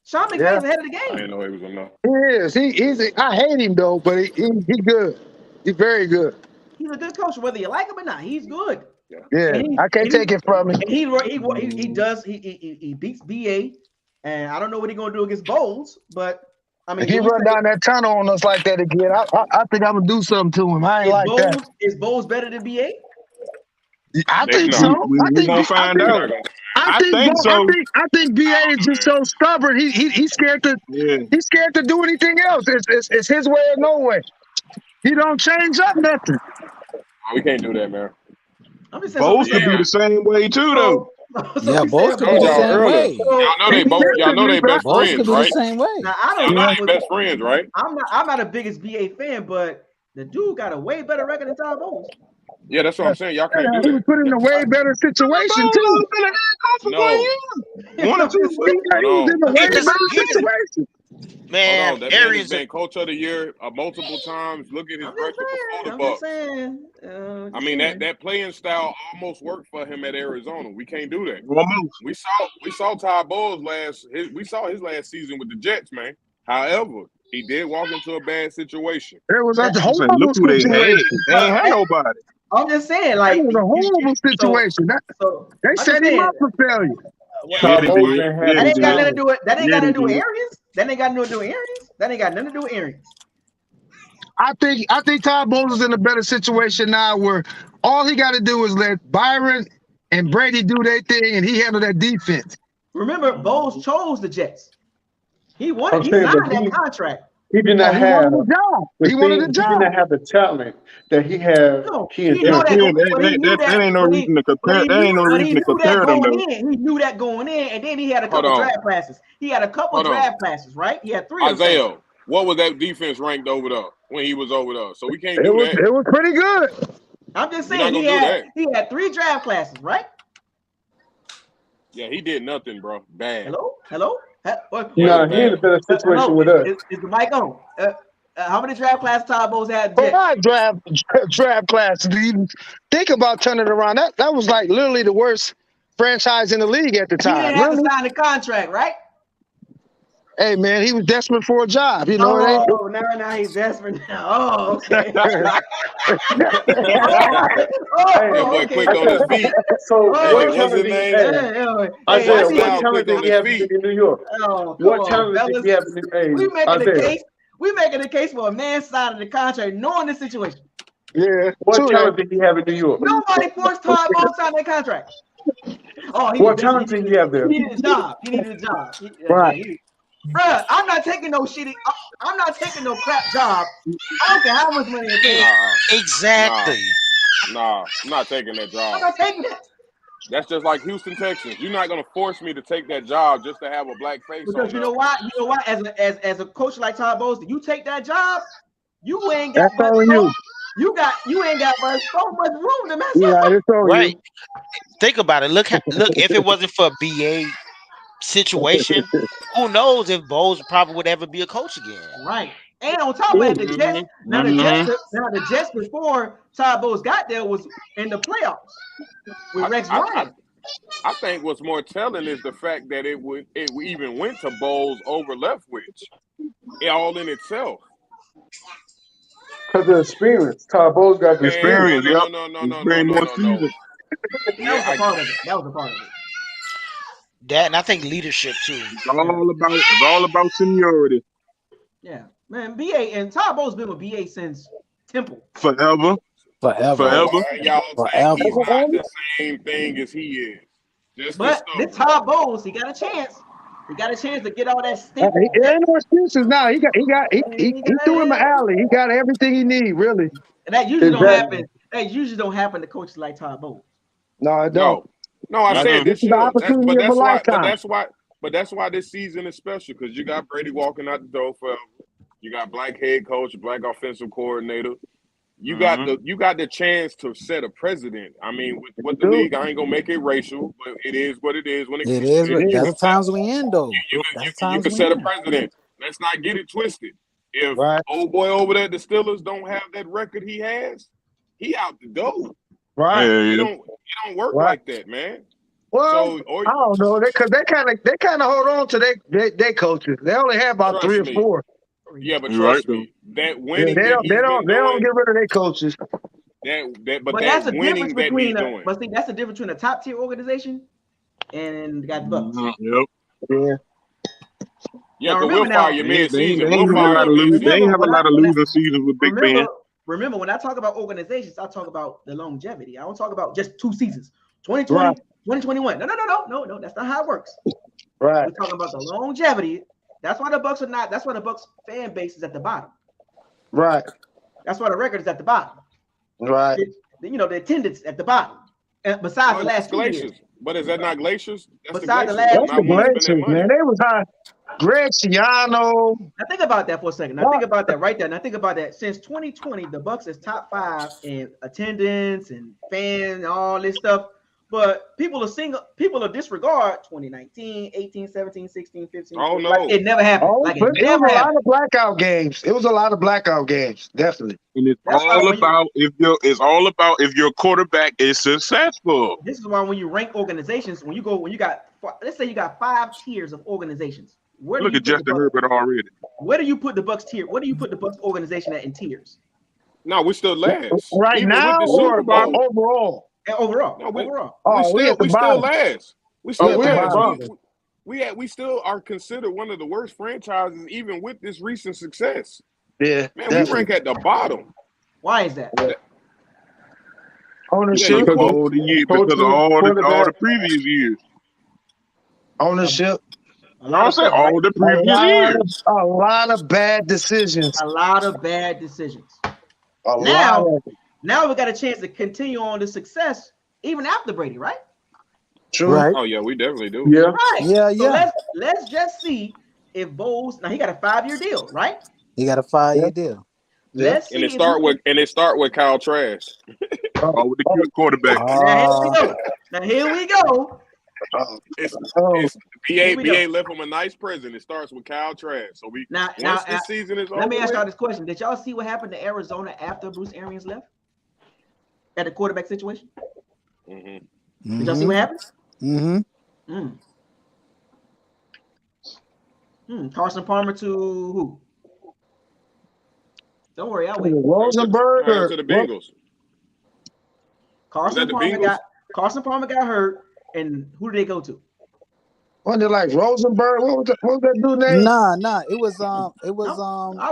Sean McVay's ahead of the game. I didn't know he was enough. He is. I hate him though, but he's good. He's very good. He's a good coach, whether you like him or not. He's good. Yeah, I can't take it from him. He beats BA, and I don't know what he's gonna do against Bowles, but I mean, if he run down that tunnel on us like that again, I think I'm gonna do something to him. I ain't like that. Is Bowles better than BA? I think so. We're gonna find out. I think so. I think BA is just so stubborn. He's scared to he's scared to do anything else. It's his way or no way. He don't change up nothing. We can't do that, man. Bowles could be the same way too, though. Yeah, Bowles could be the same way. Y'all know they best Bowles friends, could be right? the same way. Now, I don't Y'all know know. they best friends, right? I'm not a biggest BA fan, but the dude got a way better record than Todd Bowles. Yeah, that's what I'm saying. Y'all can't do He that. was put in a way better situation too. No. One or two. He was in a way better situation. Man, that man has been coach of the year multiple times. Look at his record before the Bucs. I mean that playing style almost worked for him at Arizona. We can't do that. Almost. We saw Todd Bowles his last season with the Jets, man. However, he did walk into a bad situation. It was a horrible look who they situation. They ain't had nobody. I'm just saying, like, it was a horrible situation. They set him up for failure. That ain't got nothing to do with Arians. That ain't got nothing to do with Arians. That ain't got nothing to do with Arians. I think Todd Bowles is in a better situation now where all he got to do is let Byron and Brady do their thing and he handle that defense. Remember, Bowles chose the Jets. He wanted. He signed that contract. He did not have. He wanted a job. He did not have the talent that he had. That ain't no reason to compare. That ain't no reason to compare them though. He knew that going in, and then he had a couple draft classes. He had a couple draft classes, right? He had 3. Isaiah, what was that defense ranked over there when he was over there? So we can't do that. It was pretty good. I'm just saying he had 3 draft classes, right? Yeah, he did nothing, bro. Bad. Hello. He in a better situation with us. Is the mic on? How many draft classes Todd Bowles had? 5 draft classes. To even think about turning it around, that was like literally the worst franchise in the league at the time. He didn't have to sign the contract, right? Hey man, he was desperate for a job. You know. Now he's desperate now. Oh, okay. Quick on his feet. So what's his name? Isaiah, what talent did he have in New York? What talent did he have in New York? We making a case for a man signing the contract, knowing the situation. Yeah. What talent did he have in New York? Nobody forced Todd Bowles to sign that contract. What talent did he have there? He needed a job. Right. Bruh, I'm not taking no shitty. I'm not taking no crap job. I don't care how much money it pays. Exactly. Nah, I'm not taking that job. I'm not taking that. That's just like Houston Texans. You're not gonna force me to take that job just to have a black face. Because you know why? As a coach like Todd Bowles, you take that job, you ain't got. That's all you. You ain't got so much room to mess up. Right. Think about it. Look. If it wasn't for BA situation, who knows if Bowles probably would ever be a coach again? Right. And on top of that, the Jets. Now the Jets before Todd Bowles got there was in the playoffs with Rex Ryan. I think what's more telling is the fact that it even went to Bowles over Leftwich, all in itself. Because of experience, Todd Bowles got the experience. No. That was a part of it. That, and I think leadership too. It's all about seniority. Yeah, man. BA and Todd Bowles been with BA since Temple. Forever. Y'all think he's not the same thing as he is. But this Todd Bowles, he got a chance. He got a chance to get all that stink. There ain't no excuses now. He threw him an alley. He got everything he need, really. And that usually don't happen. That usually don't happen to coaches like Todd Bowles. No, it don't. No, I said This this is the year. opportunity of a lifetime. But that's why this season is special because you got Brady walking out the door forever. You got black head coach, black offensive coordinator. You got the chance to set a precedent. I mean, with the league, I ain't gonna make it racial, but it is what it is. When It is. That's the times we in, though. You can set a precedent. Let's not get it twisted. If old boy over there at the Steelers don't have that record he has, he out the door. Right. It don't work like that, man. Well, I don't know, because they kind of hold on to their coaches. They only have about 3 or 4. Yeah, but trust me, that winning they don't get rid of their coaches. But that's the difference between that's the difference between a top tier organization and got the Bucs. Yeah, but we'll fire you mid-season. They ain't have a lot of losing seasons with Big Ben. Remember, when I talk about organizations, I talk about the longevity. I don't talk about just 2 seasons. 2020, 2021. No, that's not how it works. Right. We're talking about the longevity. That's why the Bucs are not. That's why the Bucs fan base is at the bottom. Right. That's why the record is at the bottom. Right. The attendance at the bottom. And besides the last 2 years. But is that not Glaciers? Besides That's the Glaciers, man. They was high. Greg Schiano. Now think about that for a second. Now think about that right there. Now think about that. Since 2020, the Bucs is top 5 in attendance and fans and all this stuff. But people are disregard 2019, 18, 17, 16, 15. Oh no, like it never happened. It was a lot of blackout games. It was a lot of blackout games, definitely. And it's all about if your quarterback is successful. This is why when you rank organizations, let's say you got 5 tiers of organizations. Look at Justin Herbert already. Where do you put the Bucs tier? Where do you put the Bucs organization at in tiers? No, we're still last. Right Even now, or overall? Overall. We still last. We still last. We still are considered one of the worst franchises, even with this recent success. Yeah, man, we rank at the bottom. Why is that? Ownership, because of all the previous years. Ownership. I said all the previous years. A lot of bad decisions. Now we got a chance to continue on the success even after Brady, right? True. Right. Oh yeah, we definitely do. Yeah. Right. Yeah. So let's just see if Bowles. Now he got a 5-year deal, right? He got a 5-year deal. Let's see. And it start with Kyle Trask. With the good quarterback. Now here we go. It's BA left him a nice present. It starts with Kyle Trask. So once this season is over. Let me ask y'all this question. Did y'all see what happened to Arizona after Bruce Arians left? At the quarterback situation? Mm-hmm. Did y'all see what happened? Carson Palmer to who? Don't worry, I'll wait. Rosenberg to the Bengals. Carson Palmer got hurt, and who did they go to? Wasn't it like Rosenberg? What was that dude name? Nah. It was I'll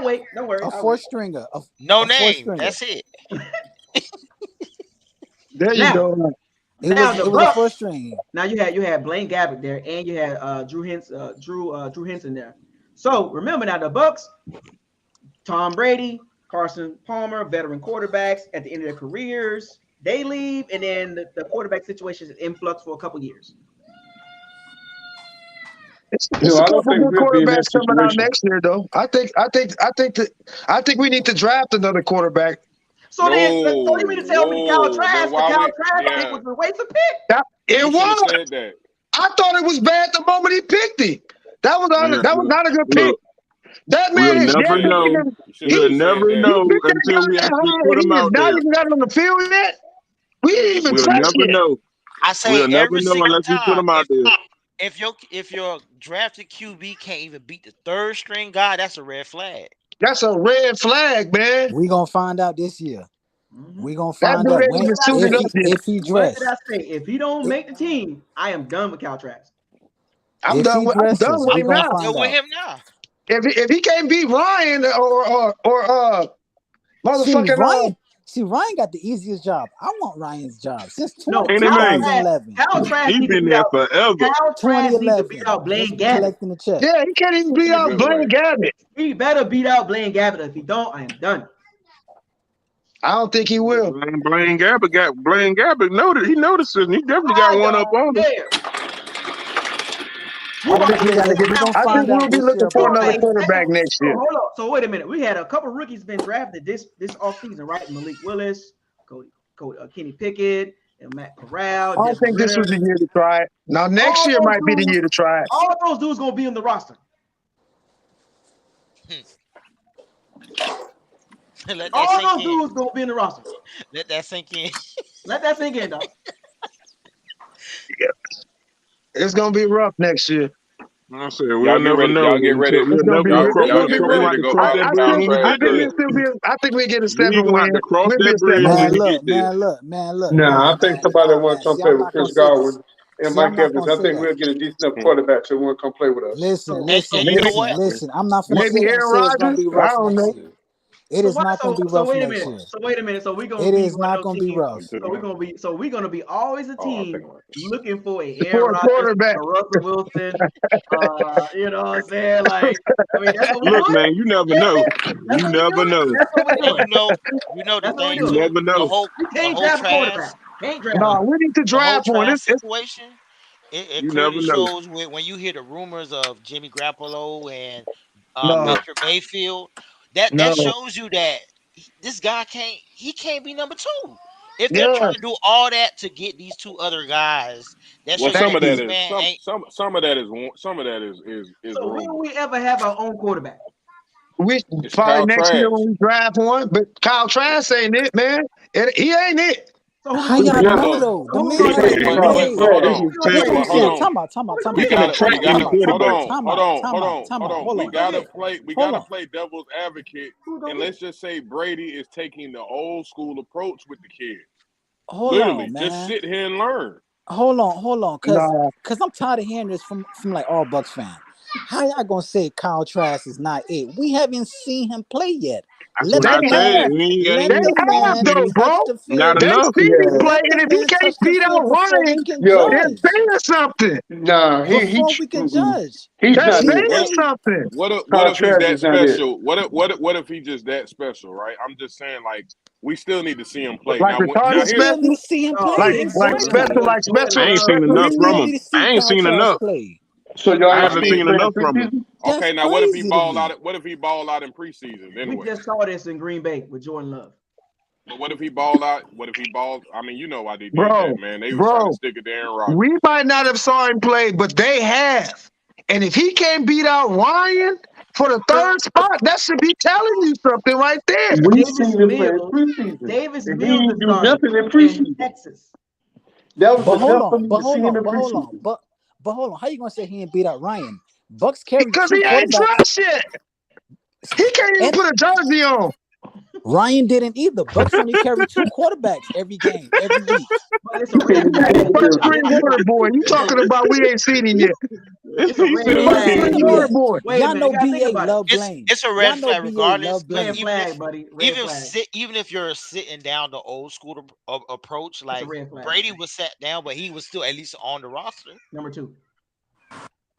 wait. Don't worry. A 4-stringer. No name. That's it. There you go. It was a 4-string. Now you had Blaine Gabbert there, and you had Drew Henson there. So remember now the Bucs, Tom Brady, Carson Palmer, veteran quarterbacks at the end of their careers, they leave, and then the quarterback situation is in flux for a couple years. It's a couple good quarterbacks coming out next year, though. I think we need to draft another quarterback. So you mean to tell me Kyle Trask pick was a waste of pick? It was. I thought it was bad the moment he picked him. That was not a good pick. That man we'll never know. We'll never know until we actually put him out there. Not even got on the field yet. We didn't even touch it. We'll never know. I say we'll never know unless we put him out there. If your drafted QB can't even beat the 3rd string guy, that's a red flag. That's a red flag, man. We're going to find out this year. We're going to find out if he dressed. What did I say? If he don't make the team, I am done with Kyle Trask. I'm done with him now. With him now. If he can't beat Ryan or motherfucking See, Ryan got the easiest job. I want Ryan's job since 2011. He's been there forever. Kyle Trask needs to beat out Blaine Gabbert. Yeah, he can't even beat out Blaine Gabbert. He better beat out Blaine Gabbert. If he don't, I am done. I don't think he will. Blaine Gabbert noted. He noticed it. He definitely got one up on him. I think we'll be looking for another quarterback next year. Hold on. So wait a minute. We had a couple rookies been drafted this offseason, right? Malik Willis, Kenny Pickett, and Matt Corral. I don't think this was the year to try it. Now next year might be the year to try it. All those dudes gonna be on the roster. All those dudes gonna be in the roster. Let that sink in. Let that sink in, dog. Yeah. It's gonna be rough next year. I said we'll never know. Y'all get ready. Y'all get ready to go back. I think we get a 7 win. Man, look. Nah, I think somebody wants to come play with Chris Godwin and Mike Evans. I think we'll get a decent enough quarterback so won't come play with us. Listen. I'm not going to say it's going to be rough next year. It is not going to be rough next year. So wait a minute. So we're gonna. It is not going to be rough. So we're gonna be always a team looking for a quarterback, Russell Wilson. You know what I'm saying? Like, I mean, that's what we're look, man, you never know. You never know. You know the thing. You never know. The whole trash. No, we need to draft one. This situation. It clearly shows when you hear the rumors of Jimmy Garoppolo and Baker Mayfield. That shows you that this guy can't be number 2. If they're trying to do all that to get these 2 other guys, some of that is. So will we ever have our own quarterback? We probably next year when we draft one, but Kyle Trask ain't it, man. He ain't it. How y'all know though? The man We gotta play devil's advocate, and let's just say Brady is taking the old school approach with the kid. Just sit here and learn. Hold on, cause I'm tired of hearing this from like all Bucs fans. How y'all gonna say Kyle Trask is not it? We haven't seen him play yet. Let the man play, and if he can't beat out Ryan, then say something. No, we can judge. He's not saying something. What if he's that special? What if he's just that special? Right? I'm just saying, like, we still need to see him play. Like special. Like special. I ain't seen enough from him. I ain't seen enough. So y'all haven't seen enough from him. Okay, now what if he balled out? What if he balled out in preseason? Anyway, we just saw this in Green Bay with Jordan Love. But what if he balled out? I mean, you know why they did that, man. They were trying to stick it to Aaron Rodgers. We might not have saw him play, but they have. And if he can't beat out Ryan for the 3rd spot, that should be telling you something right there. We seen him play in preseason. Davis Mills didn't do nothing in preseason. Texas. That was But hold on, how you gonna say he ain't beat out Ryan? Bucs carry because he ain't dressed yet. He can't even put a jersey on. Ryan didn't either. Bucs only carry 2 quarterbacks every game, every week. First string word boy, you talking about we ain't seen him yet. Y'all know BA love Blaine. It's a red flag regardless. Even if you're sitting down the old school approach, like Brady was sat down, but he was still at least on the roster. Number 2.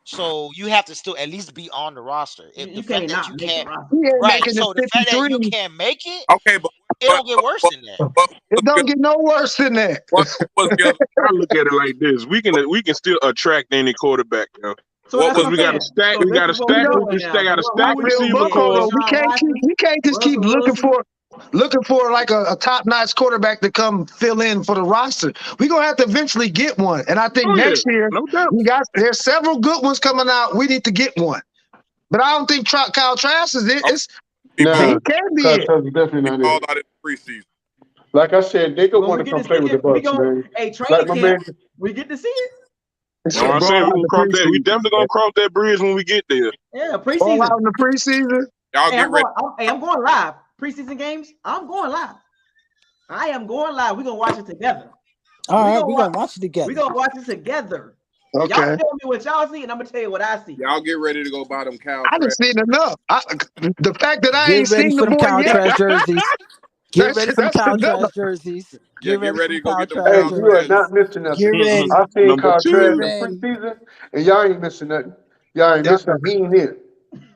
So you have to still at least be on the roster. If the fact that you can't, right? So the fact that you can't make it, okay, but it don't get worse than that. It don't get no worse than that. I look at it like this: we can still attract any quarterback, yo. Because we got to stack. We got to stack. We got to stack receiver core. We can't just keep looking for like a top-notch quarterback to come fill in for the roster. We're gonna have to eventually get one, and I think next year there's several good ones coming out. We need to get one, but I don't think Kyle Trask is it. He can't be it. Definitely not all out in preseason. Like I said, they could want to come play with the Bucs, man. Hey, training camp, we get to see it. No, I'm saying we definitely gonna cross that bridge when we get there. Yeah, preseason. All out in the preseason. Y'all get ready. I'm going live. Preseason games, I'm going live. I am going live. We're gonna watch it together. All right, we're gonna watch it together. We're gonna watch it together. Okay. Y'all tell me what y'all see, and I'm gonna tell you what I see. Y'all get ready to go buy them cows. I done seen enough. The fact that I ain't seen the boy yet. Jerseys. Get ready for Kyle Trask jerseys. Get ready to go get them Hey, you are not missing nothing. Get ready. I seen Kyle Trask in preseason, and y'all ain't missing nothing. Y'all ain't missing nothing. He ain't here.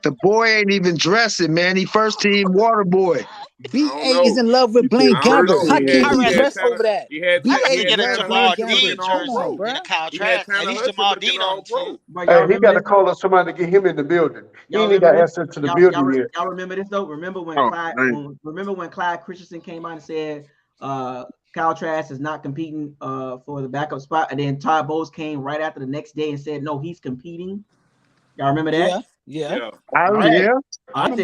The boy ain't even dressing, man. He first team water boy. BA is in love with Blaine Gabbert. How can he dress over that? I can get a BA Jamal Blaine Dean Gabbert. Come jersey on, bro. and a Kyle Trask. At least Jamal Dean on the team. Hey, he got to call up somebody to get him in the building. He ain't got access to the building yet. Y'all remember this though? Remember when Clyde Christensen came out and said Kyle Trask is not competing for the backup spot, and then Todd Bowles came right after the next day and said no, he's competing. Y'all remember that? Yeah. I remember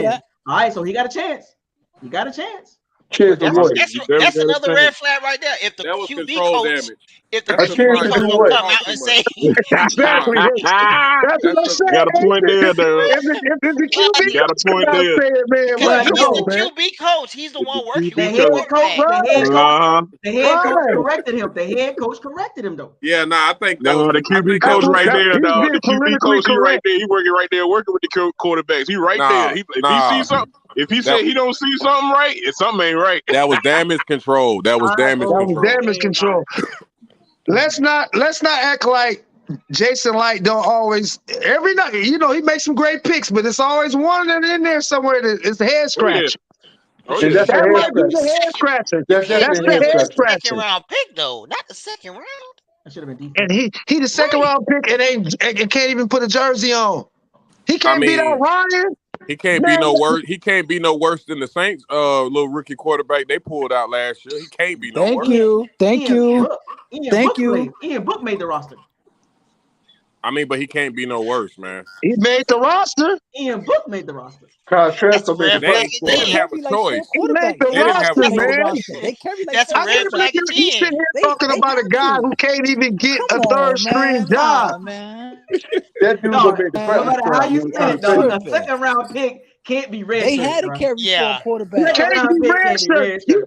that. All right, so he got a chance. He got a chance. That's another red flag right there. If the QB coach, if the QB coach will come out and say, exactly, that's what I'm saying. Got a point there, though. If the QB got a point there. Because he's the QB coach. He's the one working with the head coach corrected him. The head coach corrected him, though. Yeah, I think that the QB coach right there, dog. The QB coach, he right there. He working right there, working with the quarterbacks. He right there. If he sees something. If he said he don't see something right, something ain't right. That was damage control. That was damage control. Let's not act like Jason Light don't always every night. You know, he makes some great picks, but it's always one in there somewhere that is the head scratch. That might be the head scratcher. That's the head scratcher. Second round pick though, not the second round. That should have been defense. And he the second round pick and can't even put a jersey on. He can't beat out Ryan. He can't be no worse. He can't be no worse than the Saints little rookie quarterback they pulled out last year. He can't be no worse. Thank you. Ian Book made the roster. I mean, but he can't be no worse, man. He made the roster. Ian Book made the roster. Kyle Trask they didn't have a choice. He made the roster, man. They carry like That's a red flag again. He's sitting here talking about a guy who can't even get a third string job. Man. That dude gonna make the no matter how you say it, though, a second round pick can't be red. They had to carry for a quarterback. You can't be red shirt. You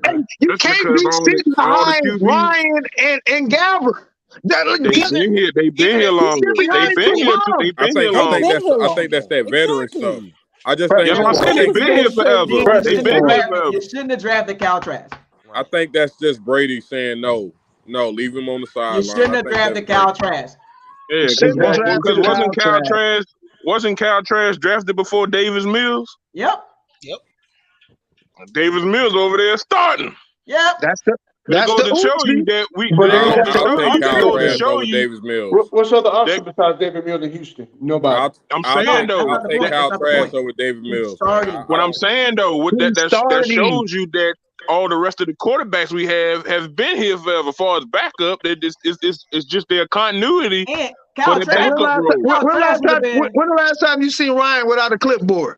can't be sitting behind Ryan and Gabbert. They've been here long. They've been here long. I think that's that veteran stuff. I just think they've been here forever. They've been here forever. You shouldn't have drafted Kyle Trask. I think that's just Brady saying no, leave him on the sideline. You shouldn't have drafted Kyle Trask. Yeah, because wasn't Kyle Trask drafted before Davis Mills? Yep. Davis Mills over there starting. Yep. That's to show you that we. Davis Mills. What's other option besides David Mills in Houston? Nobody. I'm saying though, I'll take Kyle Trask over David Mills. What I'm saying though, that shows you that all the rest of the quarterbacks we have been here forever. As far as backup, it's just their continuity. For the backup role. When the last time you seen Ryan without a clipboard?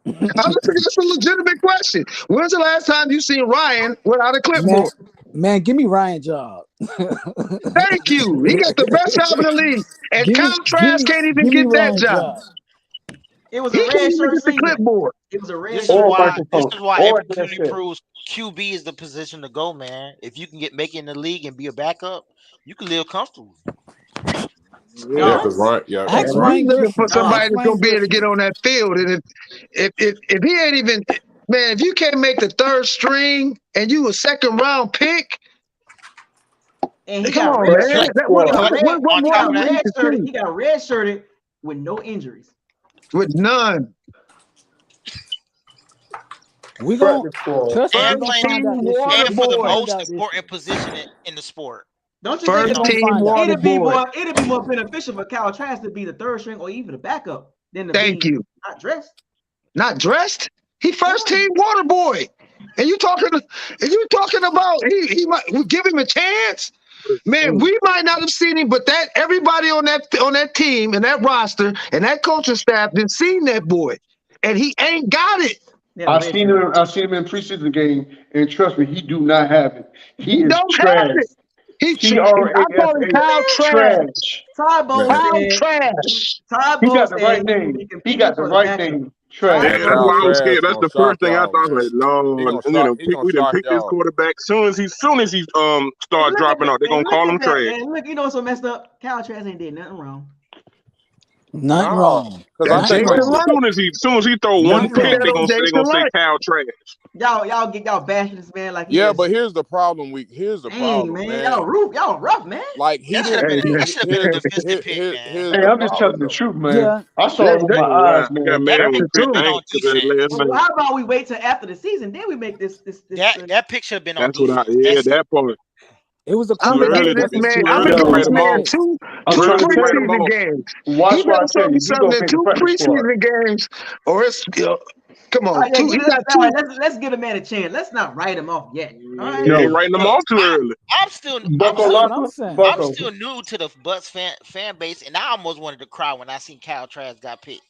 That's a legitimate question. When's the last time you seen Ryan without a clipboard? Man, give me Ryan's job. Thank you. He got the best job in the league, and Kyle Trask can't even get that job. It was a red shirt season. Clipboard. It was a red This shirt. is why every community proves QB is the position to go, man. If you can make it in the league and be a backup, you can live comfortable. Yeah, right. Yeah, Ryan looking for somebody that's gonna be able to get on that field, and if he ain't even, man, if you can't make the third string and you a second round pick, and he got red shirted with no injuries. With none. We go and for the most important position in the sport. Don't you think it'd be more beneficial for Kyle Trask to be the third string or even a backup than to be not dressed? Not dressed? He first team water boy. And you talking about he might give him a chance? Man, we might not have seen him, but that everybody on that team and that roster and that coaching staff done seen that boy, and he ain't got it. I've seen him in preseason game, and trust me, he do not have it. He is trash. I call him Kyle Trash. Todd Bowles Trash. Todd He got the right name. He got the right name. Trash. That's why I was scared. That's the first thing I thought. Like, Lord, we done pick this quarterback. Soon as he start dropping off, they're gonna call him trash. And look, you know what's so messed up? Kyle Trask ain't did nothing wrong. Nothing wrong. Because I think Jason Light. as soon as he throw You one put pick, that they on gonna Jason say Light. Cal trash. Y'all bashing this man like he Yeah, is. but here's the problem. Dang, man. Y'all rough, man. Like he That should have didn't. been a defensive pick, man. Here's Hey, the I'm just telling problem, the though. truth, man. Yeah. I saw it with my eyes, I got man. mad That when pick Pitt should have been on ain't because that last Well, name. how about we wait till after the season, then we make this. That pick should have been on That's what defense. that part. It was a I'm Too gonna early give to this be man. too I'm early gonna to give write this them man off. two I'm Too trying two early to to tell write you. them preseason off. games. Watch He what I better show tell me you. You're something gonna in pick the two practice squad. preseason games, or it's come All on. right, yeah, He got all right, two. let's give the man a chance. Let's not write him off yet. All right. You No. ain't writing them off too early. I'm still Bucko That's what I'm Locker? saying. I'm Bucko. still new to the Bucs fan base, and I almost wanted to cry when I seen Kyle Trask got picked.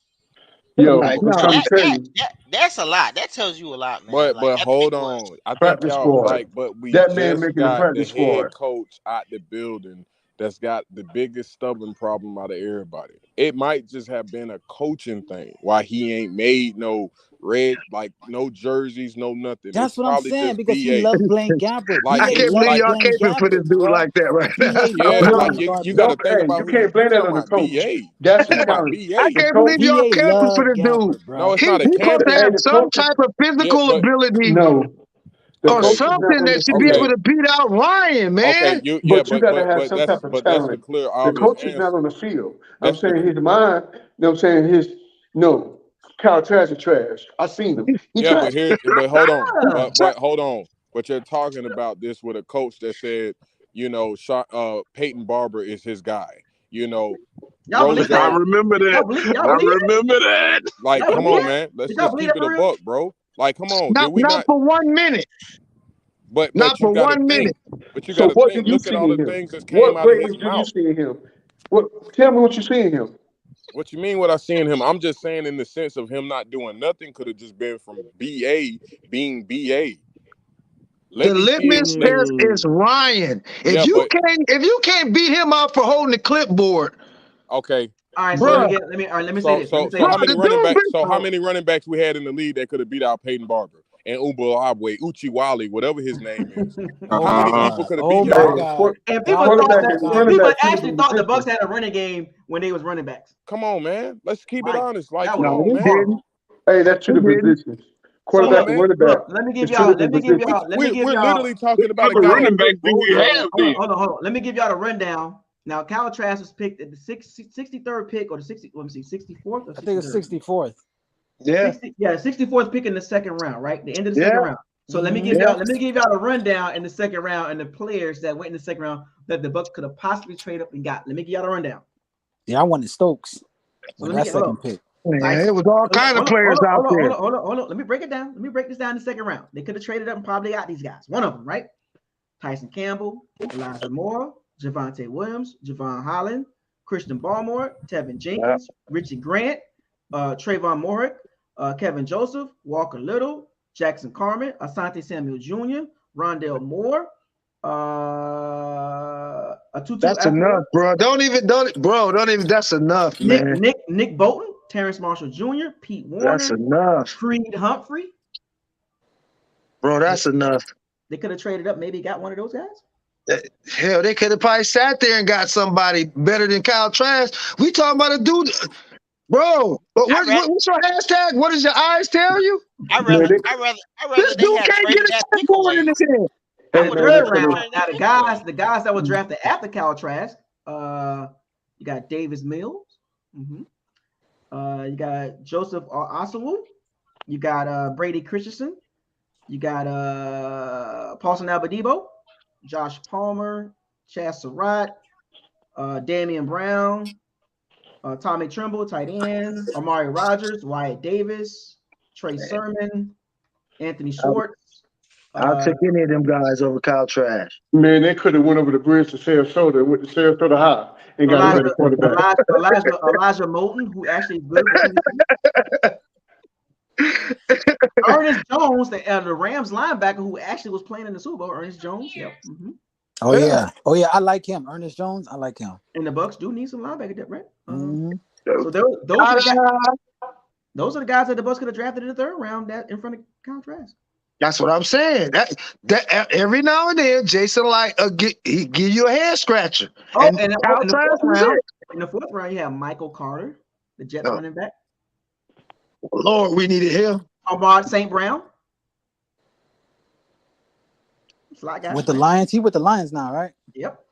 Yo, Like, I'm no. trying to tell you. That's a lot. That tells you a lot, man. Like But that hold pick was. on. I think Practice y'all squad. but we That man just making the got the practice head squad. coach out the building that's got the biggest stubborn problem out of everybody. It might just have been a coaching thing why he ain't made no jerseys, no nothing. That's It's what I'm probably saying just because he BA. loved Blaine Gabbert. Like I BA can't it's believe loved like y'all Blaine caping for this Gabbert, dude bro. like that right now. BA yeah, loved like Blaine you Gabbert. got to think Hey, about you who you can't blame that talking on the about. coach. BA. That's You the talking about talent. BA. I The can't coach. believe y'all BA camping for loved this dude. Gabbert, No, bro. it's He not a supposed to camping. have Hey, the some coach. type of Yeah, physical but ability No, the or okay. coach is not something on that the should be able Okay. field. to beat out Ryan, Okay, man. But you got to have some type of that's the talent. clear The obvious coach is not answer. on the field. I'm That's the saying his mind. You know what I'm saying? No, Kyle Trask is trash. I seen him. He yeah, trash. but hold on. Ah, But hold on. But you're talking about this with a coach that said, Peyton Barber is his guy. y'all Roller believe that? I Jones. remember that. Y'all I believe that? remember that. Like, Y'all come believe on, that? man. Let's Did y'all just believe keep that it for a real? buck, bro. Like, come on. Did Not we not? for 1 minute. But Not you for got to 1 minute. think. But you got So to what do think. you Look see at all in the him? things that came What out of his greatness do you mouth. see in him? Tell me what you see in him. What you mean? What I see in him? I'm just saying in the sense of him not doing nothing. Could have just been from BA being BA. The Let me see it. litmus test is Ryan. Yeah, but If you can't beat him out for holding the clipboard, okay. All right, so bruh, let me say this. Let me say So this. how many the running dude backs? been So how many running backs we had in the league that could have beat out Peyton Barber and Ubalabwe, Uchiwali, whatever his name is? Oh How my many people God. could have Oh beat my y'all? God. And people God, thought oh that my people God. actually thought the Bucs had a running game when they was running backs. Come on, man. Let's keep it Right. honest. Like, That come was No, on, he man. didn't. Hey, that's two He different didn't. positions. So Come on, Quarterback look, and man. running back. let me give It's two y'all different positions. We're literally talking about What a other guy running that back went do we roller. have then? hold on. Let me give y'all the rundown. Now, Kyle Trask was picked at the 63rd pick or the 64th or 63rd? I think it's 64th. Yeah. 64th pick in the second round, right? The end of the Yeah. second round. So let me give Yeah. y'all a rundown in the second round and the players that went in the second round that the Bucs could have possibly traded up and got. Let me give y'all the rundown. Yeah, I wanted Stokes So with let me that get second pick. Man, it was all kind of players out there. Hold on. Let me break it down. Let me break this down in the second round. They could have traded up and probably got these guys. One of them, right? Tyson Campbell, Elijah Moore, Javonte Williams, Javon Holland, Christian Barmore, Tevin Jenkins, Richie Grant, Trayvon Moorick, Kevin Joseph, Walker Little, Jackson Carmen, Asante Samuel Jr., Rondell Moore, That's enough, bro. Don't even. That's enough, man. Nick Bolton, Terrence Marshall Jr., Pete Warner. That's enough. Creed Humphrey. Bro, that's enough. They could have traded up, maybe got one of those guys. Hell, they could have probably sat there and got somebody better than Kyle Trask. We talking about a dude, bro. What's your hashtag? What does your eyes tell you? I rather this they dude had can't traded get that a pick going away. in his head. In the third round, now the guys that were drafted after Kyle Trask, you got Davis Mills, you got Joseph Osawu, you got Brady Christensen, you got Paulson Albadebo, Josh Palmer, Chaz Surratt, Damian Brown, Tommy Trimble, tight end, Amari Rogers, Wyatt Davis, Trey Sermon, Anthony Schwartz. I'll take any of them guys over Kyle Trask. Man, they could have went over the bridge to Sarasota with the Sarasota High and got a better quarterback. Elijah Moulton, who actually is good. Ernest Jones, the Rams linebacker, who actually was playing in the Super Bowl. Ernest Jones, yep. Mm-hmm. Oh yeah, I like him. Ernest Jones, I like him. And the Bucs do need some linebacker depth, right? Mm-hmm. So those are the guys that the Bucs could have drafted in the third round that in front of Kyle Trask. That's what I'm saying. That every now and then, Jason he give you a head scratcher. Oh, and Kyle Trask was it. in the fourth round, you have Michael Carter, the Jets running back. Lord, we needed him. Ahmad St. Brown. Slot guy. With the Lions, he with the Lions now, right? Yep.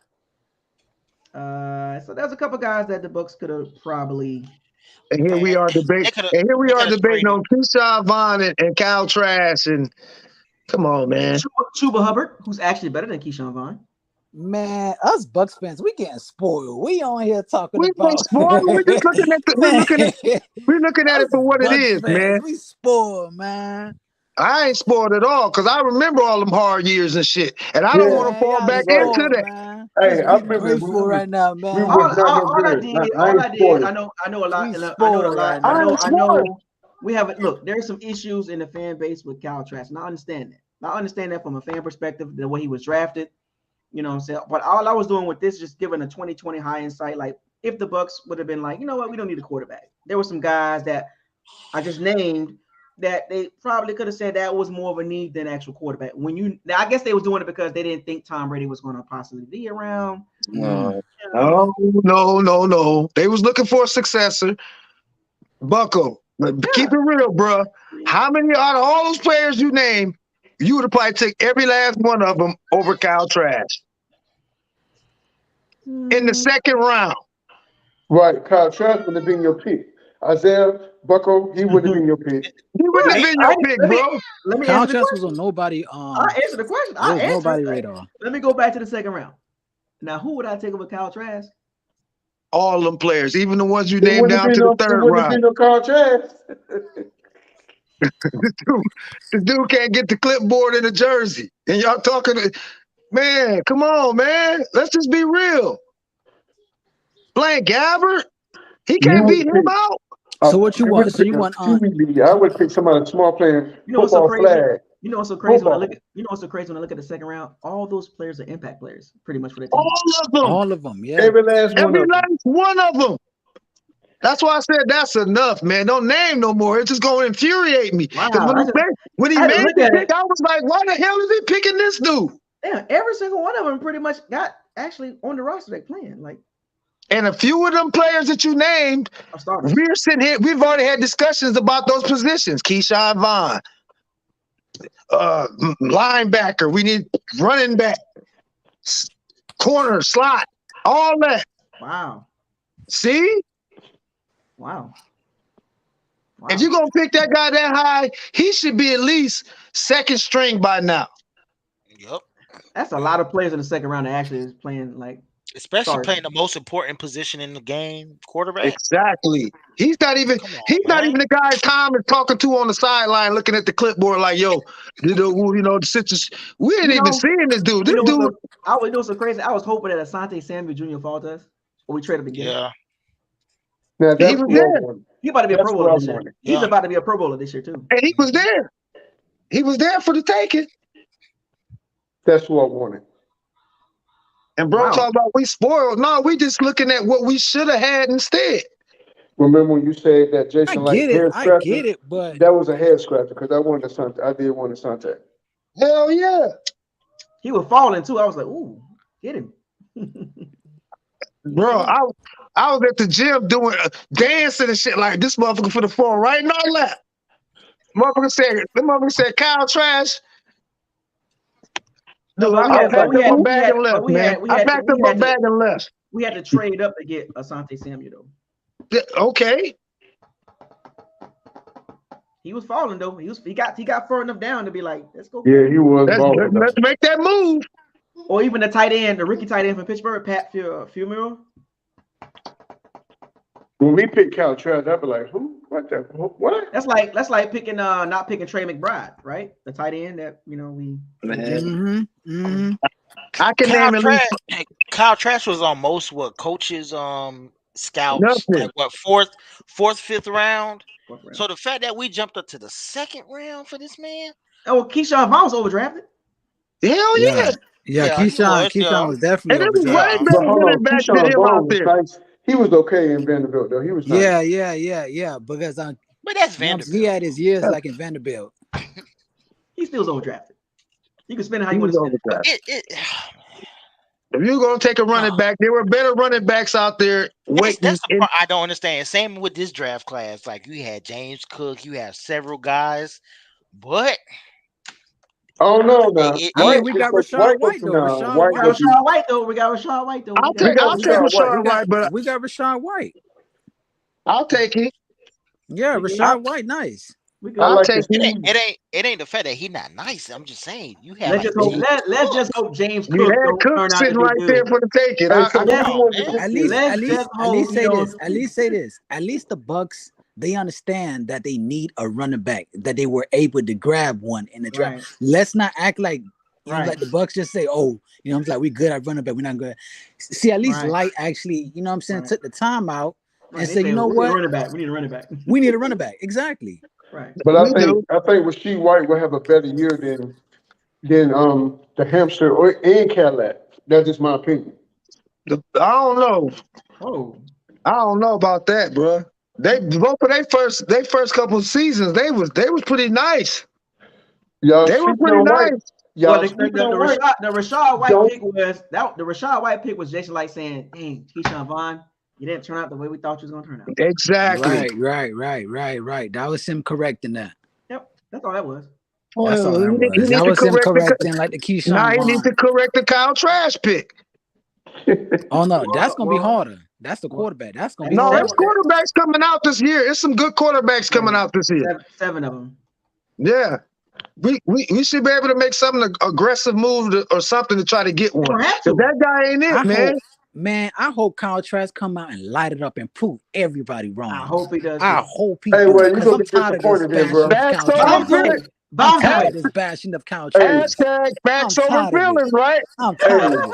So there's a couple guys that the Bucs could have probably. And here we are debating. And here we are debating on Keyshawn Vaughn and Kyle Trask. And come on, man. Chuba Hubbard, who's actually better than Keyshawn Vaughn. Man, us Bucs fans, we getting spoiled. We on here talking about. Spoiled. We're just looking at we're looking at it for what it is, fans, man. We spoiled, man. I ain't spoiled at all because I remember all them hard years and shit, and I don't want to fall back into that. Man. Hey, I'm grateful right now, man. All I did, I know a lot. I know. We have it. Look, there's some issues in the fan base with Kyle Trask, and I understand that. I understand that from a fan perspective, the way he was drafted. You know what I'm saying? But all I was doing with this, just giving a 2020 hindsight, like if the Bucs would have been like, you know what, we don't need a quarterback. There were some guys that I just named that they probably could have said that was more of a need than actual quarterback. I guess they was doing it because they didn't think Tom Brady was going to possibly be around. No. They was looking for a successor. Bucko, keep it real, bro. How many out of all those players you named, you would have probably took every last one of them over Kyle Trask in the second round? Right, Kyle Trask would have been your pick. Isaiah Bucko, he wouldn't have been your pick. He wouldn't have been your pick, bro. Kyle Trask was on nobody. I answered the question. Nobody radar. Let me go back to the second round. Now, who would I take over Kyle Trask? All them players, even the ones you named down to the third round. No Kyle Trask. The dude can't get the clipboard in the jersey. And y'all talking to, man, come on, man. Let's just be real. Blaine Gabbert, he can't beat him out. So what you want? So you want I would pick somebody small playing football flag. You know what's so crazy when I look at when I look at the second round? All those players are impact players, pretty much for the team. All of them, yeah. Every last one of them. That's why I said that's enough, man. Don't name no more. It's just going to infuriate me. Wow, when he made the pick, I was like, why the hell is he picking this dude? Damn, every single one of them pretty much got actually on the roster they playing. Like, and a few of them players that you named, we're sitting here, we've already had discussions about those positions. Keyshawn Vaughn, linebacker, we need running back, corner, slot, all that. Wow. See? Wow. If you're going to pick that guy that high, he should be at least second string by now. Yep. That's a lot of players in the second round that actually is playing like. Especially playing the most important position in the game, quarterback. Exactly. He's not even the guy Tom is talking to on the sideline looking at the clipboard like, yo, the situation. We ain't even seeing this dude. This dude. I was doing so crazy. I was hoping that Asante Samuel Jr. falls to us, or we trade him again. Yeah. Now, he was there. He's about to be a Pro Bowler this year. He's about to be a Pro Bowler this year too. And he was there. He was there for the taking. That's what I wanted. And bro, talk about we spoiled. No, we just looking at what we should have had instead. Remember when you said that Jason I get it, but that was a head scratcher because I wanted Asante. I did want Asante. Hell yeah. He was falling too. I was like, ooh, get him. Bro, I was at the gym doing dancing and shit like this motherfucker for the fall right in our lap. The motherfucker said Kyle Trask. No, I backed up my bag and left, man. I backed up my bag and left. We had to trade up to get Asante Samuel though. Okay. He was falling though. He got far enough down to be like, let's go. Yeah, he was. Let's make that move. Or even the tight end, the rookie tight end from Pittsburgh, Pat Fumerow. When we pick Kyle Trask, I'd be like, who? What? That's like picking not picking Trey McBride, right? The tight end that we. I can name at least. Kyle Trask was on most coaches scouts like fourth, fifth round. So the fact that we jumped up to the second round for this man. Oh, Keyshawn Vaughn was overdrafted. Hell yeah. Yeah, Keyshawn was definitely. And it was way better than back to him out there. Nice. He was okay in Vanderbilt though. He was nice. Yeah. Because but that's Vanderbilt. He had his years like in Vanderbilt. He still was overdrafted. You can spend it how you want to spend it. If you're gonna take a running back, there were better running backs out there waiting. That's the part I don't understand. Same with this draft class. Like you had James Cook, you have several guys, but Oh no, now we got Rashad White though. We got Rashad White though. We got Rashad White though. I'll take Rashad White, but we got Rashad White. I'll take it. Yeah, Rashad White, nice. I'll take it. It ain't the fact that he's not nice. I'm just saying you have. Let's just hope James Cook don't turn out sitting to be right good. there for the taking. At least say this. At least the Bucs, they understand that they need a running back, that they were able to grab one in the draft. Right. Let's not act like like the Bucs just say, "Oh, I'm like we good at running back. We're not good." See, at least Light actually, I'm saying, took the time out and said, "You know what? We need a running back. We need a running back." Exactly. Right. But I think Rasheed White will have a better year than the hamster and Cadillac. That's just my opinion. I don't know. Oh, I don't know about that, bro. They both of their first couple of seasons, they was pretty nice. Y'all they were pretty nice. Well, the Rashad White pick was the Rashad White pick was Jason Light saying, "Dang, Keyshawn Vaughn, you didn't turn out the way we thought you was gonna turn out." Exactly. Right. That was him correcting that. Yep, that's all that was. That's all that was. That was him correcting like the Keyshawn. Now he needs to correct the Kyle Trask pick. Oh no, that's gonna be harder. That's the quarterback. That's gonna be harder. There's quarterbacks coming out this year. There's some good quarterbacks coming out this year. Seven of them. Yeah. We should be able to make some aggressive move or something to try to get one. That guy ain't it, man. I hope Kyle Trask come out and light it up and prove everybody wrong. I hope he does. I hope he does. Hey, well, you're gonna be disappointed here, bro. I'm tired of this bashing of Kyle Trask. Hashtag facts over feelings, right? I'm tired of it.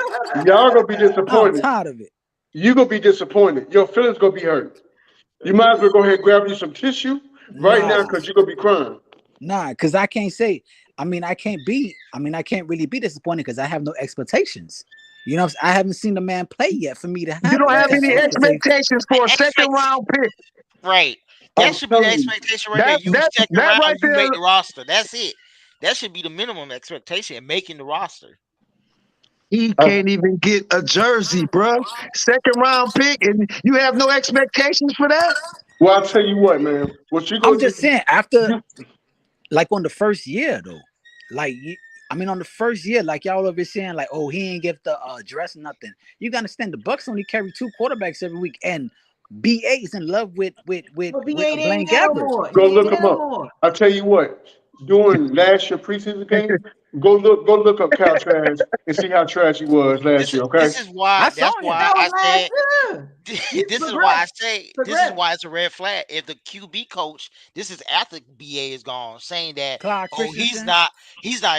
Y'all gonna be disappointed. I'm tired of it. You gonna be disappointed. Your feelings gonna be hurt. You might as well go ahead and grab you some tissue now because you're gonna be crying. Nah, because I can't really be disappointed because I have no expectations. I haven't seen the man play yet for me to have. You don't have any expectations for a second round pick. Right. That should be the expectation right there. You second round, right you make the roster. That's it. That should be the minimum expectation, making the roster. He can't even get a jersey, bro. Second round pick, and you have no expectations for that? Well, I'll tell you what, man. I'm just saying, after, like on the first year, though, on the first year, like y'all over saying, like, oh, he ain't get the dress, nothing. You gotta understand, the Bucs only carry 2 quarterbacks every week, and BA is in love with Blaine Gabbert. Go look him up. I'll tell you what. During last year preseason game, go look up Kyle Trask and see how trash he was last year. Okay. This is why. This is why it's a red flag. If the QB coach, this is after BA is gone, saying that he's not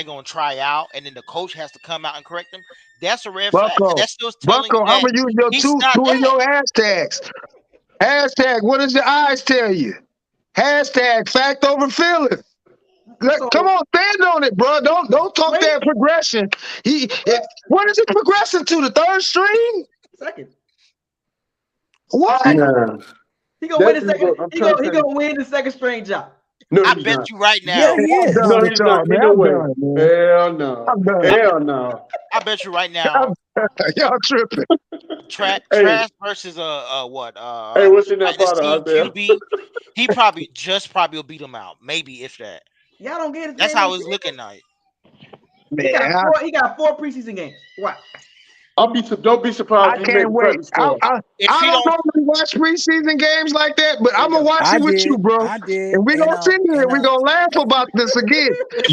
going to try out, and then the coach has to come out and correct him. That's a red flag. That's still telling you that I'm gonna use your two of your hashtags. Hashtag, what does your eyes tell you? Hashtag fact over feeling. Come on, stand on it, bro. Don't talk that progression. What is it progressing to? The third string? Second. What? He gonna win the second. He gonna win the second string job. No, I bet you right now. Yeah, he is. No, he's not. No way. Hell no. Hell no. I bet you right now. Y'all tripping. Trash versus what? Hey, what's in that bottle out there? QB, he probably will beat him out. Maybe if that. Y'all don't get it. That's how it's looking like. He got 4 preseason games. What? Don't be surprised. I can't wait. I don't normally watch preseason games like that, but I'm gonna watch it with you, bro. And we're gonna sit here and we're gonna laugh about this again. If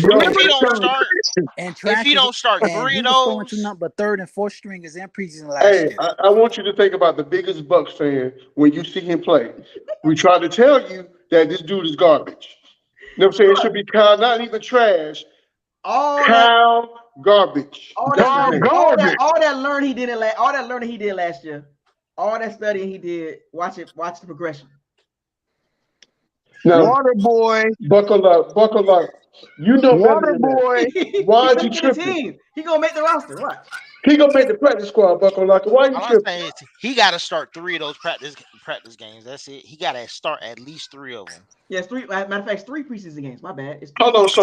he don't start 3 of those, going to number 3rd and 4th stringers in preseason last year. I want you to think about the biggest Bucs fan when you see him play. We try to tell you that this dude is garbage. You know what I'm saying? It should be Kyle, not even trash. Kyle garbage. All that learning he did last year. All that studying he did. Watch the progression. Now, Water boy, buckle up. You know Water boy. Why are you tripping? He gonna make the roster. What? He gonna make the practice squad, Bucko. Like, why you All I'm tripping? saying is he got to start 3 of those practice games. That's it. He got to start at least 3 of them. Yes, 3. Matter of fact, it's 3 preseason games. My bad. It's Hold on, so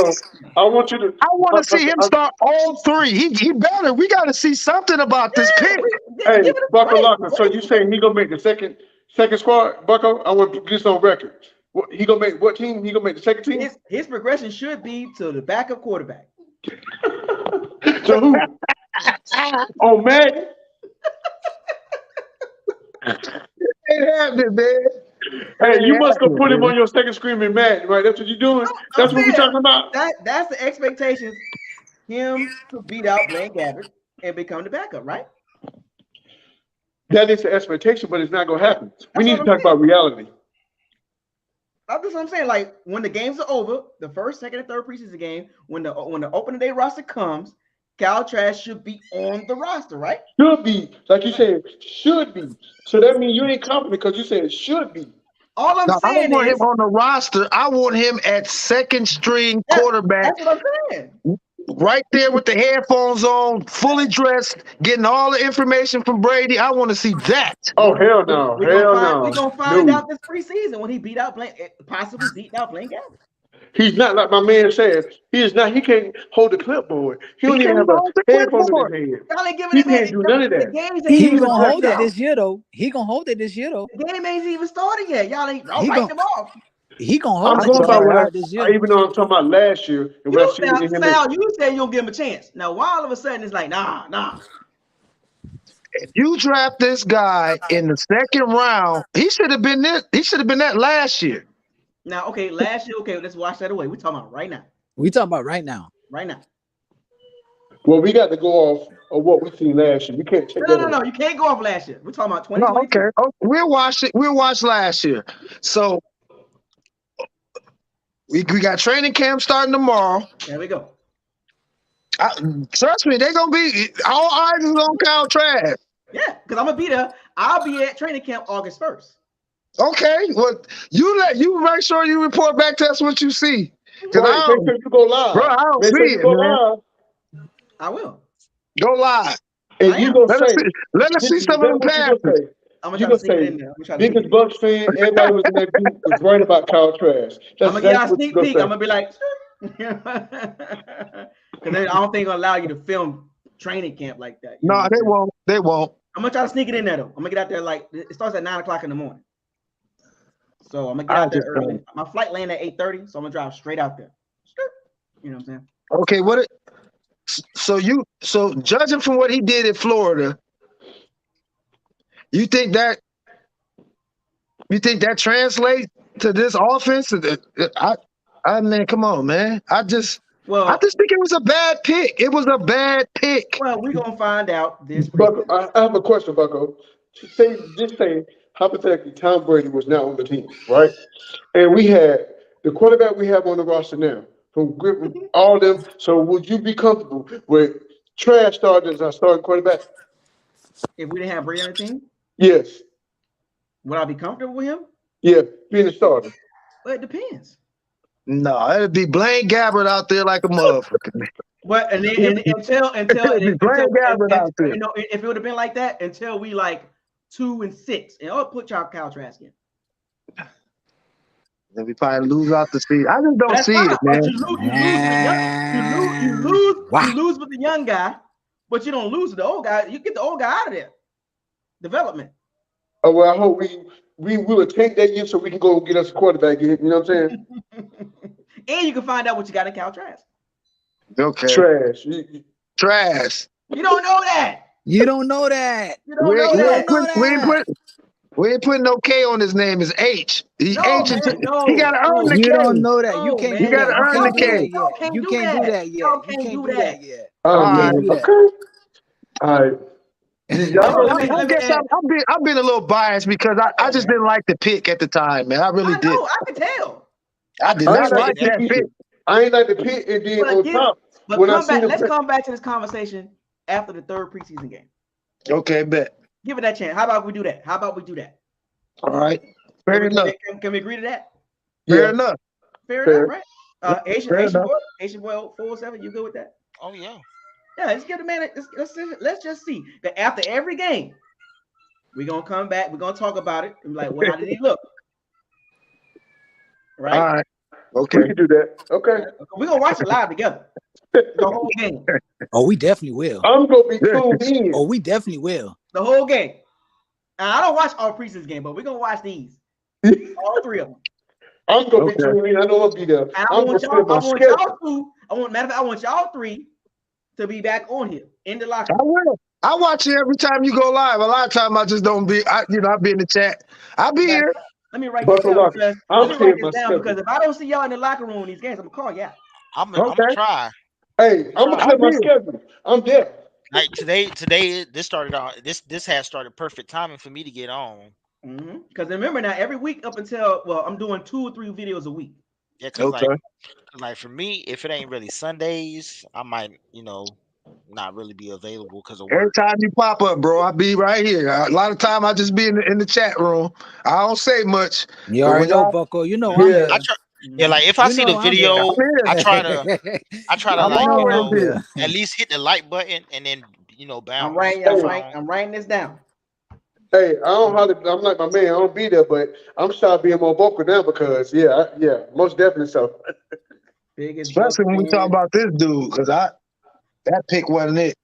I want you to. I want to see him start all 3. He better. We got to see something about this pick. Hey, Bucko Locker. So you saying he gonna make the second squad, Bucko? I want to put this on record. He gonna make what team? He gonna make the second team? His progression should be to the backup quarterback. To who? Oh, man. It happening, man. Hey, you must go put him on your second screen in Madden, right? That's what you're doing? That's what we're talking about? That's the expectations. Him to beat out Blaine Gabbert and become the backup, right? That is the expectation, but it's not going to happen. We need to talk about reality. That's what I'm saying. Like, when the games are over, the first, second, and third preseason game, when the opening day roster comes, Cal Trask should be on the roster, right? Should be. Like you said, should be. So that means you ain't confident because you said it should be. All I'm saying I don't want him on the roster. I want him at second string quarterback. That's what I'm saying. Right there with the headphones on, fully dressed, getting all the information from Brady. I want to see that. Oh, hell no. Hell no. We're going to find out this preseason when he possibly beat out Blaine Gabbert. He's not like my man says. He is not. He can't hold the clipboard. He don't even have a headphone in his head. Y'all ain't giving He him can't do none of that. He gonna hold it this year, though. He gonna hold it this year, though. The game ain't even started yet. Y'all writing him off. He gonna hold I'm going by what even though I'm talking about last year. And what you said you'll give him a chance. Now, why all of a sudden it's like, nah. If you draft this guy in the second round, he should have been there. He should have been that last year. Now, okay, last year, okay, let's wash that away. We're talking about right now. Right now. Right now. Well, we got to go off of what we seen last year. You can't take that. No. You can't go off last year. We're talking about 2022. No, okay. Oh, we'll watch it. We'll watch last year. So we got training camp starting tomorrow. There we go. Trust me, they're gonna be all eyes is on Cal Trask. Yeah, because I'm gonna be there. I'll be at training camp August 1st. Okay, well, you make sure you report back to us what you see. Because you go live. Bro, I don't see it, man. I will. Go live. And you gonna let us see some of them passes. I'm gonna say, biggest Bucs fan, everybody was in that group is right about Cal Trask. I'm gonna get a sneak peek. I'm gonna be like, because I don't think they're gonna allow you to film training camp like that. No, they won't. They won't. I'm gonna try to sneak it in there though. I'm gonna get out there it starts at 9:00 in the morning. So I'm gonna get out there early. My flight land at 8:30, so I'm gonna drive straight out there. You know what I'm saying? Okay, so judging from what he did in Florida, you think that translates to this offense? I mean, come on, man. I just think it was a bad pick. It was a bad pick. Well, we're gonna find out this. Bucko, I have a question, Bucko. Just say hypothetically, Tom Brady was not on the team, right? And we had the quarterback we have on the roster now, from all them. So would you be comfortable with Trask starting as our starting quarterback? If we didn't have Brady on the team? Yes. Would I be comfortable with him? Yeah, being a starter. Well, it depends. No, it'd be Blaine Gabbert out there like a motherfucker. But until Blaine Gabbert out there. You know, if it would have been like that until we 2-6, and I'll put Cal Trask in. Then we probably lose out the season. I just don't see it, man. You lose with the young guy, but you don't lose with the old guy. You get the old guy out of there. Development. Oh well, I hope we will take that year so we can go get us a quarterback. You know what I'm saying? And you can find out what you got in Cal Trask. Okay. Trash. You don't know that. You don't know that. We ain't putting no K on his name. It's H. He got to earn the K. You don't know that. You can't. You got to earn the K. You can't do that yet. You can't do that yet. Okay. All right. I guess I've been a little biased because I just didn't like the pick at the time, man. I really did. I can tell. I did not like that pick. I ain't like the pick, and then on top. But let's come back to this conversation after the third preseason game. Okay, bet. Give it that chance. How about we do that? All right. Fair enough. Can we agree to that? Fair enough. Fair enough, right? Asian boy 407, you good with that? Oh yeah. Yeah, let's give the man. Let's just see that after every game, we're gonna come back. We're gonna talk about it and be like, well, how did he look? Right. All right. Okay. We can do that. Okay. We're gonna watch it live together. The whole game. Oh, we definitely will. I'm gonna be tuned in. Oh, we definitely will. The whole game. I don't watch all preseason game, but we're gonna watch these. All three of them. I'm gonna be tuned in. I know I'll be there. And I want y'all three to be back on here in the locker room. I will. I watch it every time you go live. A lot of time I just don't be. I'll be in the chat. I'll be here. Let me write this down because if I don't see y'all in the locker room in these games, I'm gonna call y'all. I'm gonna try. Hey, I'm gonna clear my schedule. I'm there. Like today, this started out. This has started perfect timing for me to get on. Because remember now, every week up until I'm doing 2 or 3 videos a week. Yeah, because like for me, if it ain't really Sundays, I might not really be available because of work. Every time you pop up, bro, I'll be right here. A lot of time I just be in the chat room. I don't say much. You already know, Bucko. You know, like if I see the video, I try to at least hit the like button and then bounce. I'm writing this down. Hey, I'm like my man. I don't be there, but I'm starting being more vocal now because most definitely so. Especially when we talk about this dude, because that pick wasn't it.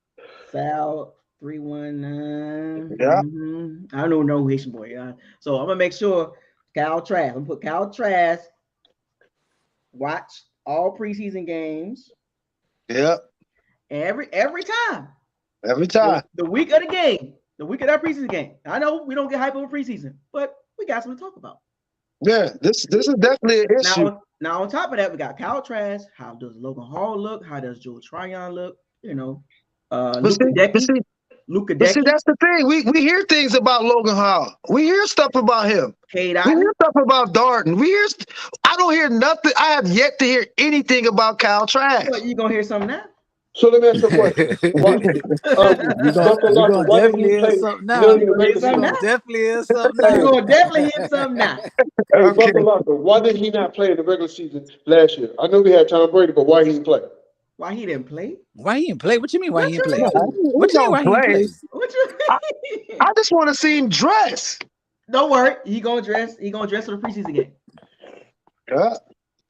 Sal 319. Yeah. I don't know who Haitian boy. So I'm gonna make sure Kyle Trask. I'm gonna put Kyle Trask. Watch all preseason games. Yep. Every time. Every time. The week of the game. The week of that preseason game. I know we don't get hype over preseason, but we got something to talk about. Yeah, this is definitely an issue. Now on top of that, we got Kyle Trask. How does Logan Hall look? How does Joe Tryon look? Luka Decky. But see, that's the thing. We hear things about Logan Hall. We hear stuff about him. We hear stuff about Darden. I don't hear nothing. I have yet to hear anything about Kyle Trask. Well, you gonna hear something now? So let me ask you a question. You're gonna definitely hear something now. You're gonna definitely hear something now. You're gonna definitely hear something now. Hey, why did he not play in the regular season last year? I know we had Tom Brady, but why he didn't play? Why he didn't play? Why he didn't play? What you mean? Why he didn't play? What you mean? Why he didn't play? What you mean? I just want to see him dress. Don't worry, he gonna dress. He gonna dress for the preseason game. Yeah.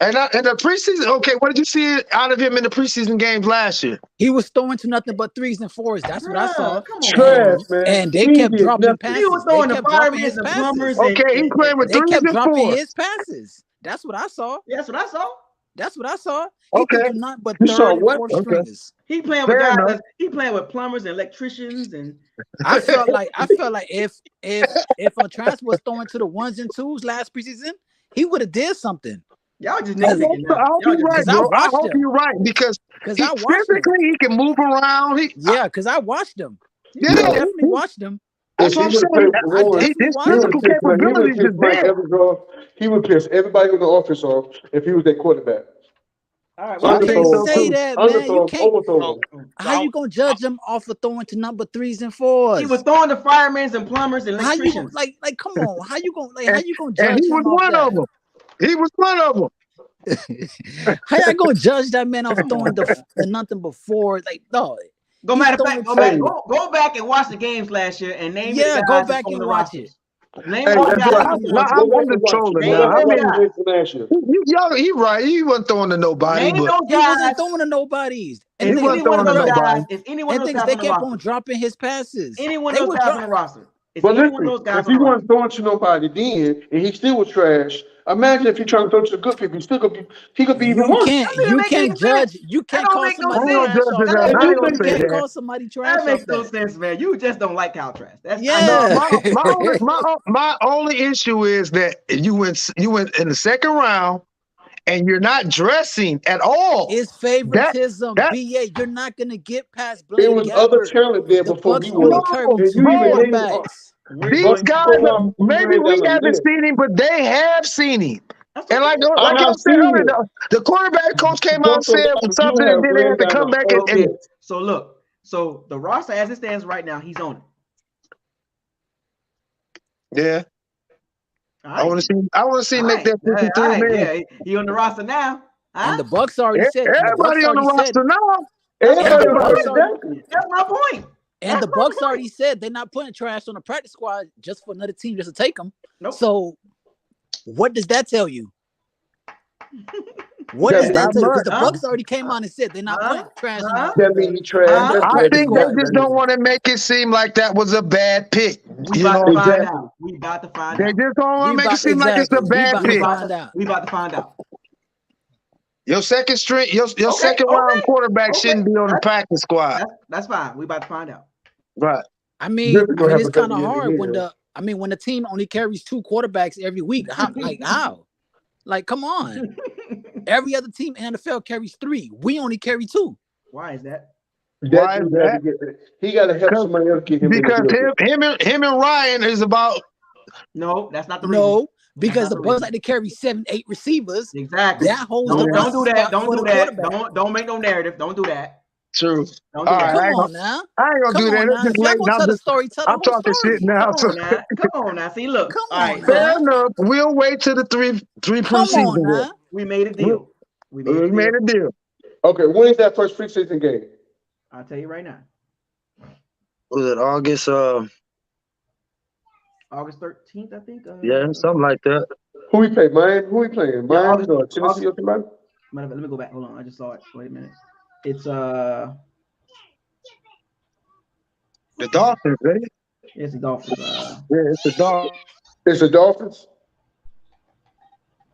And the preseason, okay, what did you see out of him in the preseason games last year? He was throwing to nothing but 3s and 4s. That's what I saw. Trash, man. And they kept dropping passes. He was throwing the firemen and plumbers. Okay, he playing with 3s and 4s. They kept dropping his passes. That's what I saw. That's what I saw. That's what I saw. He Okay. could do nothing but 3rd and 4th stringers. He playing with guys. He playing with plumbers and electricians, and I felt like if a Trask was throwing to the 1s and 2s last preseason, he would have did something. Y'all just I hope you're right, bro. I hope you're right because physically he can move around. Because I watched him. Yeah, I definitely watched him. That's what I'm saying. His physical capabilities is there. He would piss everybody on the offense off if he was their quarterback. All right, well, you can't say that, man. You can't. How you gonna judge him off of throwing to number 3s and 4s? He was throwing to firemen and plumbers and electricians. How you like come on? How you gonna judge? And he was one of them. He was one of them. How y'all gonna judge that man off throwing the nothing before? Like, no. Go back and watch the games last year and name. Yeah, go back and watch it. Name all the guys. I'm the trolling now. He right. He wasn't throwing to nobody. He wasn't throwing to nobodies. And he wasn't throwing to nobody. If anyone and things they kept on dropping his passes. Anyone else on the roster. But listen, if he wasn't throwing to nobody then, and he still was trash, imagine if he trying to throw to the good people, he could be even worse. You can't judge. You can't call somebody trash. You can't call somebody trash. That makes no sense, man. You just don't like Kyle Trask. That's my only issue is that you went in the second round and you're not dressing at all. It's favoritism. BA, you're not gonna get past Blaine. There was other talent there before he was. These guys, maybe we haven't seen him, but they have seen him. And like I said earlier, the quarterback coach came out and said something, and then they had to come back and. So look, the roster as it stands right now, he's on it. Yeah. Right. I want to see him make that 53 man. Yeah, he on the roster now. And the Bucs already said everybody on the roster now. Everybody That's my point. And the Bucs already said they're not putting trash on the practice squad just for another team just to take them. Nope. So, what does that tell you? What does that tell you? Because the Bucs already came on and said they're not putting trash on the trash. I think they just don't want to make it seem like that was a bad pick. We about to find out. We about to find out. They just don't want to make it seem like it's a bad pick. We about to find out. Your second string, your second round quarterback shouldn't be on the practice squad. That's fine. We about to find out. Right. I mean it's kind of hard when the team only carries 2 quarterbacks every week. How? Like, come on. Every other team in the NFL carries 3. We only carry 2. Why is that? Why is that? He got to help somebody else get him. Because him and Ryan is about. No, that's not the reason. No, because the Bucs like to carry 7, 8 receivers. Exactly. That holds don't do that. Don't do that. Don't make no narrative. Don't do that. True. Don't do that. Come on now. I ain't gonna do that. I'm talking shit now. Come on now. See, look. All right. Fair enough. We'll wait till the three preseason. We made a deal. We made a deal. Okay, when is that first preseason game? I'll tell you right now. Was it August? August 13th, I think. Yeah, something like that. Who we play? Miami? Who we playing? Miami or Tennessee or somebody? Let me go back. Hold on. I just saw it. Wait a minute. It's the Dolphins, right? It's the Dolphins. Yeah, it's the Dolphins. It's the Dolphins.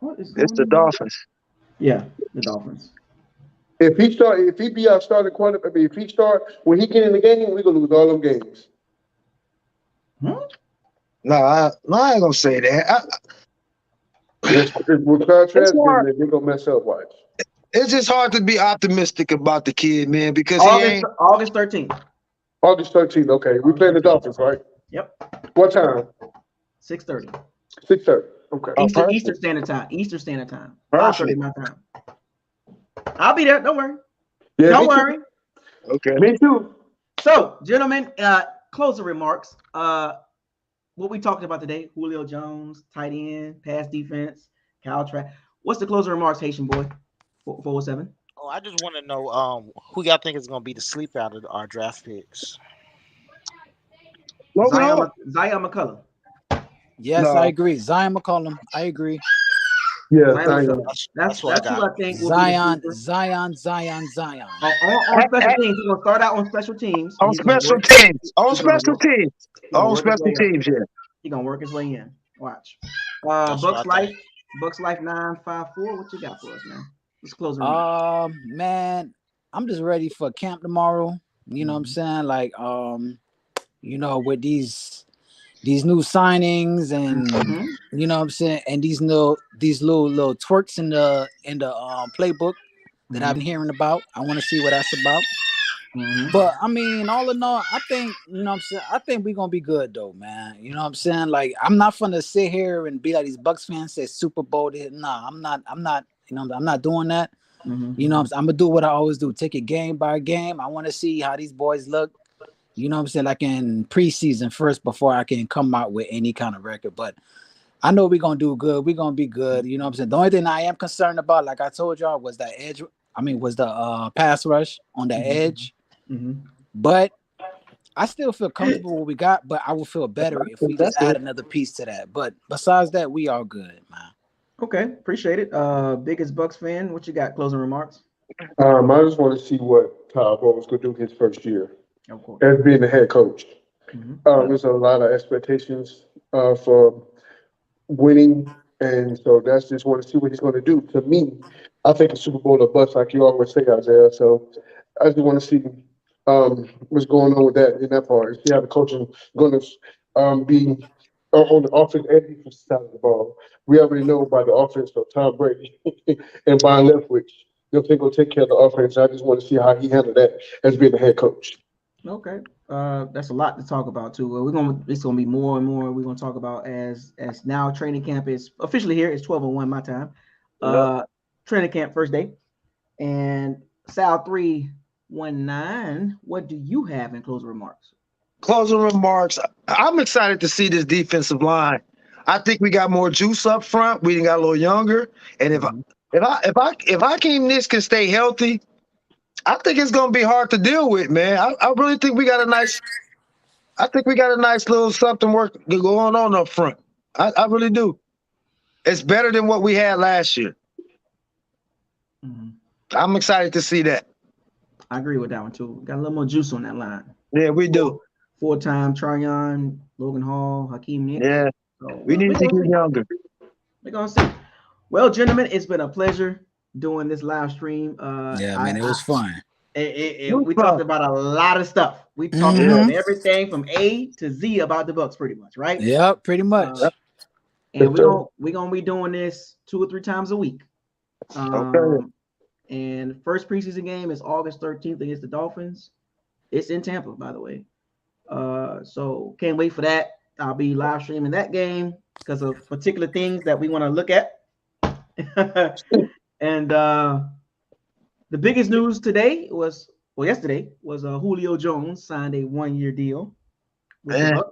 What is it's the Dolphins. Yeah, the Dolphins. If he be our starting quarterback, if he start when he get in the game, we're gonna lose all them games. No, I ain't gonna say that. With contrast, they're gonna mess up. Watch. It's just hard to be optimistic about the kid, man, because August 13th. August 13th. Okay, we playing the Dolphins, right? Yep. What time? 6:30. 6:30. Okay. Eastern Standard Time. 5:30 my time. I'll be there. Don't worry. Yeah, don't worry. Okay. Me too. So, gentlemen, closing remarks. What we talked about today: Julio Jones, tight end, pass defense, Kyle Trask. What's the closing remarks, Haitian boy? 407. Oh, I just want to know who y'all think is going to be the sleeper out of our draft picks. Zion McCullum. Yes, I agree. Zion McCullum. I agree. Yeah, that's what I think. Zion. On special teams, he's gonna start out on special teams. On special teams, yeah. He's gonna work his way in. Watch. Bucs Life 954. What you got for us, man? Let's close it. Man, I'm just ready for camp tomorrow. You know what I'm saying? Like, with these new signings and you know what I'm saying, and these little twerks in the playbook that I've been hearing about. I want to see what that's about. But I mean, all in all, I think, you know what I'm saying, I think we're gonna be good though, man. You know what I'm saying? Like, I'm not gonna sit here and be like these Bucs fans say Super Bowl. Nah, I'm not, I'm not doing that. You know what I'm saying? I'm gonna do what I always do, take it game by game. I want to see how these boys look. You know what I'm saying? Like in preseason first before I can come out with any kind of record. But I know we're going to do good. We're going to be good. You know what I'm saying? The only thing I am concerned about, like I told y'all, was the edge. Was the pass rush on the edge. But I still feel comfortable with what we got, but I will feel better if we just add another piece to that. But besides that, we are good, man. Okay. Appreciate it. Biggest Bucs fan, what you got? Closing remarks? I just want to see what Todd Bowles going to do his first year. As being the head coach. There's a lot of expectations for winning, and so that's just want to see what he's going to do. To me, I think a Super Bowl or bust, like you always say, Isaiah. So I just want to see what's going on with that in that part. See how the coaching is going to be on the offense and defense side of the ball. We already know about the offense of Tom Brady and Brian Leftwich. They're going to take care of the offense. I just want to see how he handled that as being the head coach. Okay, that's a lot to talk about too. It's gonna be more and more. We're gonna talk about as now training camp is officially here. It's 12:01 my time. Training camp first day, and Sal 319. What do you have in closing remarks? Closing remarks. I'm excited to see this defensive line. I think we got more juice up front. We got a little younger, and if Akeem Hicks can stay healthy, I think it's gonna be hard to deal with, man. I really think we got a nice. I think we got a nice little something going on up front. I really do. It's better than what we had last year. Mm-hmm. I'm excited to see that. I agree with that one too. Got a little more juice on that line. Yeah, we do. Four-time Tryon, Logan Hall, Akeem Hicks. Yeah, so we need to get younger. We're gonna see. Well, gentlemen, it's been a pleasure doing this live stream. Man, it was fun. We talked about a lot of stuff. We talked about everything from A to Z about the Bucs, pretty much, right? Yep, pretty much. And we're gonna be doing this 2 or 3 times a week. Okay. And first preseason game is August 13th against the Dolphins. It's in Tampa, by the way. So can't wait for that. I'll be live streaming that game because of particular things that we want to look at. And the biggest news today yesterday was Julio Jones signed a 1-year deal with the Bucs.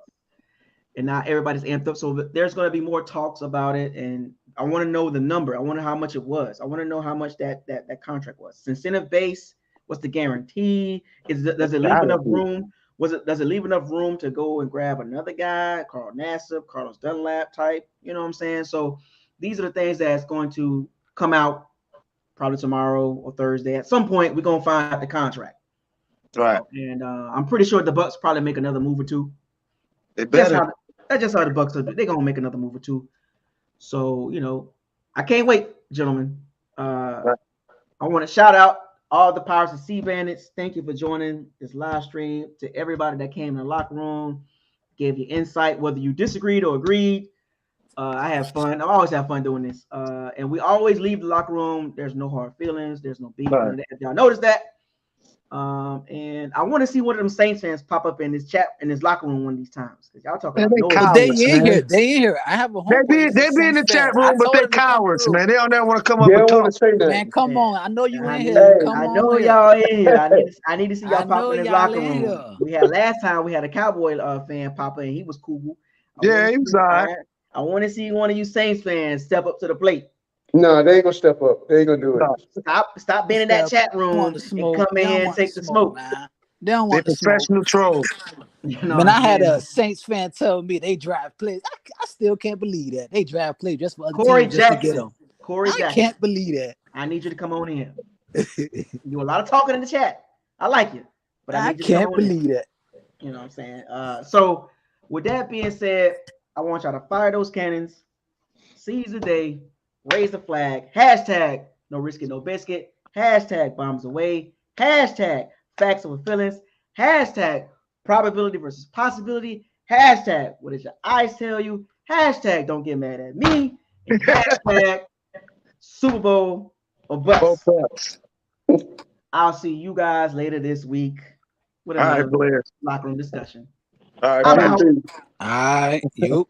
And now everybody's amped up. So there's going to be more talks about it. And I want to know the number. I want to know how much it was. I want to know how much that contract was. It's incentive base. What's the guarantee? Does it leave enough room? Does it leave enough room to go and grab another guy, Carl Nassib, Carlos Dunlap type? You know what I'm saying? So these are the things that's going to come out probably tomorrow or Thursday. At some point, we're going to find out the contract. Right. And I'm pretty sure the Bucs probably make another move or two. They better. That's just how the Bucs are. They're going to make another move or two. So, I can't wait, gentlemen. I want to shout out all the Pirates and Sea Bandits. Thank you for joining this live stream. To everybody that came in the locker room, gave you insight, whether you disagreed or agreed. I have fun. I always have fun doing this. And we always leave the locker room. There's no hard feelings. There's no beef. Right. If y'all notice that. And I want to see one of them Saints fans pop up in this chat in this locker room one of these times because y'all talking about they in here. They in here. I have a home. They be in the chat room, but they're cowards, man. They don't ever want to come up and talk. Man, come on. I know you in here. I know y'all in here. I need to see y'all pop in this locker room. We had last time we had a Cowboy fan pop in. He was cool. Yeah, he was all right. I want to see one of you Saints fans step up to the plate. No, they ain't gonna step up. They ain't gonna do it. Stop being in that chat room and come in here and take the smoke. They don't want the professional trolls. When I had a Saints fan tell me they draft players, I still can't believe that they draft players just for other teams just to get them. I can't believe that. I need you to come on in. You do a lot of talking in the chat. I like you, but I need you to can't believe that. You know what I'm saying? So with that being said, I want y'all to fire those cannons, seize the day. Raise the flag. Hashtag no risk it, no biscuit. Hashtag bombs away. Hashtag facts over feelings. Hashtag probability versus possibility. Hashtag what does your eyes tell you? Hashtag don't get mad at me. And hashtag Super Bowl or Bucs. I'll see you guys later this week with another locker room discussion. All right. All right. Yep.